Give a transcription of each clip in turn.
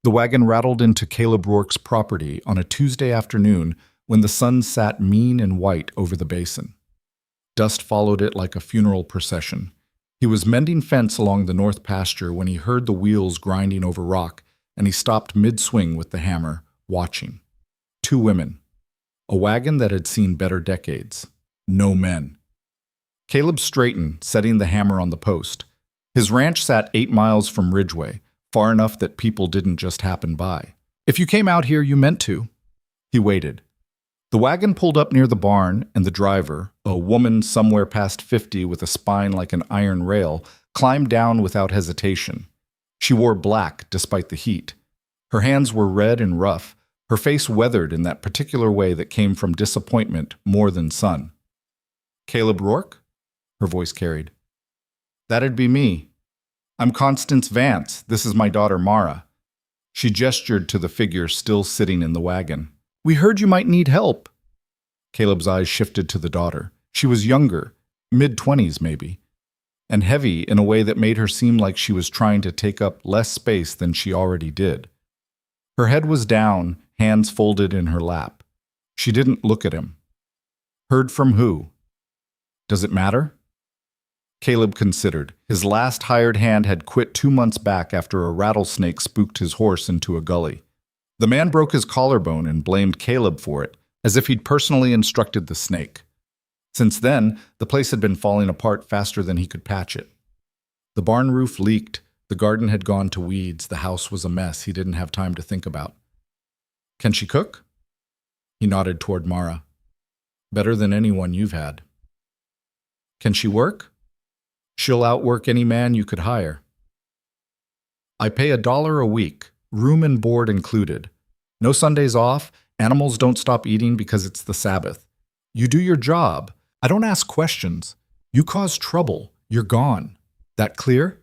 The wagon rattled into Caleb Rourke's property on a Tuesday afternoon when the sun sat mean and white over the basin. Dust followed it like a funeral procession. He was mending fence along the north pasture when he heard the wheels grinding over rock, and he stopped mid-swing with the hammer, watching. 2 women. A wagon that had seen better decades. No men. Caleb straightened, setting the hammer on the post. His ranch sat 8 miles from Ridgeway, far enough that people didn't just happen by. If you came out here, you meant to. He waited. The wagon pulled up near the barn, and the driver, a woman somewhere past 50 with a spine like an iron rail, climbed down without hesitation. She wore black despite the heat. Her hands were red and rough, her face weathered in that particular way that came from disappointment more than sun. "Caleb Rourke?" her voice carried. "That'd be me. I'm Constance Vance. This is my daughter Mara." She gestured to the figure still sitting in the wagon. "We heard you might need help." Caleb's eyes shifted to the daughter. She was younger, mid-20s maybe, and heavy in a way that made her seem like she was trying to take up less space than she already did. Her head was down, hands folded in her lap. She didn't look at him. "Heard from who? Does it matter?" Caleb considered. His last hired hand had quit 2 months back after a rattlesnake spooked his horse into a gully. The man broke his collarbone and blamed Caleb for it, as if he'd personally instructed the snake. Since then, the place had been falling apart faster than he could patch it. The barn roof leaked, the garden had gone to weeds, the house was a mess he didn't have time to think about. "Can she cook?" He nodded toward Mara. "Better than anyone you've had." "Can she work?" "She'll outwork any man you could hire." "I pay $1 a week, room and board included. No Sundays off, animals don't stop eating because it's the Sabbath. You do your job. I don't ask questions. You cause trouble, you're gone. That clear?"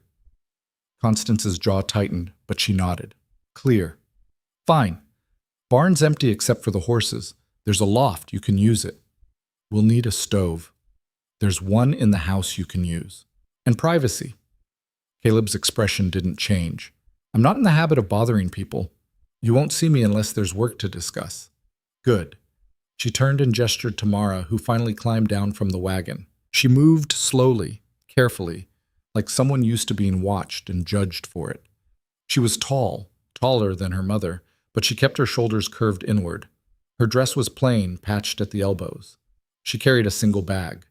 Constance's jaw tightened, but she nodded. "Clear." "Fine. Barn's empty except for the horses. There's a loft, you can use it. We'll need a stove. There's one in the house you can use. And privacy." Caleb's expression didn't change. "I'm not in the habit of bothering people. You won't see me unless there's work to discuss." "Good." She turned and gestured to Mara, who finally climbed down from the wagon. She moved slowly, carefully, like someone used to being watched and judged for it. She was tall, taller than her mother, but she kept her shoulders curved inward. Her dress was plain, patched at the elbows. She carried a single bag.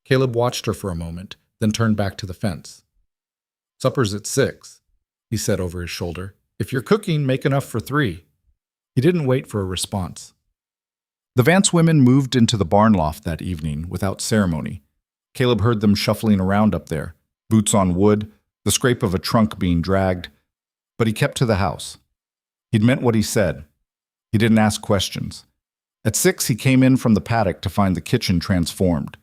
Caleb watched her for a moment, then turned back to the fence. "Supper's at 6, he said over his shoulder. "If you're cooking, make enough for 3. He didn't wait for a response. The Vance women moved into the barn loft that evening without ceremony. Caleb heard them shuffling around up there, boots on wood, the scrape of a trunk being dragged, but he kept to the house. He'd meant what he said. He didn't ask questions. At 6, he came in from the paddock to find the kitchen transformed.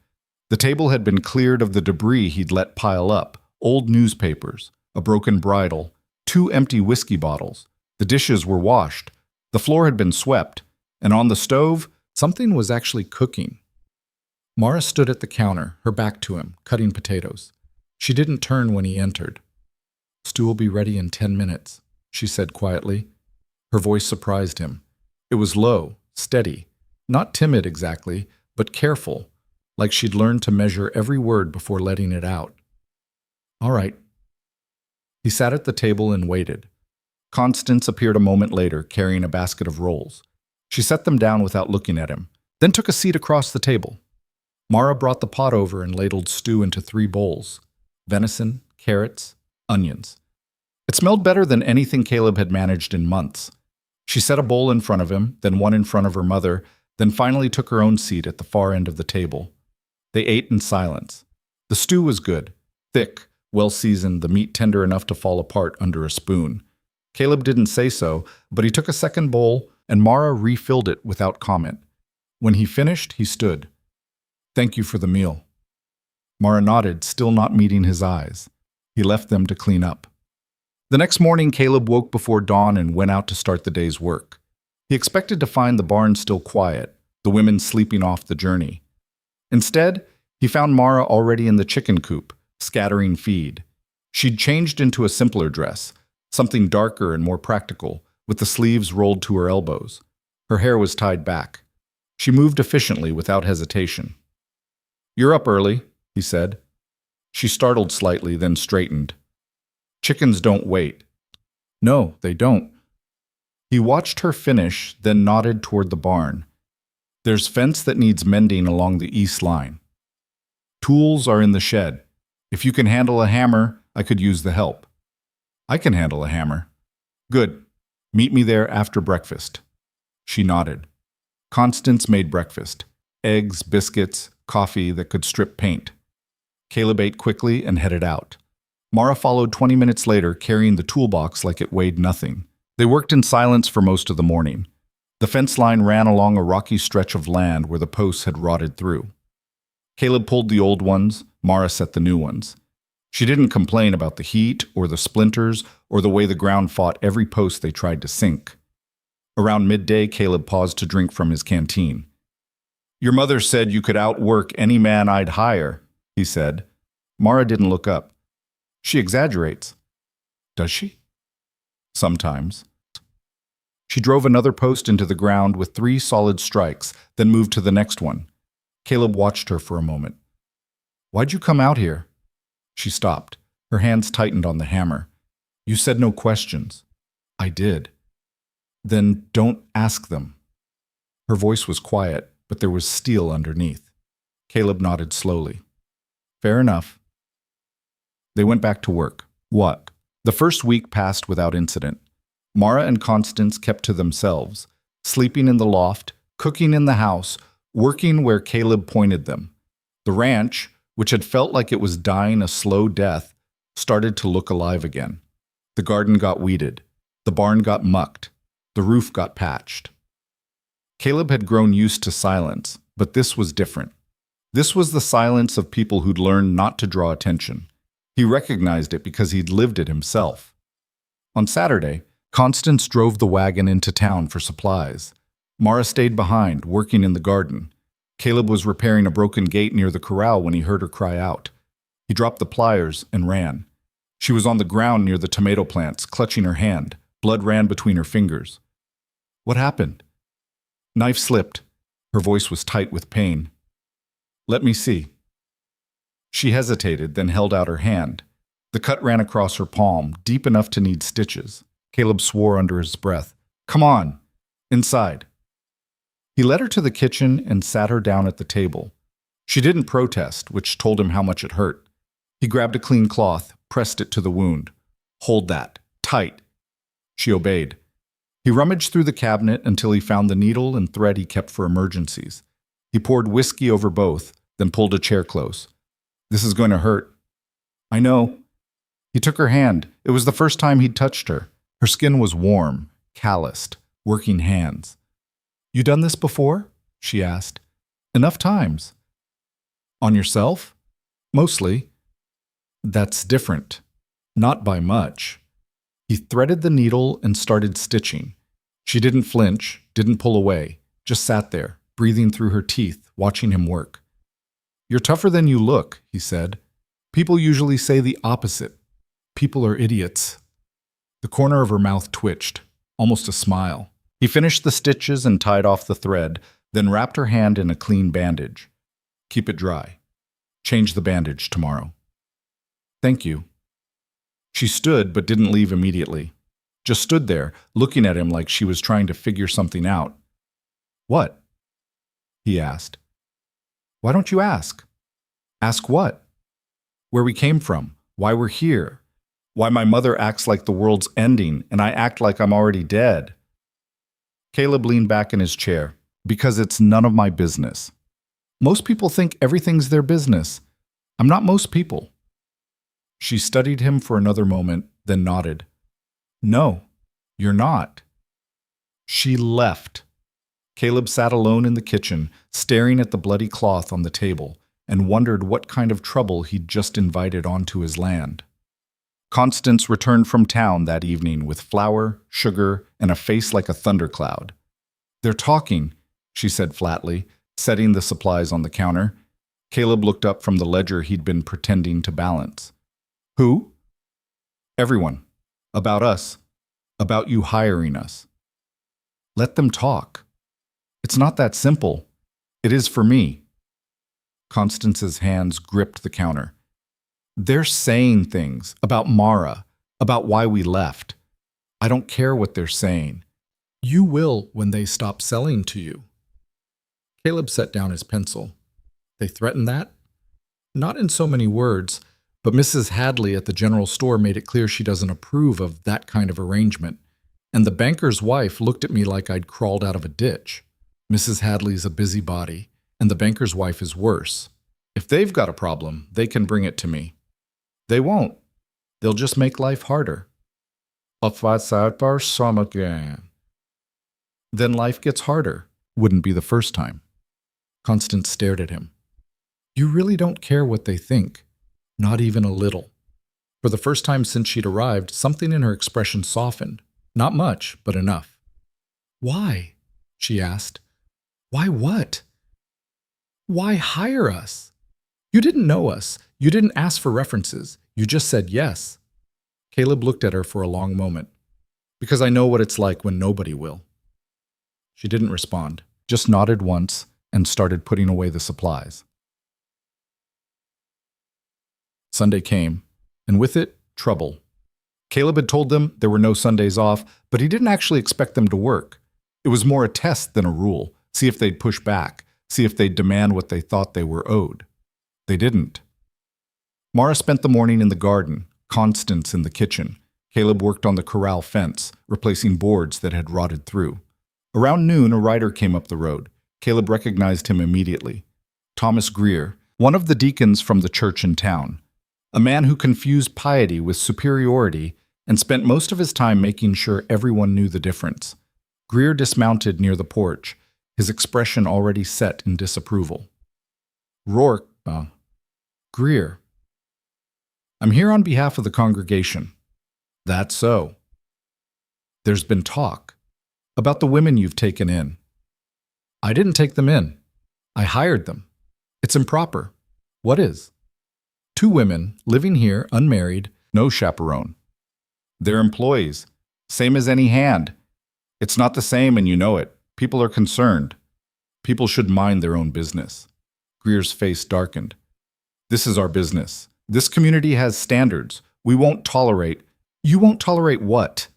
The table had been cleared of the debris he'd let pile up, old newspapers, a broken bridle, 2 empty whiskey bottles. The dishes were washed. The floor had been swept, and on the stove, something was actually cooking. Mara stood at the counter, her back to him, cutting potatoes. She didn't turn when he entered. "Stew will be ready in 10 minutes, she said quietly. Her voice surprised him. It was low, steady, not timid exactly, but careful, like she'd learned to measure every word before letting it out. "All right." He sat at the table and waited. Constance appeared a moment later, carrying a basket of rolls. She set them down without looking at him, then took a seat across the table. Mara brought the pot over and ladled stew into 3 bowls: venison, carrots, onions. It smelled better than anything Caleb had managed in months. She set a bowl in front of him, then one in front of her mother, then finally took her own seat at the far end of the table. They ate in silence. The stew was good, thick, well-seasoned, the meat tender enough to fall apart under a spoon. Caleb didn't say so, but he took a second bowl, and Mara refilled it without comment. When he finished, he stood. "Thank you for the meal." Mara nodded, still not meeting his eyes. He left them to clean up. The next morning, Caleb woke before dawn and went out to start the day's work. He expected to find the barn still quiet, the women sleeping off the journey. Instead, he found Mara already in the chicken coop, scattering feed. She'd changed into a simpler dress, something darker and more practical, with the sleeves rolled to her elbows. Her hair was tied back. She moved efficiently without hesitation. "You're up early," he said. She startled slightly, then straightened. "Chickens don't wait." "No, they don't." He watched her finish, then nodded toward the barn. "There's fence that needs mending along the east line. Tools are in the shed. If you can handle a hammer, I could use the help." "I can handle a hammer." "Good. Meet me there after breakfast." She nodded. Constance made breakfast. Eggs, biscuits, coffee that could strip paint. Caleb ate quickly and headed out. Mara followed 20 minutes later, carrying the toolbox like it weighed nothing. They worked in silence for most of the morning. The fence line ran along a rocky stretch of land where the posts had rotted through. Caleb pulled the old ones, Mara set the new ones. She didn't complain about the heat or the splinters or the way the ground fought every post they tried to sink. Around midday, Caleb paused to drink from his canteen. "Your mother said you could outwork any man I'd hire," he said. Mara didn't look up. "She exaggerates." "Does she?" "Sometimes." She drove another post into the ground with 3 solid strikes, then moved to the next one. Caleb watched her for a moment. "Why'd you come out here?" She stopped. Her hands tightened on the hammer. "You said no questions." "I did." "Then don't ask them." Her voice was quiet, but there was steel underneath. Caleb nodded slowly. "Fair enough." They went back to work. What? The first week passed without incident. Mara and Constance kept to themselves, sleeping in the loft, cooking in the house, working where Caleb pointed them. The ranch, which had felt like it was dying a slow death, started to look alive again. The garden got weeded. The barn got mucked. The roof got patched. Caleb had grown used to silence, but this was different. This was the silence of people who'd learned not to draw attention. He recognized it because he'd lived it himself. On Saturday, Constance drove the wagon into town for supplies. Mara stayed behind, working in the garden. Caleb was repairing a broken gate near the corral when he heard her cry out. He dropped the pliers and ran. She was on the ground near the tomato plants, clutching her hand. Blood ran between her fingers. "What happened?" "Knife slipped." Her voice was tight with pain. "Let me see." She hesitated, then held out her hand. The cut ran across her palm, deep enough to need stitches. Caleb swore under his breath. "Come on, inside." He led her to the kitchen and sat her down at the table. She didn't protest, which told him how much it hurt. He grabbed a clean cloth, pressed it to the wound. "Hold that, tight." She obeyed. He rummaged through the cabinet until he found the needle and thread he kept for emergencies. He poured whiskey over both, then pulled a chair close. "This is going to hurt." "I know." He took her hand. It was the first time he'd touched her. Her skin was warm, calloused, working hands. "You done this before?" she asked. "Enough times." "On yourself?" "Mostly." "That's different." "Not by much." He threaded the needle and started stitching. She didn't flinch, didn't pull away, just sat there, breathing through her teeth, watching him work. "You're tougher than you look," he said. "People usually say the opposite. People are idiots." The corner of her mouth twitched, almost a smile. He finished the stitches and tied off the thread, then wrapped her hand in a clean bandage. "Keep it dry. Change the bandage tomorrow." "Thank you." She stood but didn't leave immediately. Just stood there, looking at him like she was trying to figure something out. "What?" he asked. "Why don't you ask?" "Ask what?" "Where we came from, why we're here, why my mother acts like the world's ending and I act like I'm already dead." Caleb leaned back in his chair. "Because it's none of my business." "Most people think everything's their business. I'm not most people." She studied him for another moment, then nodded. "No, you're not." She left. Caleb sat alone in the kitchen, staring at the bloody cloth on the table, and wondered what kind of trouble he'd just invited onto his land. Constance returned from town that evening with flour, sugar, and a face like a thundercloud. "They're talking," she said flatly, setting the supplies on the counter. Caleb looked up from the ledger he'd been pretending to balance. "Who?" "Everyone. About us." About you hiring us. Let them talk. It's not that simple. It is for me. Constance's hands gripped the counter. They're saying things about Mara, about why we left. I don't care what they're saying. You will when they stop selling to you. Caleb set down his pencil. They threaten that? Not in so many words, but Mrs. Hadley at the general store made it clear she doesn't approve of that kind of arrangement. And the banker's wife looked at me like I'd crawled out of a ditch. Mrs. Hadley's a busybody, and the banker's wife is worse. If they've got a problem, they can bring it to me. They won't. They'll just make life harder. Then life gets harder. Wouldn't be the first time. Constance stared at him. You really don't care what they think. Not even a little. For the first time since she'd arrived, something in her expression softened. Not much, but enough. Why? She asked. Why what? Why hire us? You didn't know us. You didn't ask for references. You just said yes. Caleb looked at her for a long moment. Because I know what it's like when nobody will. She didn't respond, just nodded once and started putting away the supplies. Sunday came, and with it, trouble. Caleb had told them there were no Sundays off, but he didn't actually expect them to work. It was more a test than a rule, see if they'd push back, see if they'd demand what they thought they were owed. They didn't. Mara spent the morning in the garden, Constance in the kitchen. Caleb worked on the corral fence, replacing boards that had rotted through. Around noon, a rider came up the road. Caleb recognized him immediately. Thomas Greer, one of the deacons from the church in town. A man who confused piety with superiority and spent most of his time making sure everyone knew the difference. Greer dismounted near the porch, his expression already set in disapproval. Greer. I'm here on behalf of the congregation. That's so. There's been talk about the women you've taken in. I didn't take them in. I hired them. It's improper. What is? 2 women living here, unmarried, no chaperone. They're employees, same as any hand. It's not the same and you know it. People are concerned. People should mind their own business. Greer's face darkened. This is our business. This community has standards. We won't tolerate. You won't tolerate what?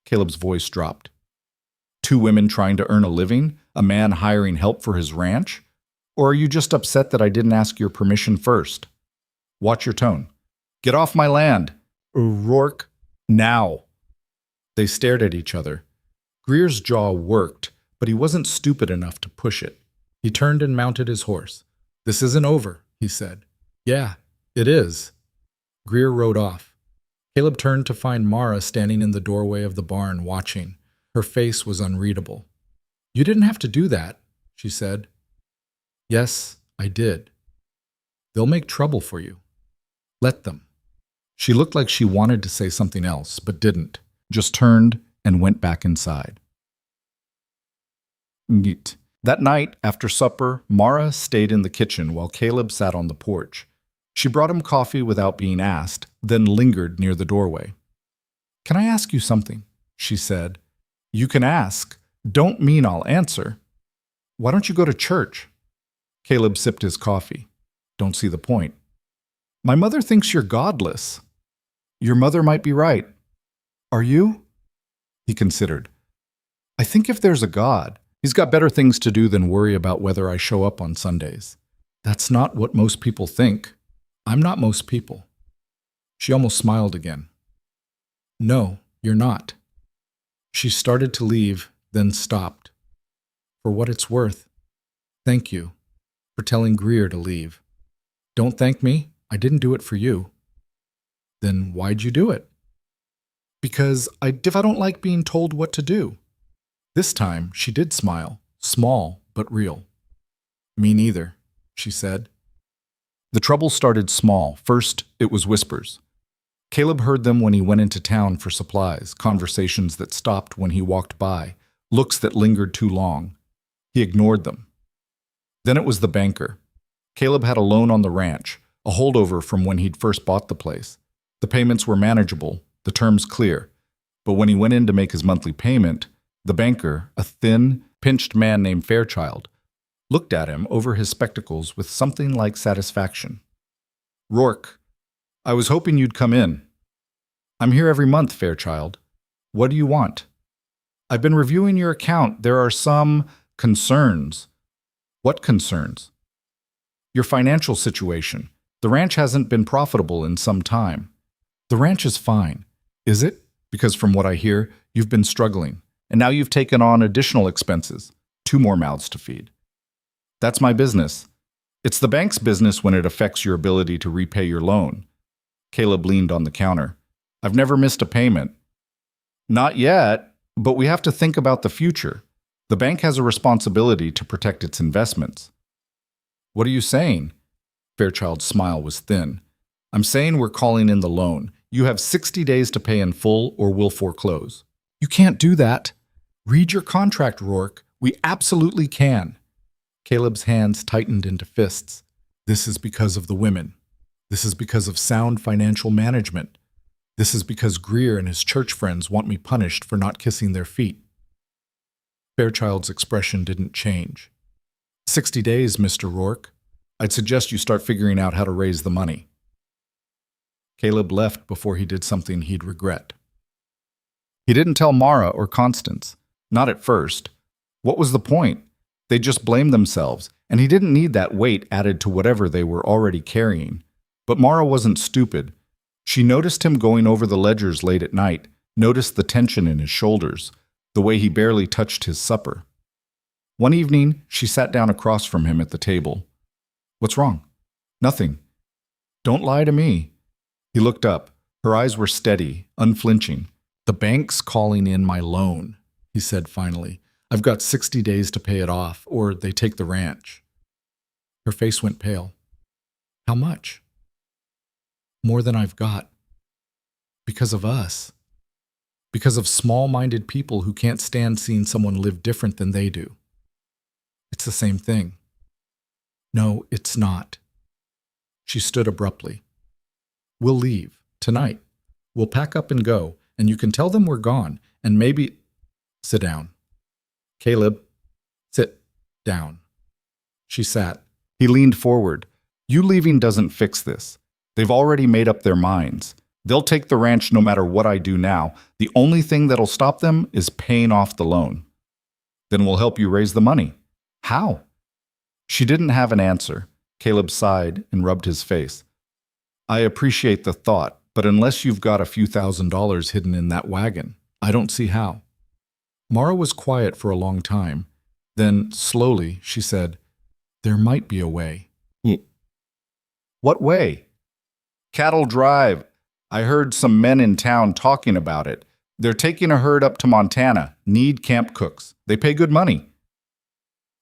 Caleb's voice dropped. 2 women trying to earn a living? A man hiring help for his ranch? Or are you just upset that I didn't ask your permission first? Watch your tone. Get off my land. Rourke, now. They stared at each other. Greer's jaw worked, but he wasn't stupid enough to push it. He turned and mounted his horse. This isn't over, he said. Yeah, it is. Greer rode off. Caleb turned to find Mara standing in the doorway of the barn watching. Her face was unreadable. You didn't have to do that, she said. Yes, I did. They'll make trouble for you. Let them. She looked like she wanted to say something else, but didn't, just turned and went back inside. Neat. That night, after supper, Mara stayed in the kitchen while Caleb sat on the porch. She brought him coffee without being asked, then lingered near the doorway. Can I ask you something? She said. You can ask. Don't mean I'll answer. Why don't you go to church? Caleb sipped his coffee. Don't see the point. My mother thinks you're godless. Your mother might be right. Are you? He considered. I think if there's a God, he's got better things to do than worry about whether I show up on Sundays. That's not what most people think. I'm not most people. She almost smiled again. No, you're not. She started to leave, then stopped. For what it's worth, thank you for telling Greer to leave. Don't thank me. I didn't do it for you. Then why'd you do it? Because I don't like being told what to do. This time, she did smile, small but real. Me neither, she said. The trouble started small. First, it was whispers. Caleb heard them when he went into town for supplies, conversations that stopped when he walked by, looks that lingered too long. He ignored them. Then it was the banker. Caleb had a loan on the ranch, a holdover from when he'd first bought the place. The payments were manageable, the terms clear. But when he went in to make his monthly payment, the banker, a thin, pinched man named Fairchild, looked at him over his spectacles with something like satisfaction. "Rourke, I was hoping you'd come in." "I'm here every month, Fairchild. What do you want?" "I've been reviewing your account. There are some concerns." "What concerns?" "Your financial situation. The ranch hasn't been profitable in some time." "The ranch is fine." "Is it? Because from what I hear, you've been struggling, and now you've taken on additional expenses, 2 more mouths to feed." "That's my business." "It's the bank's business when it affects your ability to repay your loan." Caleb leaned on the counter. "I've never missed a payment." "Not yet, but we have to think about the future. The bank has a responsibility to protect its investments." "What are you saying?" Fairchild's smile was thin. "I'm saying we're calling in the loan. You have 60 days to pay in full or we'll foreclose." "You can't do that." "Read your contract, Rourke. We absolutely can." Caleb's hands tightened into fists. "This is because of the women. This is because of sound financial management. This is because Greer and his church friends want me punished for not kissing their feet." Fairchild's expression didn't change. 60 days, Mr. Rourke. I'd suggest you start figuring out how to raise the money." Caleb left before he did something he'd regret. He didn't tell Mara or Constance. Not at first. What was the point? They just blamed themselves, and he didn't need that weight added to whatever they were already carrying. But Mara wasn't stupid. She noticed him going over the ledgers late at night, noticed the tension in his shoulders, the way he barely touched his supper. One evening, she sat down across from him at the table. "What's wrong?" "Nothing." "Don't lie to me." He looked up. Her eyes were steady, unflinching. "The bank's calling in my loan," he said finally. "I've got 60 days to pay it off, or they take the ranch." Her face went pale. "How much?" "More than I've got. Because of us. Because of small-minded people who can't stand seeing someone live different than they do. It's the same thing." "No, it's not." She stood abruptly. "We'll leave, tonight. We'll pack up and go, and you can tell them we're gone, and maybe—" "Sit down." "Caleb, sit down." She sat. He leaned forward. "You leaving doesn't fix this. They've already made up their minds. They'll take the ranch no matter what I do now. The only thing that'll stop them is paying off the loan." "Then we'll help you raise the money." "How?" She didn't have an answer. Caleb sighed and rubbed his face. "I appreciate the thought, but unless you've got a few $1,000s hidden in that wagon, I don't see how." Mara was quiet for a long time. Then, slowly, she said, "There might be a way." "What way?" "Cattle Drive. I heard some men in town talking about it. They're taking a herd up to Montana, need camp cooks. They pay good money."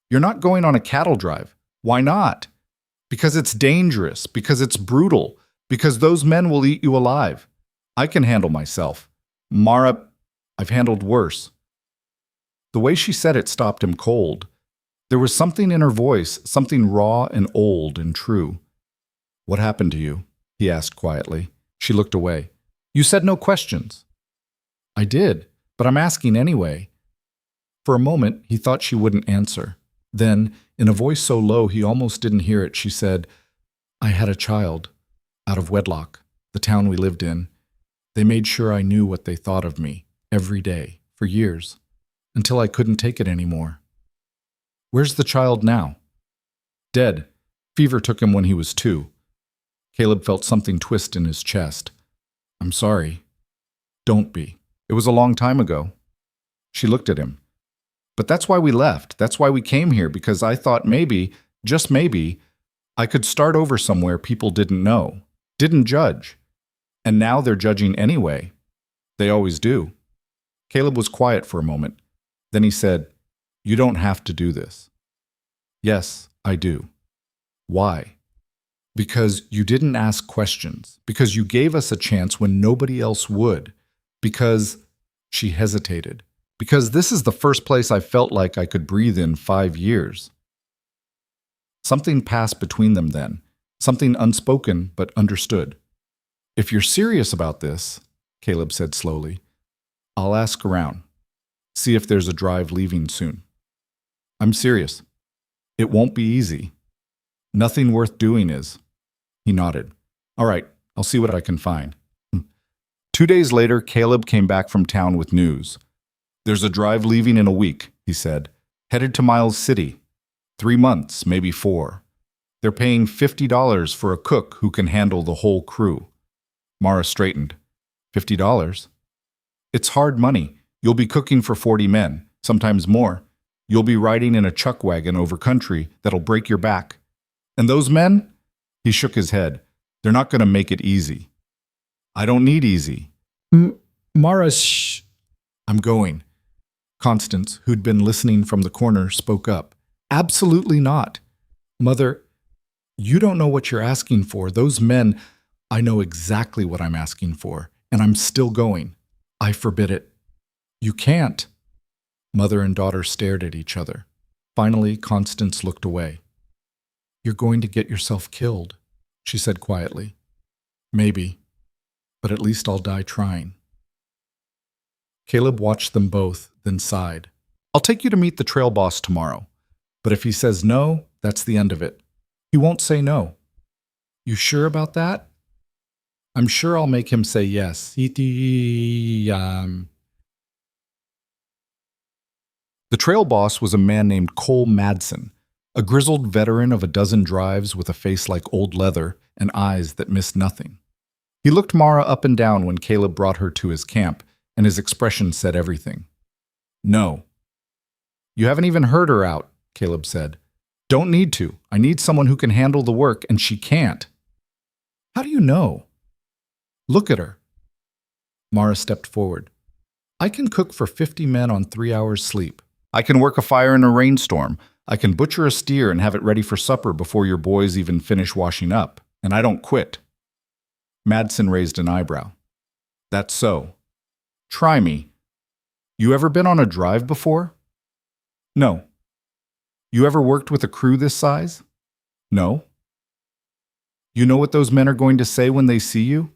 "You're not going on a cattle drive." "Why not?" "Because it's dangerous, because it's brutal, because those men will eat you alive. I can handle myself." "Mara, I've handled worse." The way she said it stopped him cold. There was something in her voice, something raw and old and true. "What happened to you?" he asked quietly. She looked away. "You said no questions." "I did, but I'm asking anyway." For a moment, he thought she wouldn't answer. Then, in a voice so low he almost didn't hear it, she said, "I had a child, out of wedlock, the town we lived in. They made sure I knew what they thought of me, every day, for years, until I couldn't take it anymore." "Where's the child now?" "Dead. Fever took him when he was 2. Caleb felt something twist in his chest. "I'm sorry." "Don't be. It was a long time ago." She looked at him. "But that's why we left. That's why we came here, because I thought maybe, just maybe, I could start over somewhere people didn't know, didn't judge. And now they're judging anyway. They always do." Caleb was quiet for a moment. Then he said, "You don't have to do this." "Yes, I do." "Why?" "Because you didn't ask questions. Because you gave us a chance when nobody else would. Because—" She hesitated. "Because this is the first place I felt like I could breathe in 5 years." Something passed between them then. Something unspoken but understood. "If you're serious about this," Caleb said slowly, I'll ask around. See if there's a drive leaving soon. I'm serious. It won't be easy. Nothing worth doing is. He nodded. All right, I'll see what I can find. 2 days later, Caleb came back from town with news. There's a drive leaving in a week, he said. Headed to Miles City. 3 months, maybe 4. They're paying $50 for a cook who can handle the whole crew. Mara straightened. $50? It's hard money. You'll be cooking for 40 men, sometimes more. You'll be riding in a chuck wagon over country that'll break your back. And those men? He shook his head. They're not going to make it easy. I don't need easy. Mara, shh. I'm going. Constance, who'd been listening from the corner, spoke up. Absolutely not. Mother, you don't know what you're asking for. Those men, I know exactly what I'm asking for, and I'm still going. I forbid it. You can't. Mother and daughter stared at each other. Finally, Constance looked away. You're going to get yourself killed, she said quietly. Maybe, but at least I'll die trying. Caleb watched them both, then sighed. I'll take you to meet the trail boss tomorrow, but if he says no, that's the end of it. He won't say no. You sure about that? I'm sure I'll make him say yes. The trail boss was a man named Cole Madsen, a grizzled veteran of a dozen drives with a face like old leather and eyes that missed nothing. He looked Mara up and down when Caleb brought her to his camp, and his expression said everything. No. You haven't even heard her out, Caleb said. Don't need to. I need someone who can handle the work, and she can't. How do you know? Look at her. Mara stepped forward. I can cook for 50 men on 3 hours sleep. I can work a fire in a rainstorm. I can butcher a steer and have it ready for supper before your boys even finish washing up. And I don't quit. Madsen raised an eyebrow. That's so. Try me. You ever been on a drive before? No. You ever worked with a crew this size? No. You know what those men are going to say when they see you?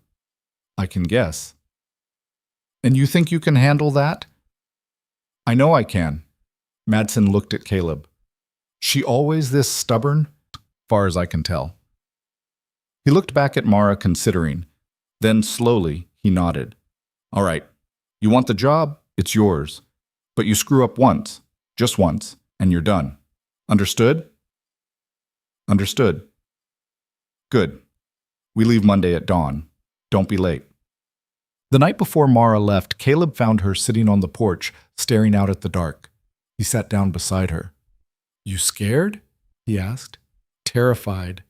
I can guess. And you think you can handle that? I know I can. Madsen looked at Caleb. She always this stubborn? Far as I can tell. He looked back at Mara, considering. Then, slowly, he nodded. All right. You want the job? It's yours. But you screw up once, just once, and you're done. Understood? Understood. Good. We leave Monday at dawn. Don't be late. The night before Mara left, Caleb found her sitting on the porch, staring out at the dark. He sat down beside her. You scared? He asked. Terrified.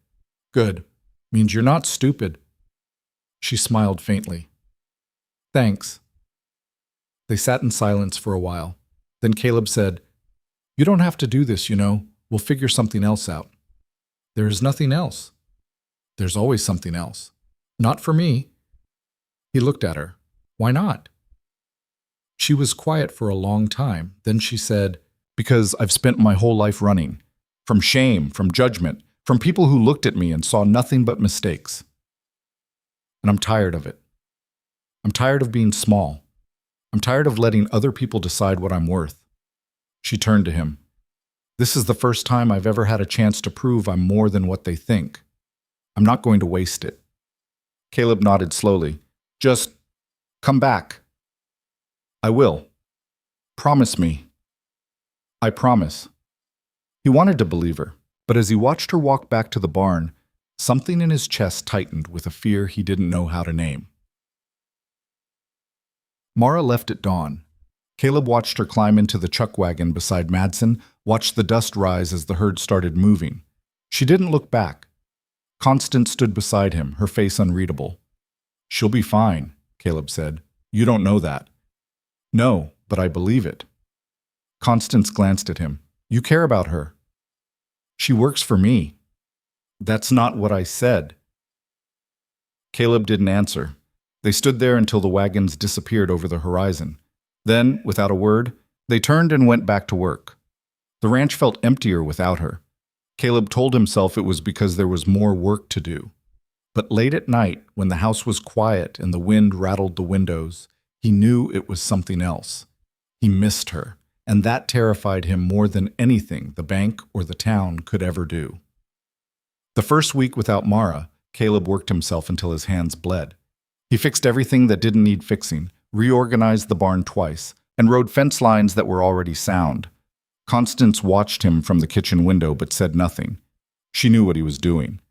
Good. Means you're not stupid. She smiled faintly. Thanks. They sat in silence for a while. Then Caleb said, You don't have to do this, you know. We'll figure something else out. There is nothing else. There's always something else. Not for me. He looked at her. Why not? She was quiet for a long time. Then she said, Because I've spent my whole life running. From shame, from judgment, from people who looked at me and saw nothing but mistakes. And I'm tired of it. I'm tired of being small. I'm tired of letting other people decide what I'm worth. She turned to him. This is the first time I've ever had a chance to prove I'm more than what they think. I'm not going to waste it. Caleb nodded slowly. Just come back. I will. Promise me. I promise. He wanted to believe her, but as he watched her walk back to the barn, something in his chest tightened with a fear he didn't know how to name. Mara left at dawn. Caleb watched her climb into the chuck wagon beside Madsen, watched the dust rise as the herd started moving. She didn't look back. Constance stood beside him, her face unreadable. She'll be fine, Caleb said. You don't know that. No, but I believe it. Constance glanced at him. You care about her. She works for me. That's not what I said. Caleb didn't answer. They stood there until the wagons disappeared over the horizon. Then, without a word, they turned and went back to work. The ranch felt emptier without her. Caleb told himself it was because there was more work to do. But late at night, when the house was quiet and the wind rattled the windows, He knew it was something else. He missed her, and that terrified him more than anything the bank or the town could ever do. The first week without Mara, Caleb worked himself until his hands bled. He fixed everything that didn't need fixing, reorganized the barn twice, and rode fence lines that were already sound. Constance watched him from the kitchen window but said nothing. She knew what he was doing.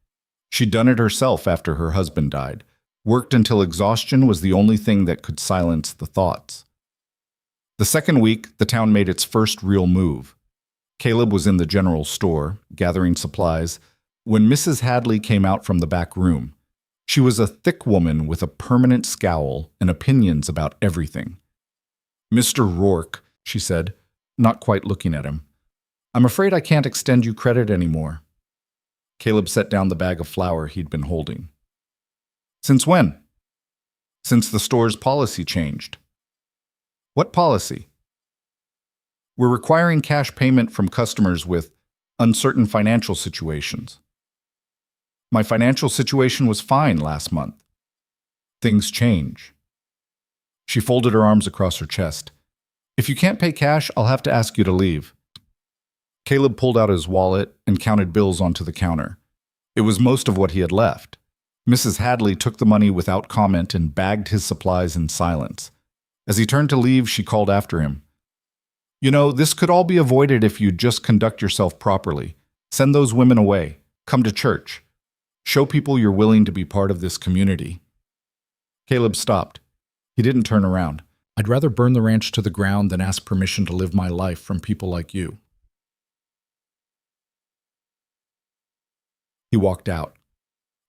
She'd done it herself after her husband died, worked until exhaustion was the only thing that could silence the thoughts. The second week, the town made its first real move. Caleb was in the general store, gathering supplies, when Mrs. Hadley came out from the back room. She was a thick woman with a permanent scowl and opinions about everything. "Mr. Rourke," she said, not quite looking at him, "I'm afraid I can't extend you credit anymore." Caleb set down the bag of flour he'd been holding. "Since when?" "Since the store's policy changed." "What policy?" "We're requiring cash payment from customers with uncertain financial situations." "My financial situation was fine last month." "Things change." She folded her arms across her chest. "If you can't pay cash, I'll have to ask you to leave." Caleb pulled out his wallet and counted bills onto the counter. It was most of what he had left. Mrs. Hadley took the money without comment and bagged his supplies in silence. As he turned to leave, she called after him. "You know, this could all be avoided if you'd just conduct yourself properly. Send those women away. Come to church. Show people you're willing to be part of this community." Caleb stopped. He didn't turn around. "I'd rather burn the ranch to the ground than ask permission to live my life from people like you." He walked out.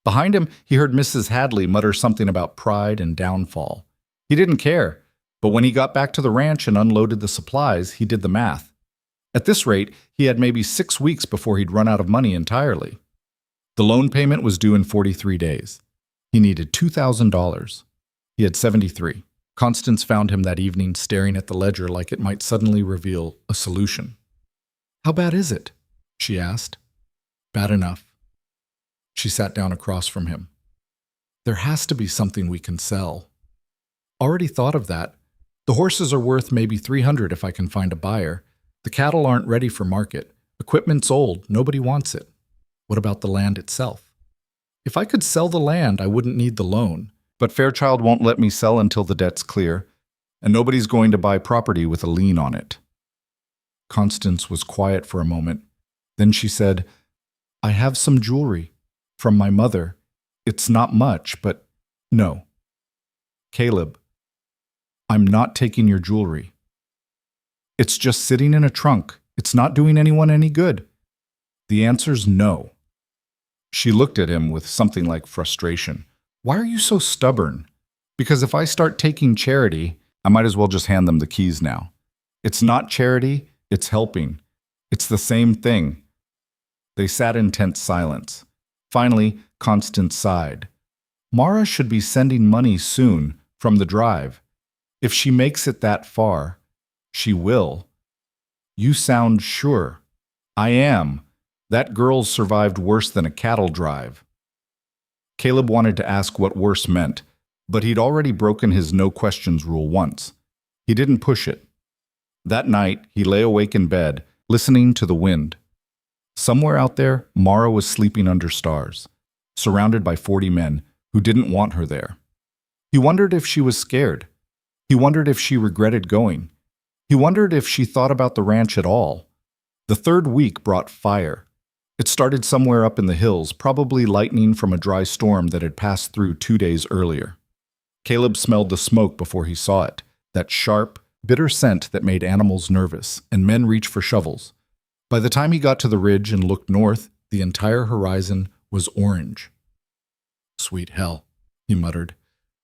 Behind him, he heard Mrs. Hadley mutter something about pride and downfall. He didn't care, but when he got back to the ranch and unloaded the supplies, he did the math. At this rate, he had maybe 6 weeks before he'd run out of money entirely. The loan payment was due in 43 days. He needed $2,000. He had 73. Constance found him that evening staring at the ledger like it might suddenly reveal a solution. "How bad is it?" she asked. "Bad enough." She sat down across from him. "There has to be something we can sell." "Already thought of that. The horses are worth maybe $300 if I can find a buyer. The cattle aren't ready for market. Equipment's old. Nobody wants it." "What about the land itself?" "If I could sell the land, I wouldn't need the loan. But Fairchild won't let me sell until the debt's clear, and nobody's going to buy property with a lien on it." Constance was quiet for a moment. Then she said, "I have some jewelry. From my mother. It's not much, but no." "Caleb, I'm not taking your jewelry." "It's just sitting in a trunk. It's not doing anyone any good." "The answer's no." She looked at him with something like frustration. "Why are you so stubborn?" "Because if I start taking charity, I might as well just hand them the keys now. It's not charity, it's helping. It's the same thing." They sat in tense silence. Finally, Constance sighed. "Mara should be sending money soon from the drive. If she makes it that far, she will." "You sound sure." "I am. That girl's survived worse than a cattle drive." Caleb wanted to ask what worse meant, but he'd already broken his no questions rule once. He didn't push it. That night, he lay awake in bed, listening to the wind. Somewhere out there, Mara was sleeping under stars, surrounded by 40 men who didn't want her there. He wondered if she was scared. He wondered if she regretted going. He wondered if she thought about the ranch at all. The third week brought fire. It started somewhere up in the hills, probably lightning from a dry storm that had passed through 2 days earlier. Caleb smelled the smoke before he saw it, that sharp, bitter scent that made animals nervous, and men reach for shovels. By the time he got to the ridge and looked north, the entire horizon was orange. "Sweet hell," he muttered.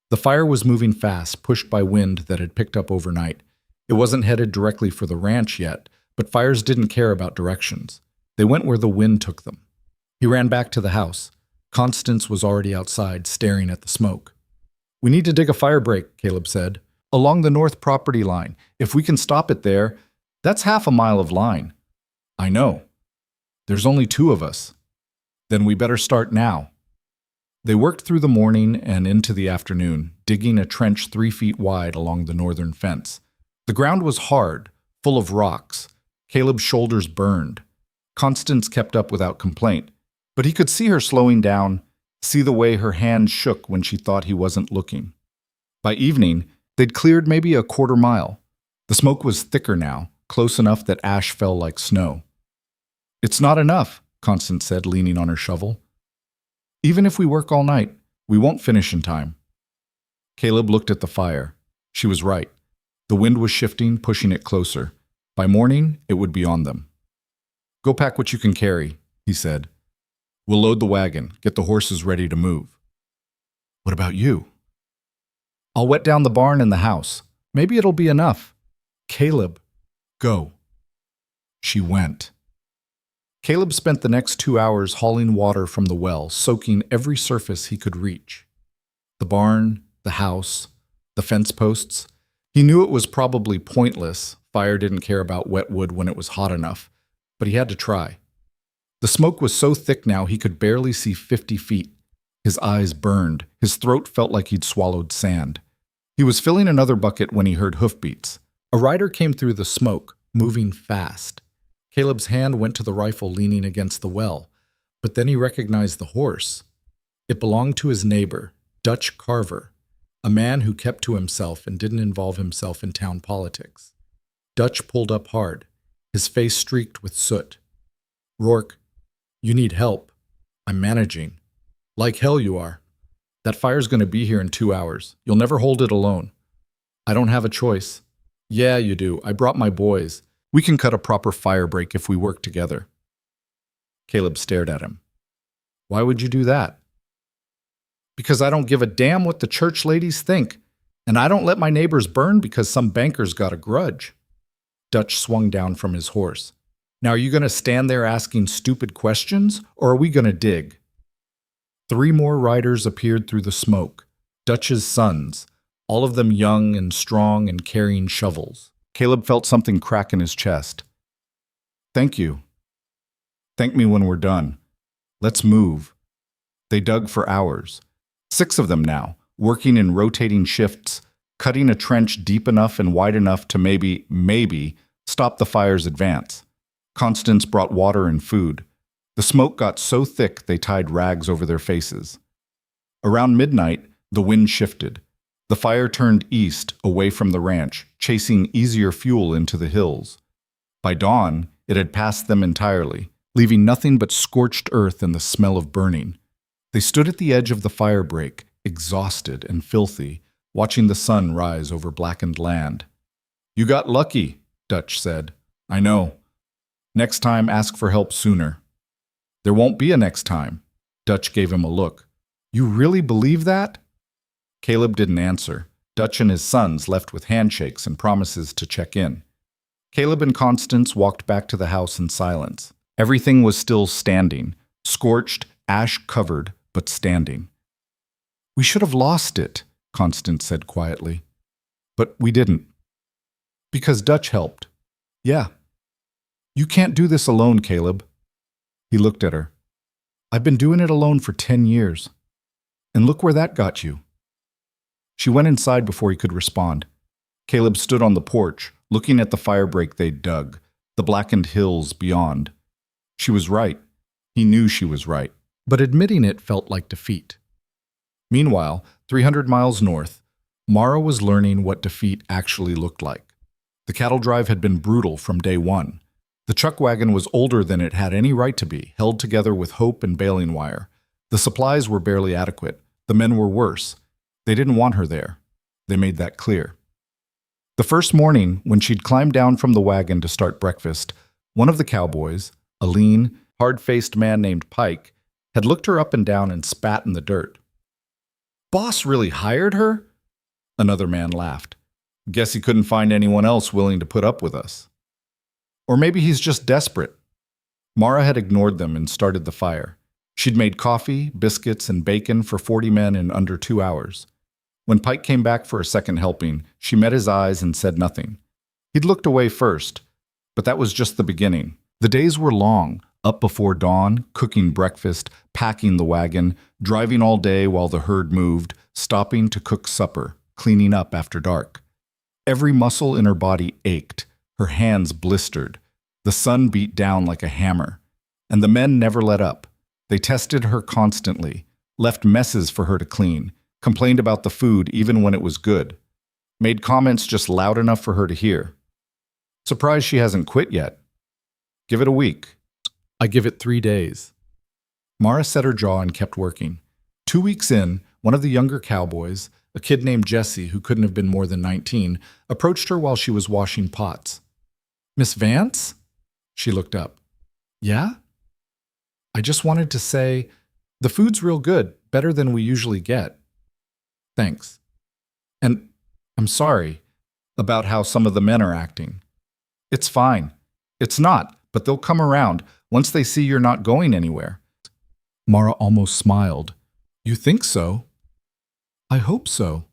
The fire was moving fast, pushed by wind that had picked up overnight. It wasn't headed directly for the ranch yet, but fires didn't care about directions. They went where the wind took them. He ran back to the house. Constance was already outside, staring at the smoke. "We need to dig a fire break," Caleb said. "Along the north property line. If we can stop it there, that's half a mile of line." "I know. There's only 2 of us." "Then we better start now." They worked through the morning and into the afternoon, digging a trench 3 feet wide along the northern fence. The ground was hard, full of rocks. Caleb's shoulders burned. Constance kept up without complaint, but he could see her slowing down, see the way her hands shook when she thought he wasn't looking. By evening, they'd cleared maybe a quarter mile. The smoke was thicker now, close enough that ash fell like snow. "It's not enough," Constance said, leaning on her shovel. "Even if we work all night, we won't finish in time." Caleb looked at the fire. She was right. The wind was shifting, pushing it closer. By morning, it would be on them. "Go pack what you can carry," he said. "We'll load the wagon, get the horses ready to move." "What about you?" "I'll wet down the barn and the house. Maybe it'll be enough." "Caleb, go." She went. Caleb spent the next 2 hours hauling water from the well, soaking every surface he could reach. The barn, the house, the fence posts. He knew it was probably pointless. Fire didn't care about wet wood when it was hot enough, but he had to try. The smoke was so thick now he could barely see 50 feet. His eyes burned. His throat felt like he'd swallowed sand. He was filling another bucket when he heard hoofbeats. A rider came through the smoke, moving fast. Caleb's hand went to the rifle leaning against the well, but then he recognized the horse. It belonged to his neighbor, Dutch Carver, a man who kept to himself and didn't involve himself in town politics. Dutch pulled up hard, his face streaked with soot. "Rourke, you need help. I'm managing." "Like hell you are. That fire's going to be here in 2 hours. You'll never hold it alone." "I don't have a choice." "Yeah, you do. I brought my boys. We can cut a proper fire break if we work together." Caleb stared at him. "Why would you do that?" "Because I don't give a damn what the church ladies think, and I don't let my neighbors burn because some banker's got a grudge." Dutch swung down from his horse. "Now are you going to stand there asking stupid questions, or are we going to dig?" 3 more riders appeared through the smoke, Dutch's sons, all of them young and strong and carrying shovels. Caleb felt something crack in his chest. "Thank you. Thank me when we're done. Let's move." They dug for hours. 6 of them now, working in rotating shifts, cutting a trench deep enough and wide enough to maybe, stop the fire's advance. Constance brought water and food. The smoke got so thick they tied rags over their faces. Around midnight, the wind shifted. The fire turned east, away from the ranch, chasing easier fuel into the hills. By dawn, it had passed them entirely, leaving nothing but scorched earth and the smell of burning. They stood at the edge of the fire break, exhausted and filthy, watching the sun rise over blackened land. "You got lucky," Dutch said. "I know. Next time, ask for help sooner." "There won't be a next time." Dutch gave him a look. "You really believe that?" Caleb didn't answer. Dutch and his sons left with handshakes and promises to check in. Caleb and Constance walked back to the house in silence. Everything was still standing, scorched, ash-covered, but standing. "We should have lost it," Constance said quietly. "But we didn't." "Because Dutch helped." "Yeah." "You can't do this alone, Caleb." He looked at her. "I've been doing it alone for 10 years. And look where that got you." She went inside before he could respond. Caleb stood on the porch, looking at the fire break they'd dug, the blackened hills beyond. She was right. He knew she was right. But admitting it felt like defeat. Meanwhile, 300 miles north, Mara was learning what defeat actually looked like. The cattle drive had been brutal from day one. The chuck wagon was older than it had any right to be, held together with hope and baling wire. The supplies were barely adequate. The men were worse. They didn't want her there. They made that clear. The first morning, when she'd climbed down from the wagon to start breakfast, one of the cowboys, a lean, hard-faced man named Pike, had looked her up and down and spat in the dirt. "Boss really hired her?" Another man laughed. "Guess he couldn't find anyone else willing to put up with us. Or maybe he's just desperate." Mara had ignored them and started the fire. She'd made coffee, biscuits, and bacon for 40 men in under 2 hours. When Pike came back for a second helping, she met his eyes and said nothing. He'd looked away first, but that was just the beginning. The days were long, Up before dawn, cooking breakfast, packing the wagon, driving all day while the herd moved, stopping to cook supper, cleaning up after dark. Every muscle in her body ached, her hands blistered. The sun beat down like a hammer. And the men never let up. They tested her constantly, left messes for her to clean, complained about the food even when it was good, made comments just loud enough for her to hear. Surprised she hasn't quit yet. Give it a week. I give it 3 days. Mara set her jaw and kept working. 2 weeks in, one of the younger cowboys, a kid named Jesse who couldn't have been more than 19, approached her while she was washing pots. "Miss Vance?" She looked up. "Yeah?" "I just wanted to say, the food's real good, better than we usually get." "Thanks. And I'm sorry about how some of the men are acting." "It's fine." "It's not, but they'll come around once they see you're not going anywhere." Mara almost smiled. "You think so?" "I hope so."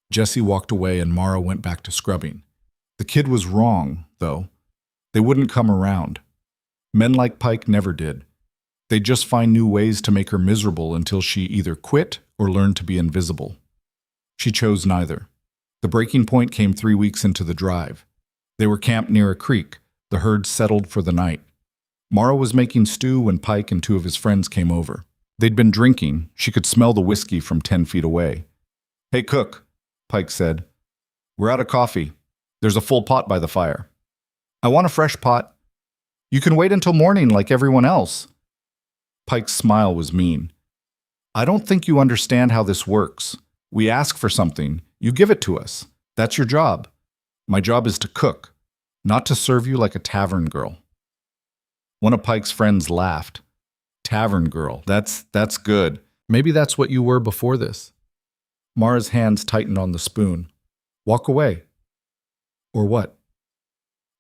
Jesse walked away and Mara went back to scrubbing. The kid was wrong, though. They wouldn't come around. Men like Pike never did. They'd just find new ways to make her miserable until she either quit or learned to be invisible. She chose neither. The breaking point came 3 weeks into the drive. They were camped near a creek. The herd settled for the night. Mara was making stew when Pike and 2 of his friends came over. They'd been drinking. She could smell the whiskey from 10 feet away. "Hey, cook," Pike said. "We're out of coffee. There's a full pot by the fire." "I want a fresh pot." "You can wait until morning like everyone else." Pike's smile was mean. "I don't think you understand how this works. We ask for something. You give it to us. That's your job. My job is to cook, not to serve you like a tavern girl." One of Pike's friends laughed. "Tavern girl, that's good. Maybe that's what you were before this." Mara's hands tightened on the spoon. "Walk away." "Or what?"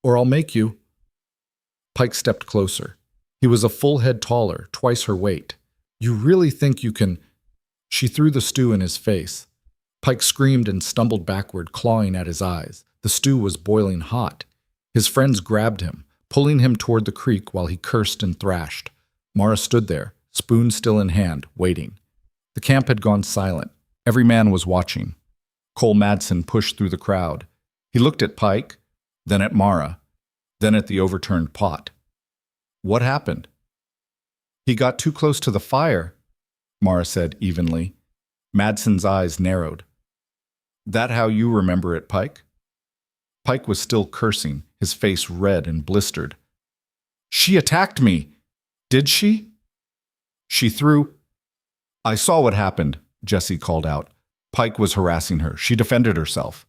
"Or I'll make you." Pike stepped closer. He was a full head taller, twice her weight. "You really think you can—" She threw the stew in his face. Pike screamed and stumbled backward, clawing at his eyes. The stew was boiling hot. His friends grabbed him, pulling him toward the creek while he cursed and thrashed. Mara stood there, spoon still in hand, waiting. The camp had gone silent. Every man was watching. Cole Madsen pushed through the crowd. He looked at Pike, then at Mara, then at the overturned pot. "What happened?" "He got too close to the fire," Mara said evenly. Madsen's eyes narrowed. "That how you remember it, Pike?" Pike was still cursing, his face red and blistered. "She attacked me." "Did she?" "She threw—" "I saw what happened," Jesse called out. Pike was harassing her. She defended herself.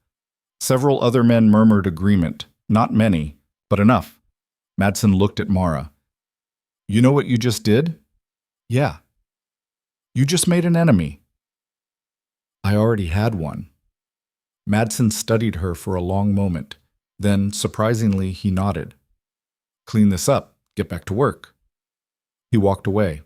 Several other men murmured agreement. Not many, but enough. Madsen looked at Mara. "You know what you just did?" "Yeah." "You just made an enemy." "I already had one." Madsen studied her for a long moment. Then, surprisingly, he nodded. "Clean this up. Get back to work." He walked away.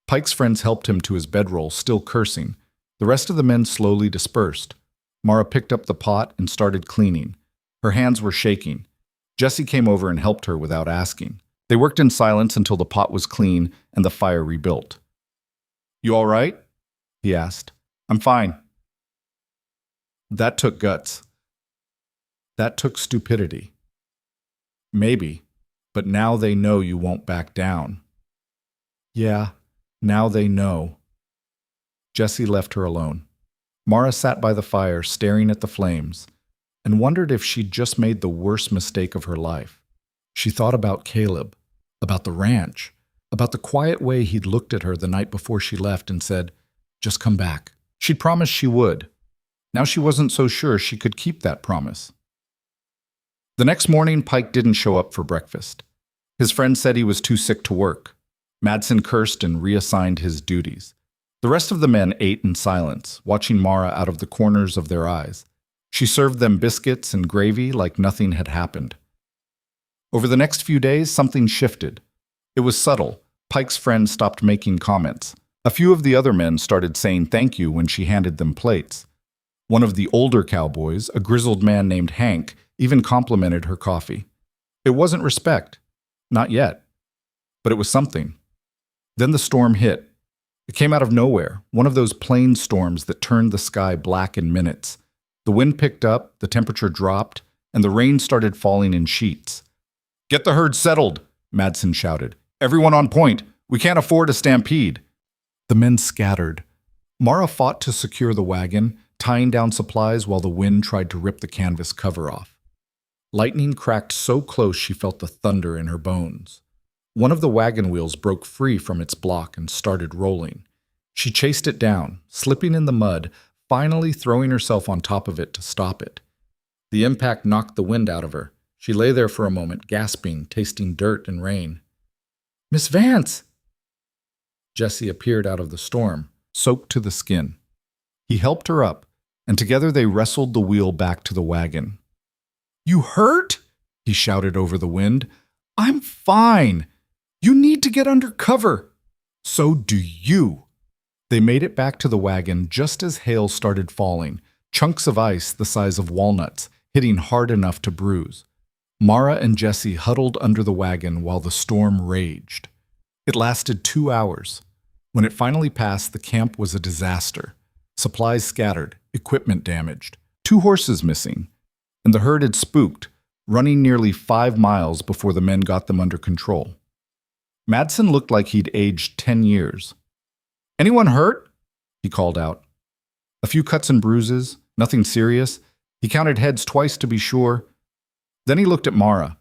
Pike's friends helped him to his bedroll, still cursing. The rest of the men slowly dispersed. Mara picked up the pot and started cleaning. Her hands were shaking. Jesse came over and helped her without asking. They worked in silence until the pot was clean and the fire rebuilt. "You all right?" he asked. "I'm fine." That took guts. That took stupidity. Maybe, but now they know you won't back down. Yeah, now they know. Jesse left her alone. Mara sat by the fire, staring at the flames, and wondered if she'd just made the worst mistake of her life. She thought about Caleb, about the ranch, about the quiet way he'd looked at her the night before she left and said, "Just come back." She'd promised she would. Now she wasn't so sure she could keep that promise. The next morning, Pike didn't show up for breakfast. His friend said he was too sick to work. Madsen cursed and reassigned his duties. The rest of the men ate in silence, watching Mara out of the corners of their eyes. She served them biscuits and gravy like nothing had happened. Over the next few days, something shifted. It was subtle. Pike's friends stopped making comments. A few of the other men started saying thank you when she handed them plates. One of the older cowboys, a grizzled man named Hank, even complimented her coffee. It wasn't respect. Not yet. but it was something. Then the storm hit. It came out of nowhere, one of those plain storms that turned the sky black in minutes. The wind picked up, the temperature dropped, and the rain started falling in sheets. "Get the herd settled," Madsen shouted. "Everyone on point. We can't afford a stampede." The men scattered. Mara fought to secure the wagon, tying down supplies while the wind tried to rip the canvas cover off. Lightning cracked so close she felt the thunder in her bones. One of the wagon wheels broke free from its block and started rolling. She chased it down, slipping in the mud, finally throwing herself on top of it to stop it. The impact knocked the wind out of her. She lay there for a moment, gasping, tasting dirt and rain. "Miss Vance!" Jesse appeared out of the storm, soaked to the skin. He helped her up, and together they wrestled the wheel back to the wagon. "You hurt?" he shouted over the wind. "I'm fine. You need to get under cover." "So do you." They made it back to the wagon just as hail started falling, chunks of ice the size of walnuts, hitting hard enough to bruise. Mara and Jesse huddled under the wagon while the storm raged. It lasted 2 hours. When it finally passed, the camp was a disaster. Supplies scattered, equipment damaged, 2 horses missing, and the herd had spooked, running nearly 5 miles before the men got them under control. Madsen looked like he'd aged 10 years. "Anyone hurt?" he called out. A few cuts and bruises, nothing serious. He counted heads twice to be sure. Then he looked at Mara.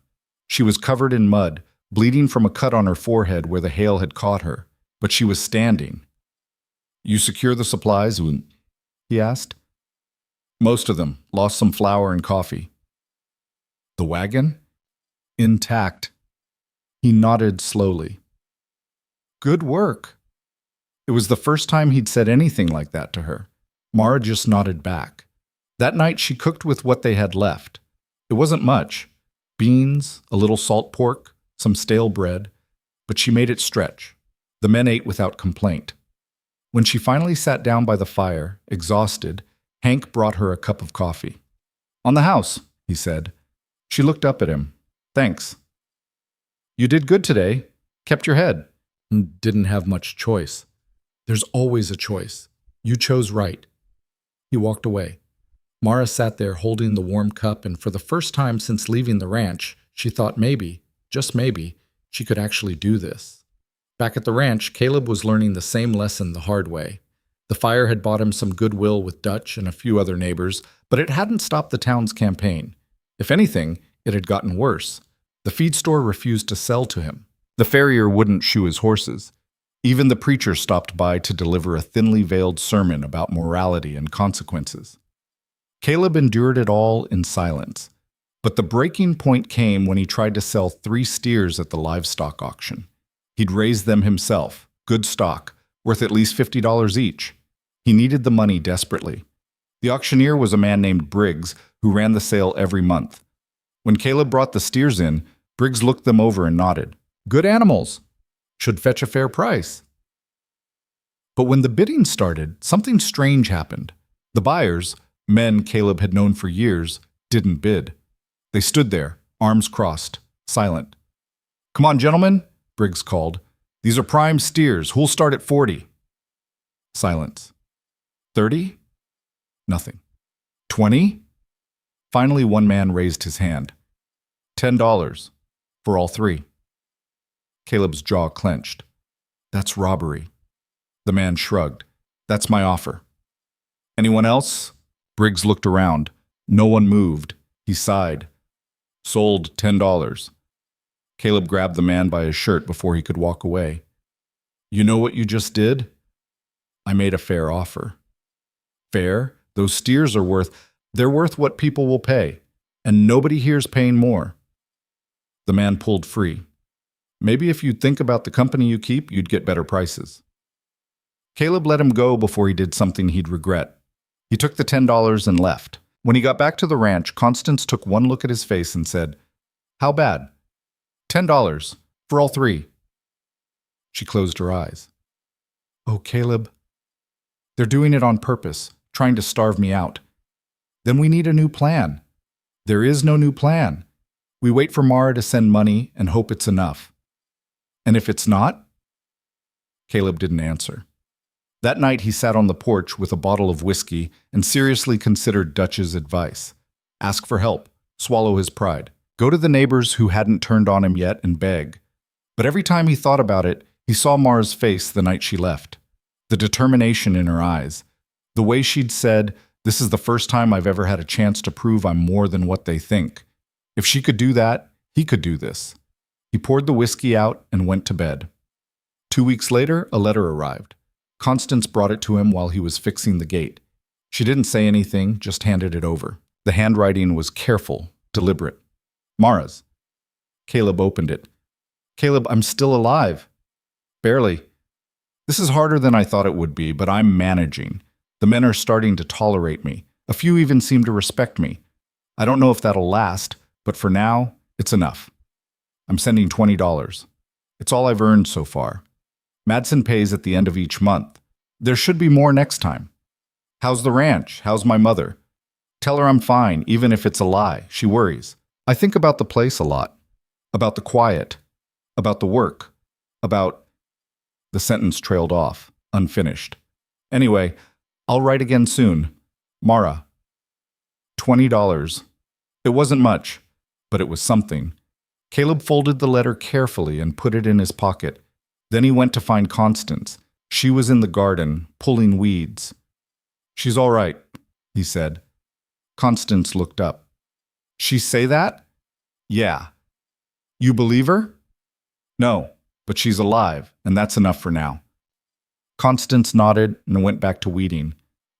She was covered in mud, bleeding from a cut on her forehead where the hail had caught her, but she was standing. "You secure the supplies?" he asked. "Most of them. Lost some flour and coffee." "The wagon?" "Intact." He nodded slowly. "Good work." It was the first time he'd said anything like that to her. Mara just nodded back. That night she cooked with what they had left. It wasn't much. Beans, a little salt pork, some stale bread, but she made it stretch. The men ate without complaint. When she finally sat down by the fire, exhausted, Hank brought her a cup of coffee. "On the house," he said. She looked up at him. "Thanks." "You did good today. Kept your head." "Didn't have much choice." "There's always a choice. You chose right." He walked away. Mara sat there holding the warm cup, and for the first time since leaving the ranch, she thought maybe, just maybe, she could actually do this. Back at the ranch, Caleb was learning the same lesson the hard way. The fire had bought him some goodwill with Dutch and a few other neighbors, but it hadn't stopped the town's campaign. If anything, it had gotten worse. The feed store refused to sell to him. The farrier wouldn't shoe his horses. Even the preacher stopped by to deliver a thinly veiled sermon about morality and consequences. Caleb endured it all in silence. But the breaking point came when he tried to sell 3 steers at the livestock auction. He'd raised them himself, good stock, worth at least $50 each. He needed the money desperately. The auctioneer was a man named Briggs, who ran the sale every month. When Caleb brought the steers in, Briggs looked them over and nodded. "Good animals. Should fetch a fair price." But when the bidding started, something strange happened. The buyers, men Caleb had known for years, didn't bid. They stood there, arms crossed, silent. "Come on, gentlemen," Briggs called. "These are prime steers. Who'll start at 40? Silence. 30? Nothing. 20? Finally, one man raised his hand. $10 for all 3. Caleb's jaw clenched. "That's robbery." The man shrugged. "That's my offer." "Anyone else?" Briggs looked around. No one moved. He sighed. "Sold $10. Caleb grabbed the man by his shirt before he could walk away. "You know what you just did?" "I made a fair offer." "Fair? Those steers are they're worth what people will pay, and nobody here's paying more." The man pulled free. "Maybe if you'd think about the company you keep, you'd get better prices." Caleb let him go before he did something he'd regret. He took the $10 and left. When he got back to the ranch, Constance took one look at his face and said, "How bad?" $10 for all 3. She closed her eyes. "Oh, Caleb, they're doing it on purpose, trying to starve me out. Then we need a new plan." "There is no new plan. We wait for Mara to send money and hope it's enough." And if it's not? Caleb didn't answer. That night he sat on the porch with a bottle of whiskey and seriously considered Dutch's advice. Ask for help, swallow his pride, go to the neighbors who hadn't turned on him yet and beg. But every time he thought about it, he saw Mara's face the night she left. The determination in her eyes. The way she'd said, "This is the first time I've ever had a chance to prove I'm more than what they think." If she could do that, he could do this. He poured the whiskey out and went to bed. 2 weeks later, a letter arrived. Constance brought it to him while he was fixing the gate. She didn't say anything, just handed it over. The handwriting was careful, deliberate. Mara's. Caleb opened it. "Caleb, I'm still alive." "Barely. This is harder than I thought it would be, but I'm managing. The men are starting to tolerate me. A few even seem to respect me. I don't know if that'll last, but for now, it's enough. I'm sending $20. It's all I've earned so far. Madsen pays at the end of each month. There should be more next time. How's the ranch? How's my mother? Tell her I'm fine, even if it's a lie. She worries. I think about the place a lot. About the quiet. About the work. About—" The sentence trailed off, unfinished. "Anyway, I'll write again soon. Mara." $20. It wasn't much, but it was something. Caleb folded the letter carefully and put it in his pocket. Then he went to find Constance. She was in the garden, pulling weeds. "She's all right," he said. Constance looked up. "She say that?" "Yeah." "You believe her?" "No, but she's alive, and that's enough for now." Constance nodded and went back to weeding,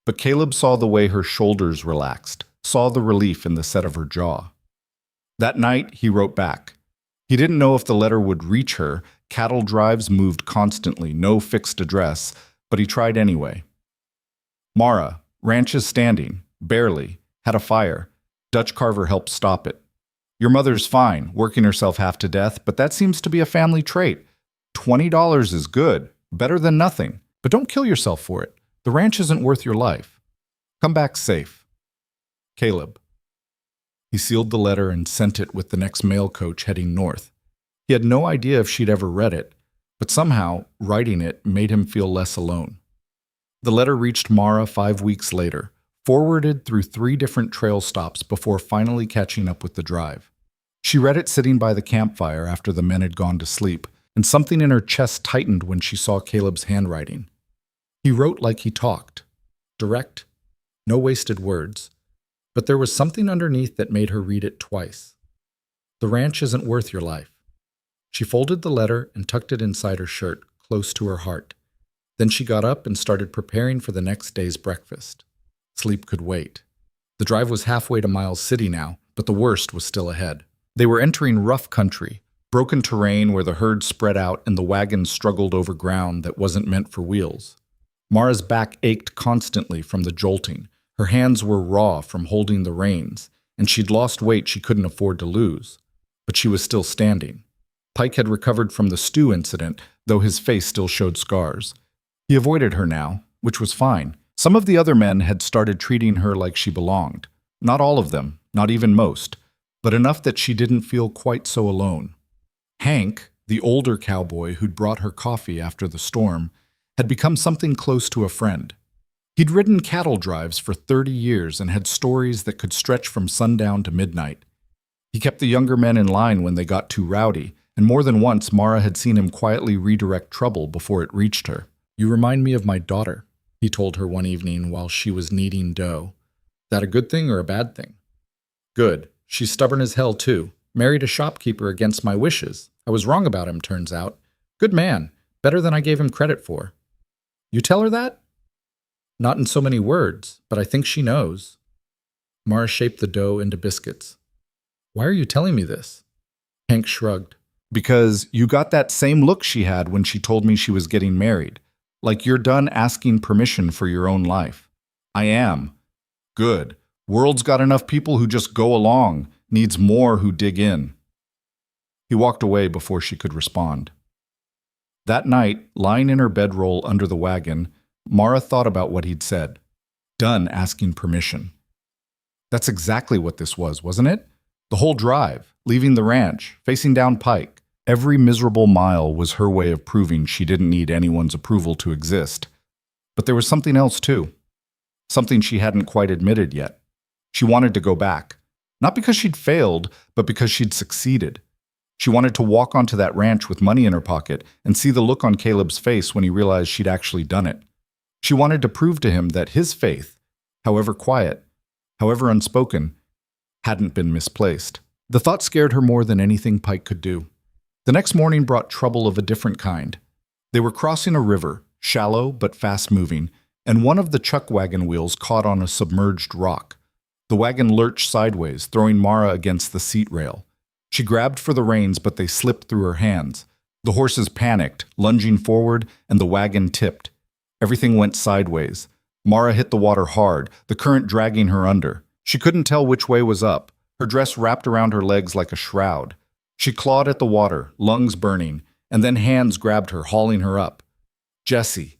but Caleb saw the way her shoulders relaxed, saw the relief in the set of her jaw. That night, he wrote back. He didn't know if the letter would reach her. Cattle drives moved constantly, no fixed address, but he tried anyway. "Mara, ranch is standing, barely, had a fire. Dutch Carver helped stop it. Your mother's fine, working herself half to death, but that seems to be a family trait. $20 is good, better than nothing, but don't kill yourself for it. The ranch isn't worth your life. Come back safe. Caleb." He sealed the letter and sent it with the next mail coach heading north. He had no idea if she'd ever read it, but somehow, writing it made him feel less alone. The letter reached Mara 5 weeks later, forwarded through 3 different trail stops before finally catching up with the drive. She read it sitting by the campfire after the men had gone to sleep, and something in her chest tightened when she saw Caleb's handwriting. He wrote like he talked, direct, no wasted words, but there was something underneath that made her read it twice. "The ranch isn't worth your life." She folded the letter and tucked it inside her shirt, close to her heart. Then she got up and started preparing for the next day's breakfast. Sleep could wait. The drive was halfway to Miles City now, but the worst was still ahead. They were entering rough country, broken terrain where the herd spread out and the wagons struggled over ground that wasn't meant for wheels. Mara's back ached constantly from the jolting. Her hands were raw from holding the reins, and she'd lost weight she couldn't afford to lose. But she was still standing. Pike had recovered from the stew incident, though his face still showed scars. He avoided her now, which was fine. Some of the other men had started treating her like she belonged. Not all of them, not even most, but enough that she didn't feel quite so alone. Hank, the older cowboy who'd brought her coffee after the storm, had become something close to a friend. He'd ridden cattle drives for 30 years and had stories that could stretch from sundown to midnight. He kept the younger men in line when they got too rowdy, and more than once Mara had seen him quietly redirect trouble before it reached her. "You remind me of my daughter," he told her one evening while she was kneading dough. "That a good thing or a bad thing?" "Good. She's stubborn as hell, too. Married a shopkeeper against my wishes. I was wrong about him, turns out. Good man. Better than I gave him credit for." "You tell her that?" "Not in so many words, but I think she knows." Mara shaped the dough into biscuits. "Why are you telling me this?" Hank shrugged. "Because you got that same look she had when she told me she was getting married. Like you're done asking permission for your own life." "I am." "Good. World's got enough people who just go along. Needs more who dig in." He walked away before she could respond. That night, lying in her bedroll under the wagon, Mara thought about what he'd said. Done asking permission. That's exactly what this was, wasn't it? The whole drive, leaving the ranch, facing down Pike, Every miserable mile was her way of proving she didn't need anyone's approval to exist. But there was something else too. Something she hadn't quite admitted yet. She wanted to go back. Not because she'd failed, but because she'd succeeded. She wanted to walk onto that ranch with money in her pocket and see the look on Caleb's face when he realized she'd actually done it. She wanted to prove to him that his faith, however quiet, however unspoken, hadn't been misplaced. The thought scared her more than anything Pike could do. The next morning brought trouble of a different kind. They were crossing a river, shallow but fast-moving, and one of the chuck wagon wheels caught on a submerged rock. The wagon lurched sideways, throwing Mara against the seat rail. She grabbed for the reins, but they slipped through her hands. The horses panicked, lunging forward, and the wagon tipped. Everything went sideways. Mara hit the water hard, the current dragging her under. She couldn't tell which way was up, her dress wrapped around her legs like a shroud. She clawed at the water, lungs burning, and then hands grabbed her, hauling her up. Jesse.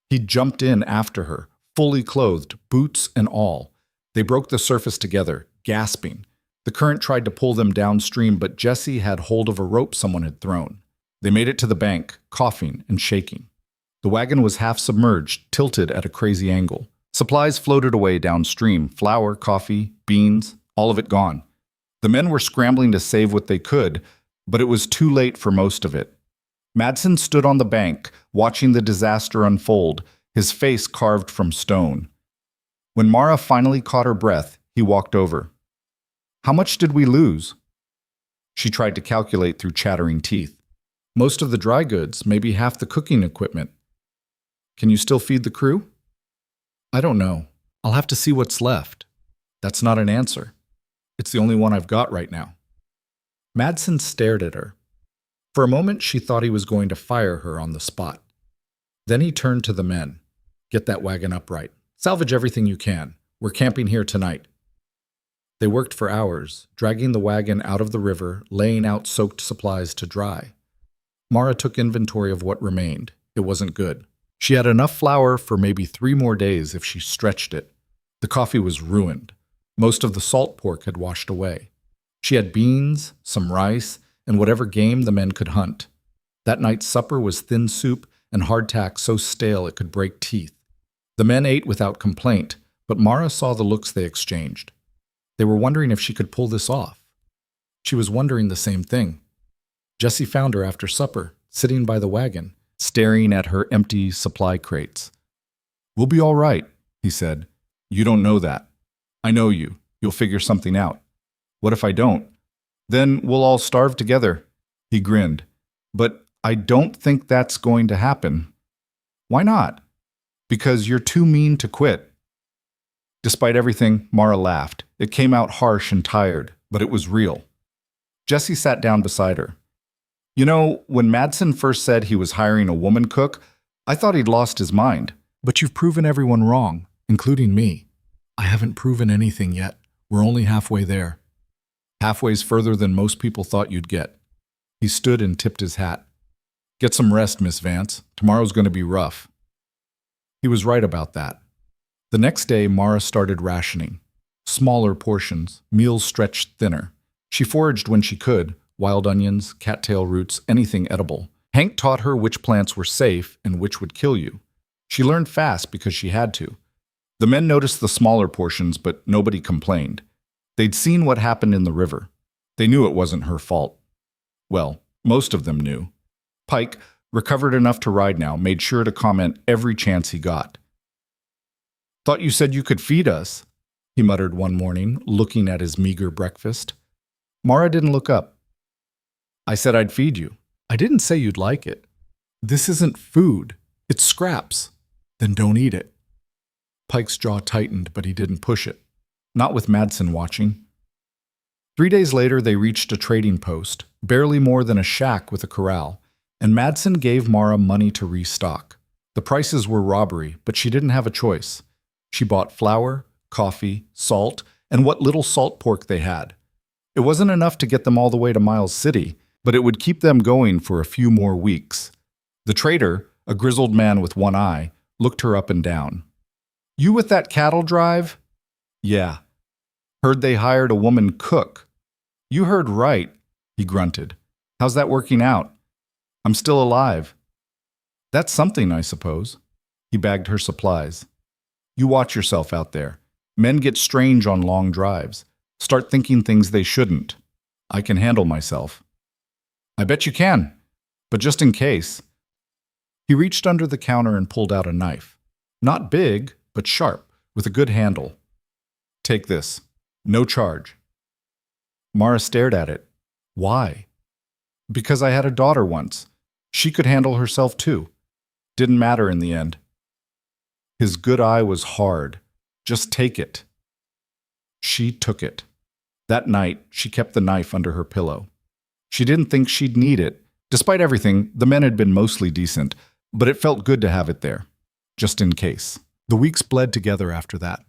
He jumped in after her, fully clothed, boots and all. They broke the surface together, gasping. The current tried to pull them downstream, but Jesse had hold of a rope someone had thrown. They made it to the bank, coughing and shaking. The wagon was half submerged, tilted at a crazy angle. Supplies floated away downstream, flour, coffee, beans, all of it gone. The men were scrambling to save what they could, but it was too late for most of it. Madsen stood on the bank, watching the disaster unfold, his face carved from stone. When Mara finally caught her breath, he walked over. "How much did we lose?" She tried to calculate through chattering teeth. "Most of the dry goods, maybe half the cooking equipment. Can you still feed the crew?" "I don't know. I'll have to see what's left." "That's not an answer. It's the only one I've got right now." Madsen stared at her. For a moment, she thought he was going to fire her on the spot. Then he turned to the men. "Get that wagon upright. Salvage everything you can. We're camping here tonight." They worked for hours, dragging the wagon out of the river, laying out soaked supplies to dry. Mara took inventory of what remained. It wasn't good. She had enough flour for maybe 3 more days if she stretched it. The coffee was ruined. Most of the salt pork had washed away. She had beans, some rice, and whatever game the men could hunt. That night's supper was thin soup and hardtack so stale it could break teeth. The men ate without complaint, but Mara saw the looks they exchanged. They were wondering if she could pull this off. She was wondering the same thing. Jesse found her after supper, sitting by the wagon, staring at her empty supply crates. "We'll be all right," he said. "You don't know that. I know you. You'll figure something out. What if I don't? Then we'll all starve together." He grinned. "But I don't think that's going to happen." "Why not?" "Because you're too mean to quit." Despite everything, Mara laughed. It came out harsh and tired, but it was real. Jesse sat down beside her. "You know, when Madsen first said he was hiring a woman cook, I thought he'd lost his mind. But you've proven everyone wrong, including me." "I haven't proven anything yet. We're only halfway there." "Halfway's further than most people thought you'd get." He stood and tipped his hat. "Get some rest, Miss Vance. Tomorrow's going to be rough." He was right about that. The next day, Mara started rationing. Smaller portions, meals stretched thinner. She foraged when she could, wild onions, cattail roots, anything edible. Hank taught her which plants were safe and which would kill you. She learned fast because she had to. The men noticed the smaller portions, but nobody complained. They'd seen what happened in the river. They knew it wasn't her fault. Well, most of them knew. Pike, recovered enough to ride now, made sure to comment every chance he got. "Thought you said you could feed us," he muttered one morning, looking at his meager breakfast. Mara didn't look up. "I said I'd feed you. I didn't say you'd like it. This isn't food. It's scraps. Then don't eat it." Pike's jaw tightened, but he didn't push it. Not with Madsen watching. 3 days later, they reached a trading post, barely more than a shack with a corral, and Madsen gave Mara money to restock. The prices were robbery, but she didn't have a choice. She bought flour, coffee, salt, and what little salt pork they had. It wasn't enough to get them all the way to Miles City, but it would keep them going for a few more weeks. The trader, a grizzled man with one eye, looked her up and down. "You with that cattle drive?" "Yeah." "Heard they hired a woman cook." "You heard right," he grunted. How's that working out? I'm still alive. That's something, I suppose. He bagged her supplies. You watch yourself out there. Men get strange on long drives. Start thinking things they shouldn't. I can handle myself. I bet you can, but just in case. He reached under the counter and pulled out a knife. Not big, but sharp, with a good handle. Take this. No charge. Mara stared at it. Why? Because I had a daughter once. She could handle herself too. Didn't matter in the end. His good eye was hard. Just take it. She took it. That night, she kept the knife under her pillow. She didn't think she'd need it. Despite everything, the men had been mostly decent, but it felt good to have it there, just in case. The weeks bled together after that.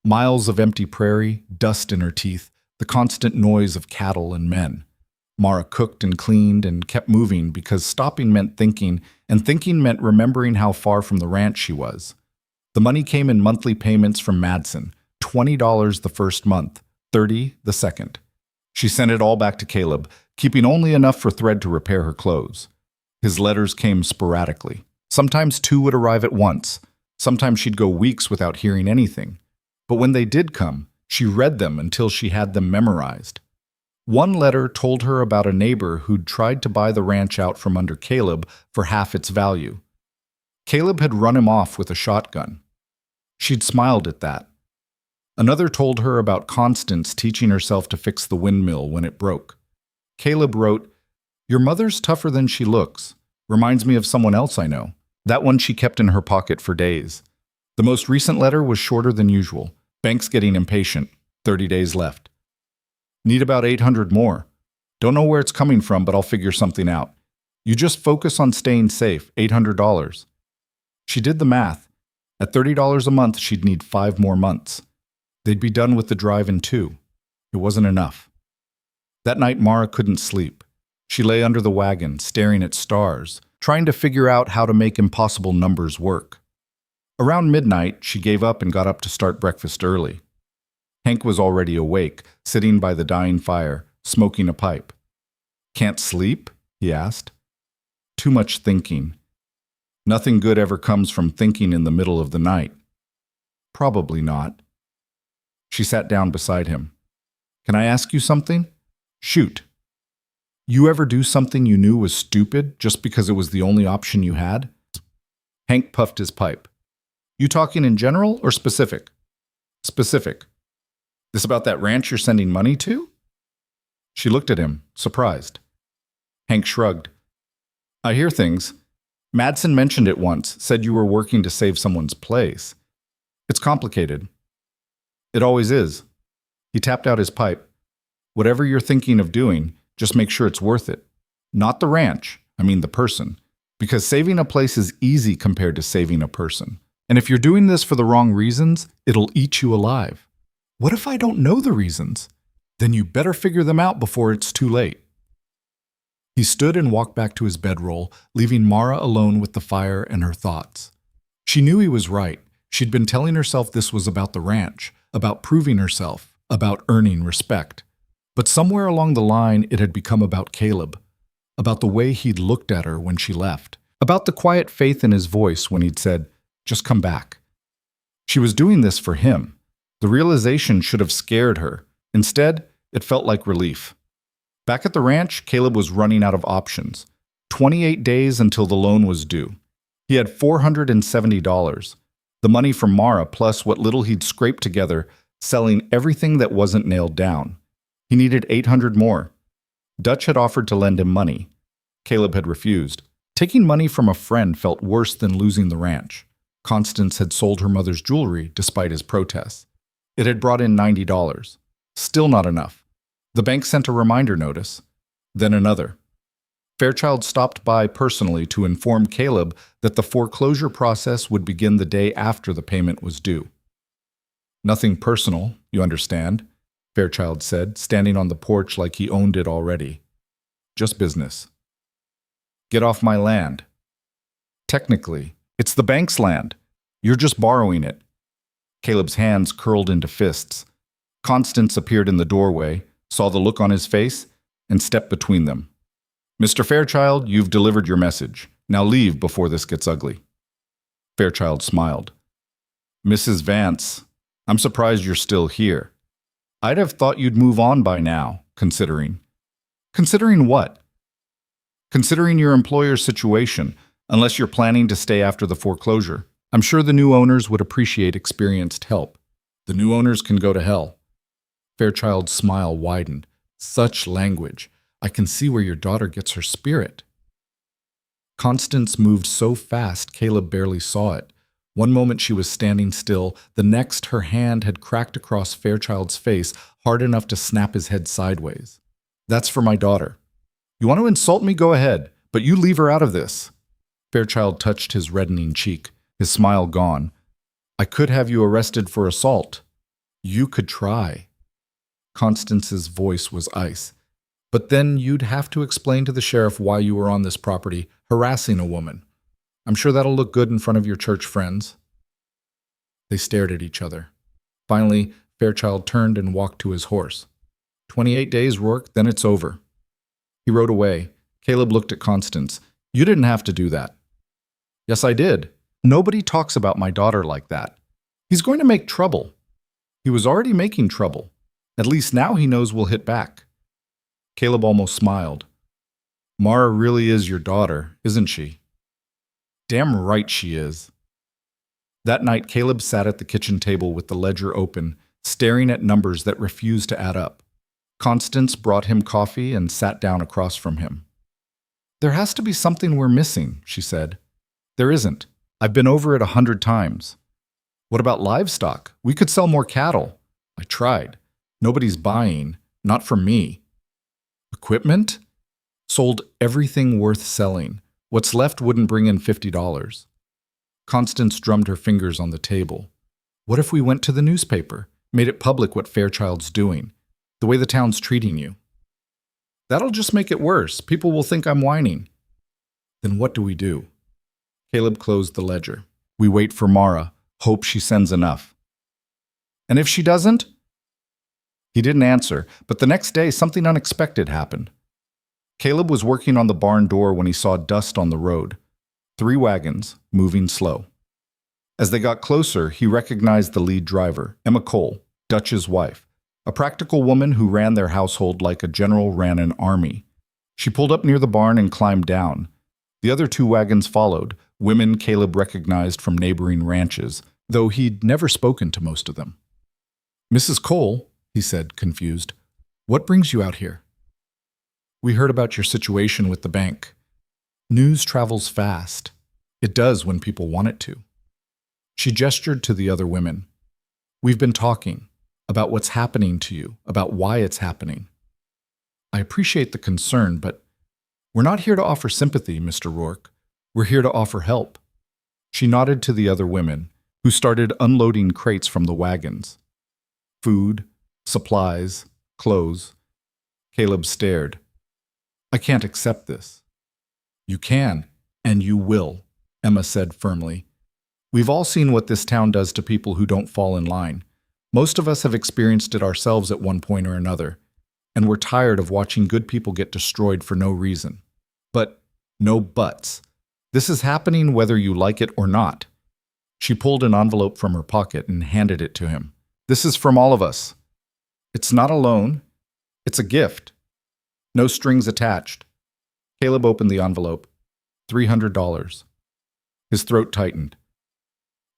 Miles of empty prairie, dust in her teeth, the constant noise of cattle and men. Mara cooked and cleaned and kept moving because stopping meant thinking, and thinking meant remembering how far from the ranch she was. The money came in monthly payments from Madsen, $20 the first month, $30 the second. She sent it all back to Caleb, keeping only enough for Thread to repair her clothes. His letters came sporadically. Sometimes 2 would arrive at once. Sometimes she'd go weeks without hearing anything. But when they did come, she read them until she had them memorized. One letter told her about a neighbor who'd tried to buy the ranch out from under Caleb for half its value. Caleb had run him off with a shotgun. She'd smiled at that. Another told her about Constance teaching herself to fix the windmill when it broke. Caleb wrote, Your mother's tougher than she looks. Reminds me of someone else I know. That one she kept in her pocket for days. The most recent letter was shorter than usual. Bank's getting impatient. 30 days left. Need about 800 more. Don't know where it's coming from, but I'll figure something out. You just focus on staying safe. $800. She did the math. At $30 a month, she'd need 5 more months. They'd be done with the drive in 2. It wasn't enough. That night, Mara couldn't sleep. She lay under the wagon, staring at stars, trying to figure out how to make impossible numbers work. Around midnight, she gave up and got up to start breakfast early. Hank was already awake, sitting by the dying fire, smoking a pipe. Can't sleep? He asked. Too much thinking. Nothing good ever comes from thinking in the middle of the night. Probably not. She sat down beside him. Can I ask you something? Shoot. You ever do something you knew was stupid just because it was the only option you had? Hank puffed his pipe. You talking in general or specific? Specific. This about that ranch you're sending money to? She looked at him, surprised. Hank shrugged. I hear things. Madsen mentioned it once, said you were working to save someone's place. It's complicated. It always is. He tapped out his pipe. Whatever you're thinking of doing, just make sure it's worth it. Not the ranch, I mean the person. Because saving a place is easy compared to saving a person. And if you're doing this for the wrong reasons, it'll eat you alive. What if I don't know the reasons? Then you better figure them out before it's too late. He stood and walked back to his bedroll, leaving Mara alone with the fire and her thoughts. She knew he was right. She'd been telling herself this was about the ranch, about proving herself, about earning respect. But somewhere along the line, it had become about Caleb, about the way he'd looked at her when she left, about the quiet faith in his voice when he'd said, just come back. She was doing this for him. The realization should have scared her. Instead, it felt like relief. Back at the ranch, Caleb was running out of options. 28 days until the loan was due. He had $470, the money from Mara plus what little he'd scraped together, selling everything that wasn't nailed down. He needed 800 more. Dutch had offered to lend him money. Caleb had refused. Taking money from a friend felt worse than losing the ranch. Constance had sold her mother's jewelry despite his protests. It had brought in $90. Still not enough. The bank sent a reminder notice. Then another. Fairchild stopped by personally to inform Caleb that the foreclosure process would begin the day after the payment was due. Nothing personal, you understand, Fairchild said, standing on the porch like he owned it already. Just business. Get off my land. Technically, it's the bank's land. You're just borrowing it. Caleb's hands curled into fists. Constance appeared in the doorway, saw the look on his face, and stepped between them. Mr. Fairchild, you've delivered your message. Now leave before this gets ugly. Fairchild smiled. Mrs. Vance, I'm surprised you're still here. I'd have thought you'd move on by now, considering. Considering what? Considering your employer's situation, unless you're planning to stay after the foreclosure. I'm sure the new owners would appreciate experienced help. The new owners can go to hell. Fairchild's smile widened. Such language. I can see where your daughter gets her spirit. Constance moved so fast, Caleb barely saw it. One moment she was standing still, the next her hand had cracked across Fairchild's face, hard enough to snap his head sideways. That's for my daughter. You want to insult me? Go ahead, but you leave her out of this. Fairchild touched his reddening cheek, his smile gone. I could have you arrested for assault. You could try. Constance's voice was ice. But then you'd have to explain to the sheriff why you were on this property, harassing a woman. I'm sure that'll look good in front of your church friends. They stared at each other. Finally, Fairchild turned and walked to his horse. 28 days, Rourke, then it's over. He rode away. Caleb looked at Constance. You didn't have to do that. Yes, I did. Nobody talks about my daughter like that. He's going to make trouble. He was already making trouble. At least now he knows we'll hit back. Caleb almost smiled. Mara really is your daughter, isn't she? Damn right she is. That night, Caleb sat at the kitchen table with the ledger open, staring at numbers that refused to add up. Constance brought him coffee and sat down across from him. There has to be something we're missing, she said. There isn't. I've been over it 100 times. What about livestock? We could sell more cattle. I tried. Nobody's buying. Not from me. Equipment? Sold everything worth selling. What's left wouldn't bring in $50. Constance drummed her fingers on the table. What if we went to the newspaper, made it public what Fairchild's doing, the way the town's treating you? That'll just make it worse. People will think I'm whining. Then what do we do? Caleb closed the ledger. We wait for Mara, hope she sends enough. And if she doesn't? He didn't answer, but the next day something unexpected happened. Caleb was working on the barn door when he saw dust on the road. 3 wagons, moving slow. As they got closer, he recognized the lead driver, Emma Cole, Dutch's wife, a practical woman who ran their household like a general ran an army. She pulled up near the barn and climbed down. The other 2 wagons followed, women Caleb recognized from neighboring ranches, though he'd never spoken to most of them. Mrs. Cole, he said, confused, what brings you out here? We heard about your situation with the bank. News travels fast. It does when people want it to. She gestured to the other women. We've been talking about what's happening to you, about why it's happening. I appreciate the concern, but we're not here to offer sympathy, Mr. Rourke. We're here to offer help. She nodded to the other women, who started unloading crates from the wagons. Food, supplies, clothes. Caleb stared. I can't accept this. You can, and you will, Emma said firmly. We've all seen what this town does to people who don't fall in line. Most of us have experienced it ourselves at one point or another, and we're tired of watching good people get destroyed for no reason. But no buts. This is happening whether you like it or not. She pulled an envelope from her pocket and handed it to him. This is from all of us. It's not a loan. It's a gift. No strings attached. Caleb opened the envelope. $300. His throat tightened.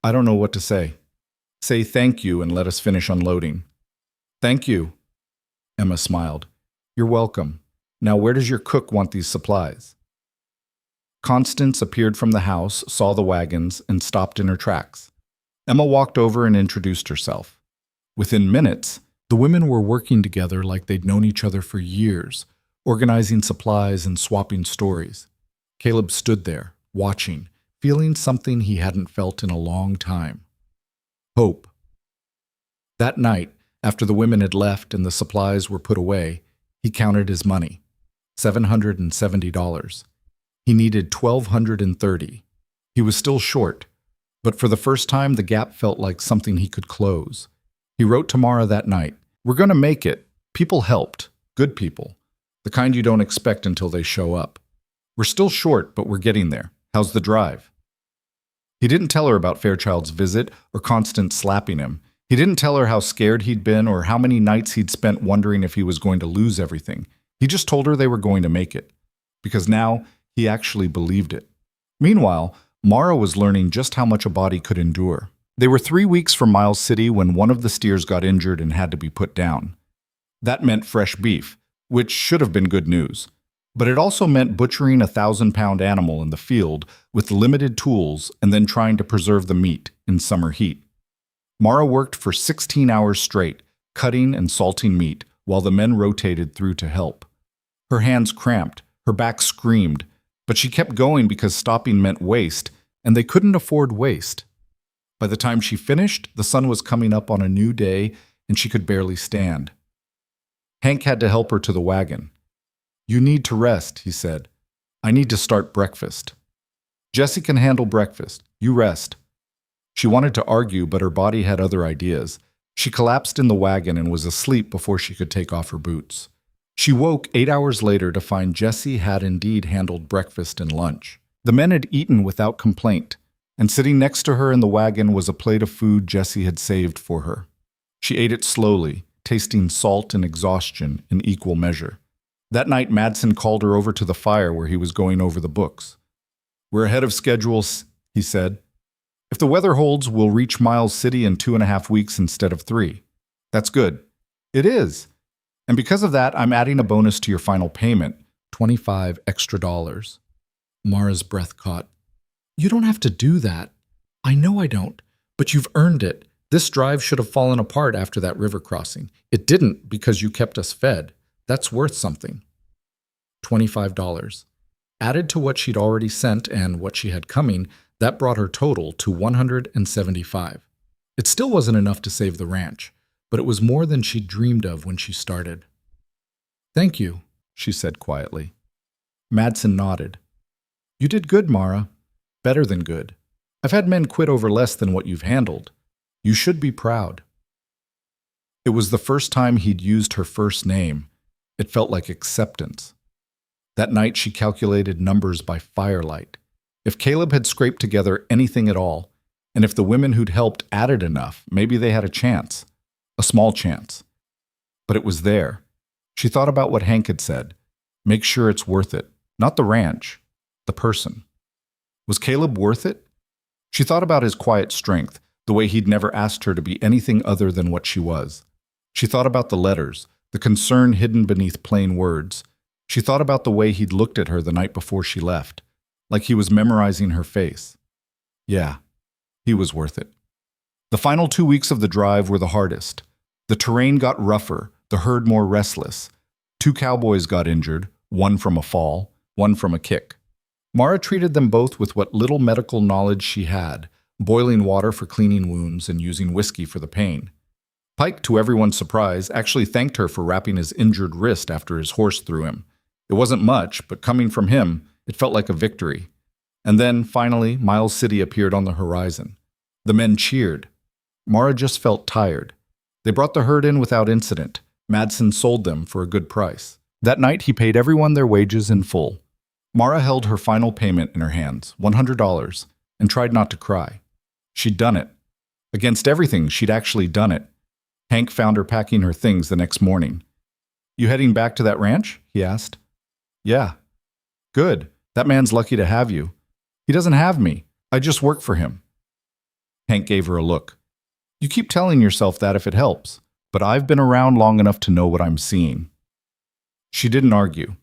I don't know what to say. Say thank you and let us finish unloading. Thank you. Emma smiled. You're welcome. Now where does your cook want these supplies? Constance appeared from the house, saw the wagons, and stopped in her tracks. Emma walked over and introduced herself. Within minutes, the women were working together like they'd known each other for years, organizing supplies and swapping stories. Caleb stood there, watching, feeling something he hadn't felt in a long time. Hope. That night, after the women had left and the supplies were put away, he counted his money. $770. He needed $1,230. He was still short, but for the first time the gap felt like something he could close. He wrote to Mara that night, We're going to make it. People helped. Good people. The kind you don't expect until they show up. We're still short, but we're getting there. How's the drive? He didn't tell her about Fairchild's visit or constant slapping him. He didn't tell her how scared he'd been or how many nights he'd spent wondering if he was going to lose everything. He just told her they were going to make it. Because now he actually believed it. Meanwhile, Mara was learning just how much a body could endure. They were 3 weeks from Miles City when one of the steers got injured and had to be put down. That meant fresh beef, which should have been good news. But it also meant butchering a 1,000-pound animal in the field with limited tools and then trying to preserve the meat in summer heat. Mara worked for 16 hours straight, cutting and salting meat, while the men rotated through to help. Her hands cramped, her back screamed, but she kept going because stopping meant waste, and they couldn't afford waste. By the time she finished, the sun was coming up on a new day, and she could barely stand. Hank had to help her to the wagon. "You need to rest," he said. "I need to start breakfast." "Jesse can handle breakfast. You rest." She wanted to argue, but her body had other ideas. She collapsed in the wagon and was asleep before she could take off her boots. She woke 8 hours later to find Jesse had indeed handled breakfast and lunch. The men had eaten without complaint, and sitting next to her in the wagon was a plate of food Jesse had saved for her. She ate it slowly, tasting salt and exhaustion in equal measure. That night, Madsen called her over to the fire where he was going over the books. "We're ahead of schedule," he said. "If the weather holds, we'll reach Miles City in 2.5 weeks instead of 3. That's good." "It is. And because of that, I'm adding a bonus to your final payment, $25 extra. Mara's breath caught. "You don't have to do that." "I know I don't, but you've earned it. This drive should have fallen apart after that river crossing. It didn't because you kept us fed. That's worth something." $25. Added to what she'd already sent and what she had coming, that brought her total to $175. It still wasn't enough to save the ranch, but it was more than she'd dreamed of when she started. "Thank you," she said quietly. Madsen nodded. "You did good, Mara. Better than good. I've had men quit over less than what you've handled. You should be proud." It was the first time he'd used her first name. It felt like acceptance. That night she calculated numbers by firelight. If Caleb had scraped together anything at all, and if the women who'd helped added enough, maybe they had a chance. A small chance. But it was there. She thought about what Hank had said. Make sure it's worth it. Not the ranch. The person. Was Caleb worth it? She thought about his quiet strength, the way he'd never asked her to be anything other than what she was. She thought about the letters, the concern hidden beneath plain words. She thought about the way he'd looked at her the night before she left, like he was memorizing her face. Yeah, he was worth it. The final 2 weeks of the drive were the hardest. The terrain got rougher, the herd more restless. 2 cowboys got injured, one from a fall, one from a kick. Mara treated them both with what little medical knowledge she had, boiling water for cleaning wounds and using whiskey for the pain. Pike, to everyone's surprise, actually thanked her for wrapping his injured wrist after his horse threw him. It wasn't much, but coming from him, it felt like a victory. And then, finally, Miles City appeared on the horizon. The men cheered. Mara just felt tired. They brought the herd in without incident. Madsen sold them for a good price. That night, he paid everyone their wages in full. Mara held her final payment in her hands, $100, and tried not to cry. She'd done it. Against everything, she'd actually done it. Hank found her packing her things the next morning. "You heading back to that ranch?" he asked. "Yeah." "Good. That man's lucky to have you." "He doesn't have me. I just work for him." Hank gave her a look. "You keep telling yourself that if it helps, but I've been around long enough to know what I'm seeing." She didn't argue.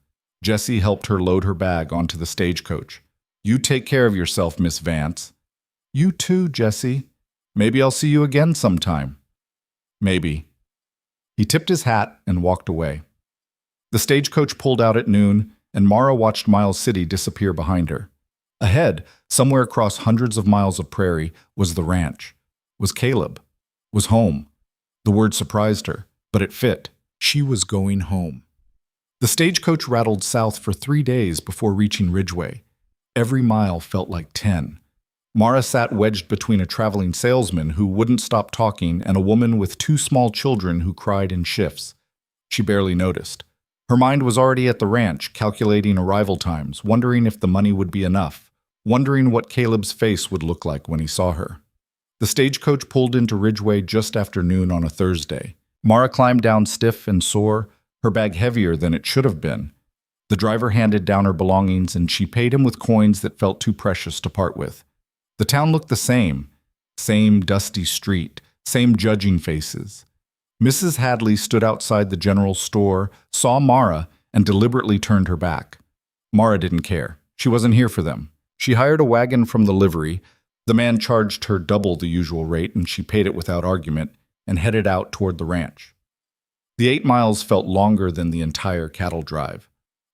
Jesse helped her load her bag onto the stagecoach. "You take care of yourself, Miss Vance." "You too, Jesse. Maybe I'll see you again sometime." "Maybe." He tipped his hat and walked away. The stagecoach pulled out at noon, and Mara watched Miles City disappear behind her. Ahead, somewhere across hundreds of miles of prairie, was the ranch. Was Caleb. Was home. The word surprised her, but it fit. She was going home. The stagecoach rattled south for 3 days before reaching Ridgeway. Every mile felt like 10. Mara sat wedged between a traveling salesman who wouldn't stop talking and a woman with 2 small children who cried in shifts. She barely noticed. Her mind was already at the ranch, calculating arrival times, wondering if the money would be enough, wondering what Caleb's face would look like when he saw her. The stagecoach pulled into Ridgeway just after noon on a Thursday. Mara climbed down stiff and sore, her bag heavier than it should have been. The driver handed down her belongings, and she paid him with coins that felt too precious to part with. The town looked the same dusty street, same judging faces. Mrs. Hadley stood outside the general store, saw Mara, and deliberately turned her back. Mara didn't care. She wasn't here for them. She hired a wagon from the livery. The man charged her double the usual rate, and she paid it without argument, and headed out toward the ranch. The 8 miles felt longer than the entire cattle drive.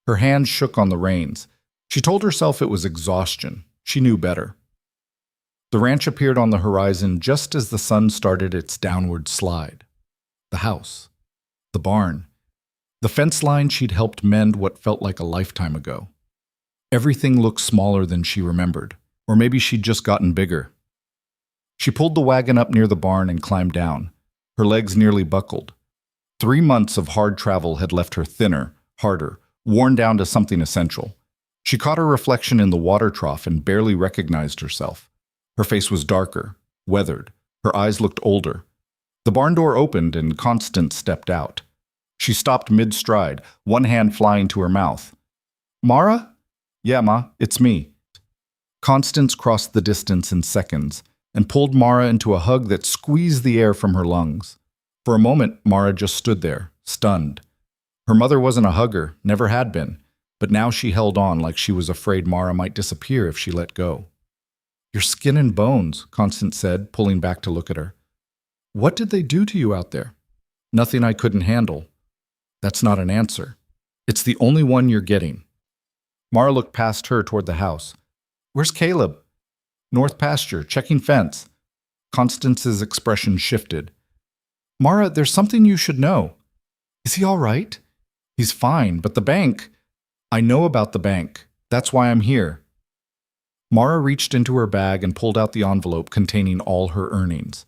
Her hands shook on the reins. She told herself it was exhaustion. She knew better. The ranch appeared on the horizon just as the sun started its downward slide. The house. The barn. The fence line she'd helped mend what felt like a lifetime ago. Everything looked smaller than she remembered, or maybe she'd just gotten bigger. She pulled the wagon up near the barn and climbed down. Her legs nearly buckled. 3 months of hard travel had left her thinner, harder, worn down to something essential. She caught her reflection in the water trough and barely recognized herself. Her face was darker, weathered. Her eyes looked older. The barn door opened and Constance stepped out. She stopped mid-stride, one hand flying to her mouth. "Mara?" "Yeah, Ma, it's me." Constance crossed the distance in seconds and pulled Mara into a hug that squeezed the air from her lungs. For a moment, Mara just stood there, stunned. Her mother wasn't a hugger, never had been, but now she held on like she was afraid Mara might disappear if she let go. "You're skin and bones," Constance said, pulling back to look at her. "What did they do to you out there?" "Nothing I couldn't handle." "That's not an answer. It's the only one you're getting." Mara looked past her toward the house. "Where's Caleb?" "North pasture, checking fence." Constance's expression shifted. "Mara, there's something you should know." "Is he all right?" "He's fine, but the bank—" "I know about the bank. That's why I'm here." Mara reached into her bag and pulled out the envelope containing all her earnings.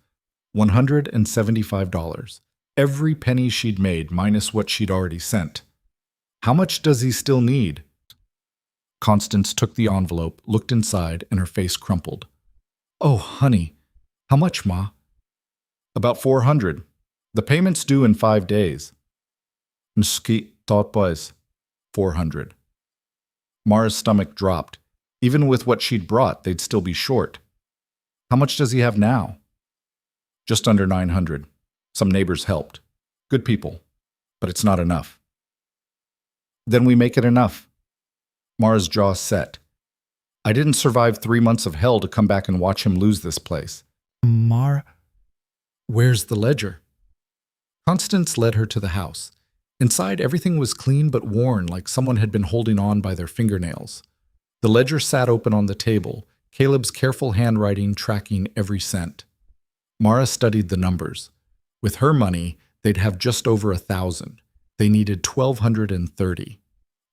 $175. Every penny she'd made minus what she'd already sent. "How much does he still need?" Constance took the envelope, looked inside, and her face crumpled. "Oh, honey. How much, Ma?" "About 400. The payment's due in 5 days." "Mski thought was 400. Mara's stomach dropped. Even with what she'd brought, they'd still be short. "How much does he have now?" "Just under 900. Some neighbors helped. Good people. But it's not enough." "Then we make it enough." Mara's jaw set. "I didn't survive 3 months of hell to come back and watch him lose this place." Mara. "Where's the ledger?" Constance led her to the house. Inside, everything was clean but worn, like someone had been holding on by their fingernails. The ledger sat open on the table, Caleb's careful handwriting tracking every cent. Mara studied the numbers. With her money, they'd have just over 1,000. They needed 1,230.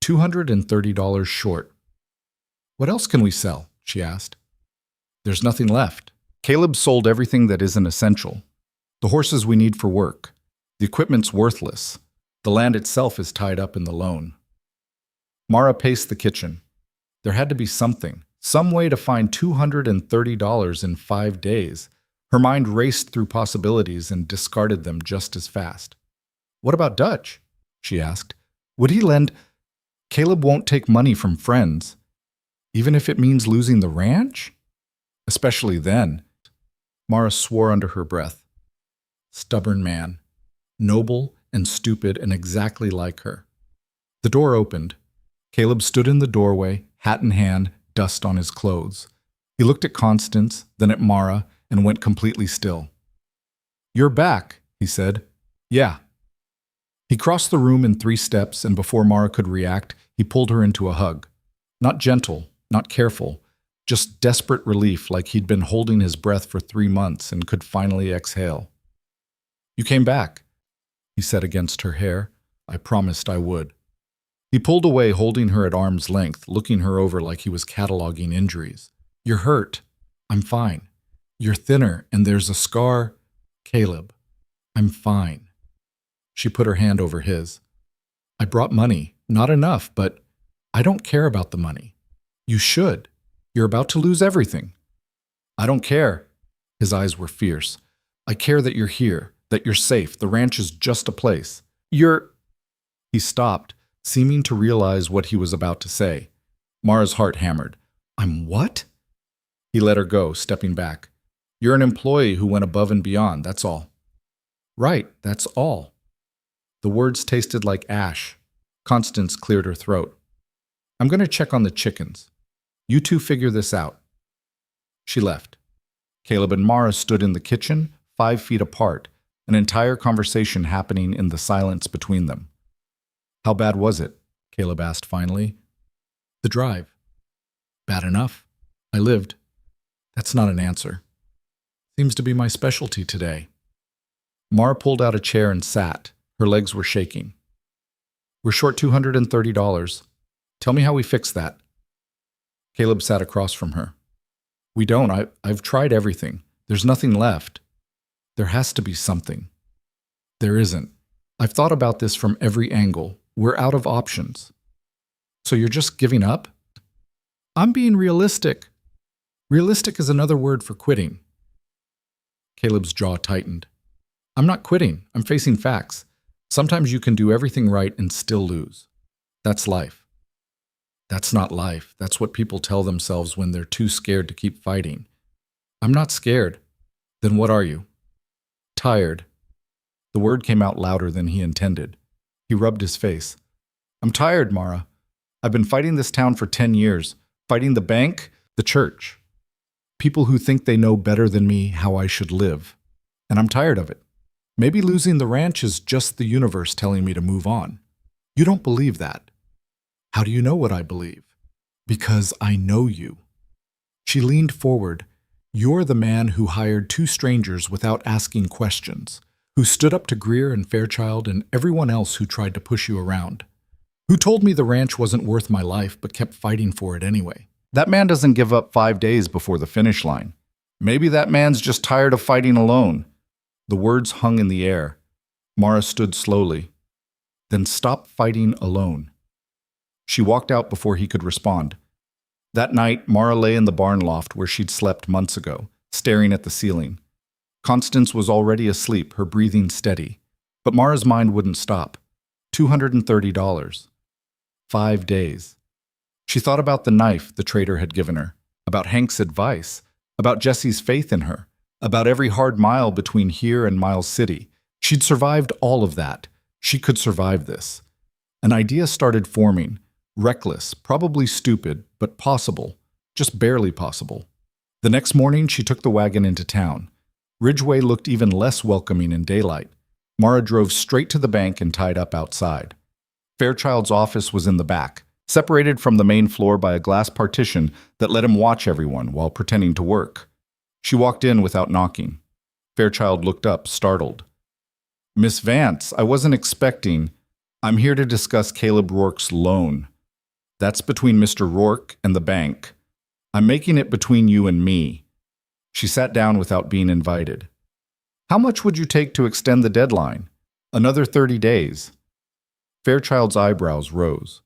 $230 short. "What else can we sell?" she asked. "There's nothing left. Caleb sold everything that isn't essential. The horses we need for work. The equipment's worthless. The land itself is tied up in the loan." Mara paced the kitchen. There had to be something, some way to find $230 in 5 days. Her mind raced through possibilities and discarded them just as fast. "What about Dutch?" she asked. "Would he lend—" "Caleb won't take money from friends. Even if it means losing the ranch? Especially then." Mara swore under her breath. Stubborn man. Noble and stupid and exactly like her. The door opened. Caleb stood in the doorway, hat in hand, dust on his clothes. He looked at Constance, then at Mara, and went completely still. "You're back," he said. "Yeah." He crossed the room in 3 steps, and before Mara could react, he pulled her into a hug. Not gentle, not careful, just desperate relief, like he'd been holding his breath for 3 months and could finally exhale. "You came back," he said against her hair. "I promised I would." He pulled away, holding her at arm's length, looking her over like he was cataloging injuries. "You're hurt. I'm fine. You're thinner, and there's a scar. Caleb, I'm fine." She put her hand over his. I brought money. Not enough, but I don't care about the money. You should. You're about to lose everything. I don't care. His eyes were fierce. I care that you're here, that you're safe. The ranch is just a place. You're... He stopped, seeming to realize what he was about to say. Mara's heart hammered. I'm what? He let her go, stepping back. You're an employee who went above and beyond, that's all. Right, that's all. The words tasted like ash. Constance cleared her throat. I'm going to check on the chickens. You two figure this out. She left. Caleb and Mara stood in the kitchen, 5 feet apart, an entire conversation happening in the silence between them. How bad was it? Caleb asked finally. The drive. Bad enough. I lived. That's not an answer. Seems to be my specialty today. Mara pulled out a chair and sat. Her legs were shaking. We're short $230. Tell me how we fix that. Caleb sat across from her. We don't. I've tried everything. There's nothing left. There has to be something. There isn't. I've thought about this from every angle. We're out of options. So you're just giving up? I'm being realistic. Realistic is another word for quitting. Caleb's jaw tightened. I'm not quitting. I'm facing facts. Sometimes you can do everything right and still lose. That's life. That's not life. That's what people tell themselves when they're too scared to keep fighting. I'm not scared. Then what are you? Tired. The word came out louder than he intended. He rubbed his face. I'm tired, Mara. I've been fighting this town for 10 years. Fighting the bank, the church. People who think they know better than me how I should live. And I'm tired of it. Maybe losing the ranch is just the universe telling me to move on. You don't believe that. How do you know what I believe? Because I know you. She leaned forward. You're the man who hired 2 strangers without asking questions, who stood up to Greer and Fairchild and everyone else who tried to push you around, who told me the ranch wasn't worth my life but kept fighting for it anyway. That man doesn't give up 5 days before the finish line. Maybe that man's just tired of fighting alone. The words hung in the air. Mara stood slowly. Then stop fighting alone. She walked out before he could respond. That night, Mara lay in the barn loft where she'd slept months ago, staring at the ceiling. Constance was already asleep, her breathing steady. But Mara's mind wouldn't stop. $230. 5 days. She thought about the knife the trader had given her, about Hank's advice, about Jesse's faith in her, about every hard mile between here and Miles City. She'd survived all of that. She could survive this. An idea started forming. Reckless, probably stupid, but possible. Just barely possible. The next morning, she took the wagon into town. Ridgeway looked even less welcoming in daylight. Mara drove straight to the bank and tied up outside. Fairchild's office was in the back, separated from the main floor by a glass partition that let him watch everyone while pretending to work. She walked in without knocking. Fairchild looked up, startled. Miss Vance, I wasn't expecting. I'm here to discuss Caleb Rourke's loan. That's between Mr. Rourke and the bank. I'm making it between you and me. She sat down without being invited. How much would you take to extend the deadline? Another 30 days. Fairchild's eyebrows rose.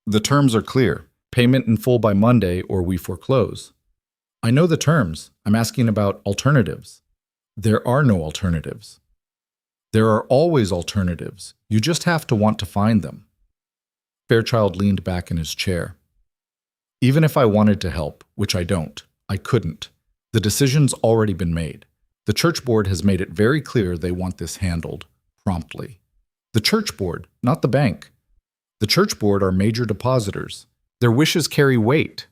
The terms are clear. Payment in full by Monday or we foreclose. I know the terms. I'm asking about alternatives. There are no alternatives. There are always alternatives. You just have to want to find them. Fairchild leaned back in his chair. Even if I wanted to help, which I don't, I couldn't. The decision's already been made. The church board has made it very clear they want this handled promptly. The church board, not the bank. The church board are major depositors. Their wishes carry weight.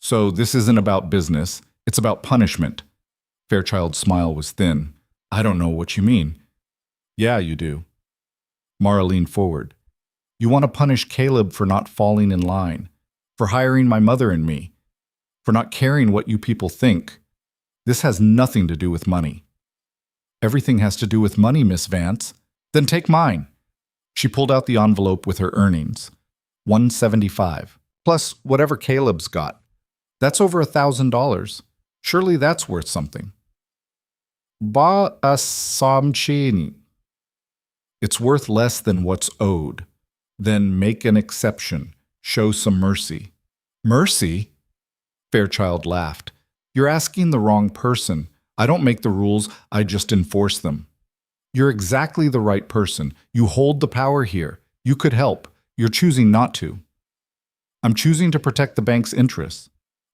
So this isn't about business, it's about punishment. Fairchild's smile was thin. I don't know what you mean. Yeah, you do. Mara leaned forward. You want to punish Caleb for not falling in line, for hiring my mother and me, for not caring what you people think. This has nothing to do with money. Everything has to do with money, Miss Vance. Then take mine. She pulled out the envelope with her earnings. $175, plus whatever Caleb's got. That's over $1,000. Surely that's worth something. Ba asamchini. It's worth less than what's owed. Then make an exception. Show some mercy. Mercy? Fairchild laughed. You're asking the wrong person. I don't make the rules, I just enforce them. You're exactly the right person. You hold the power here. You could help. You're choosing not to. I'm choosing to protect the bank's interests.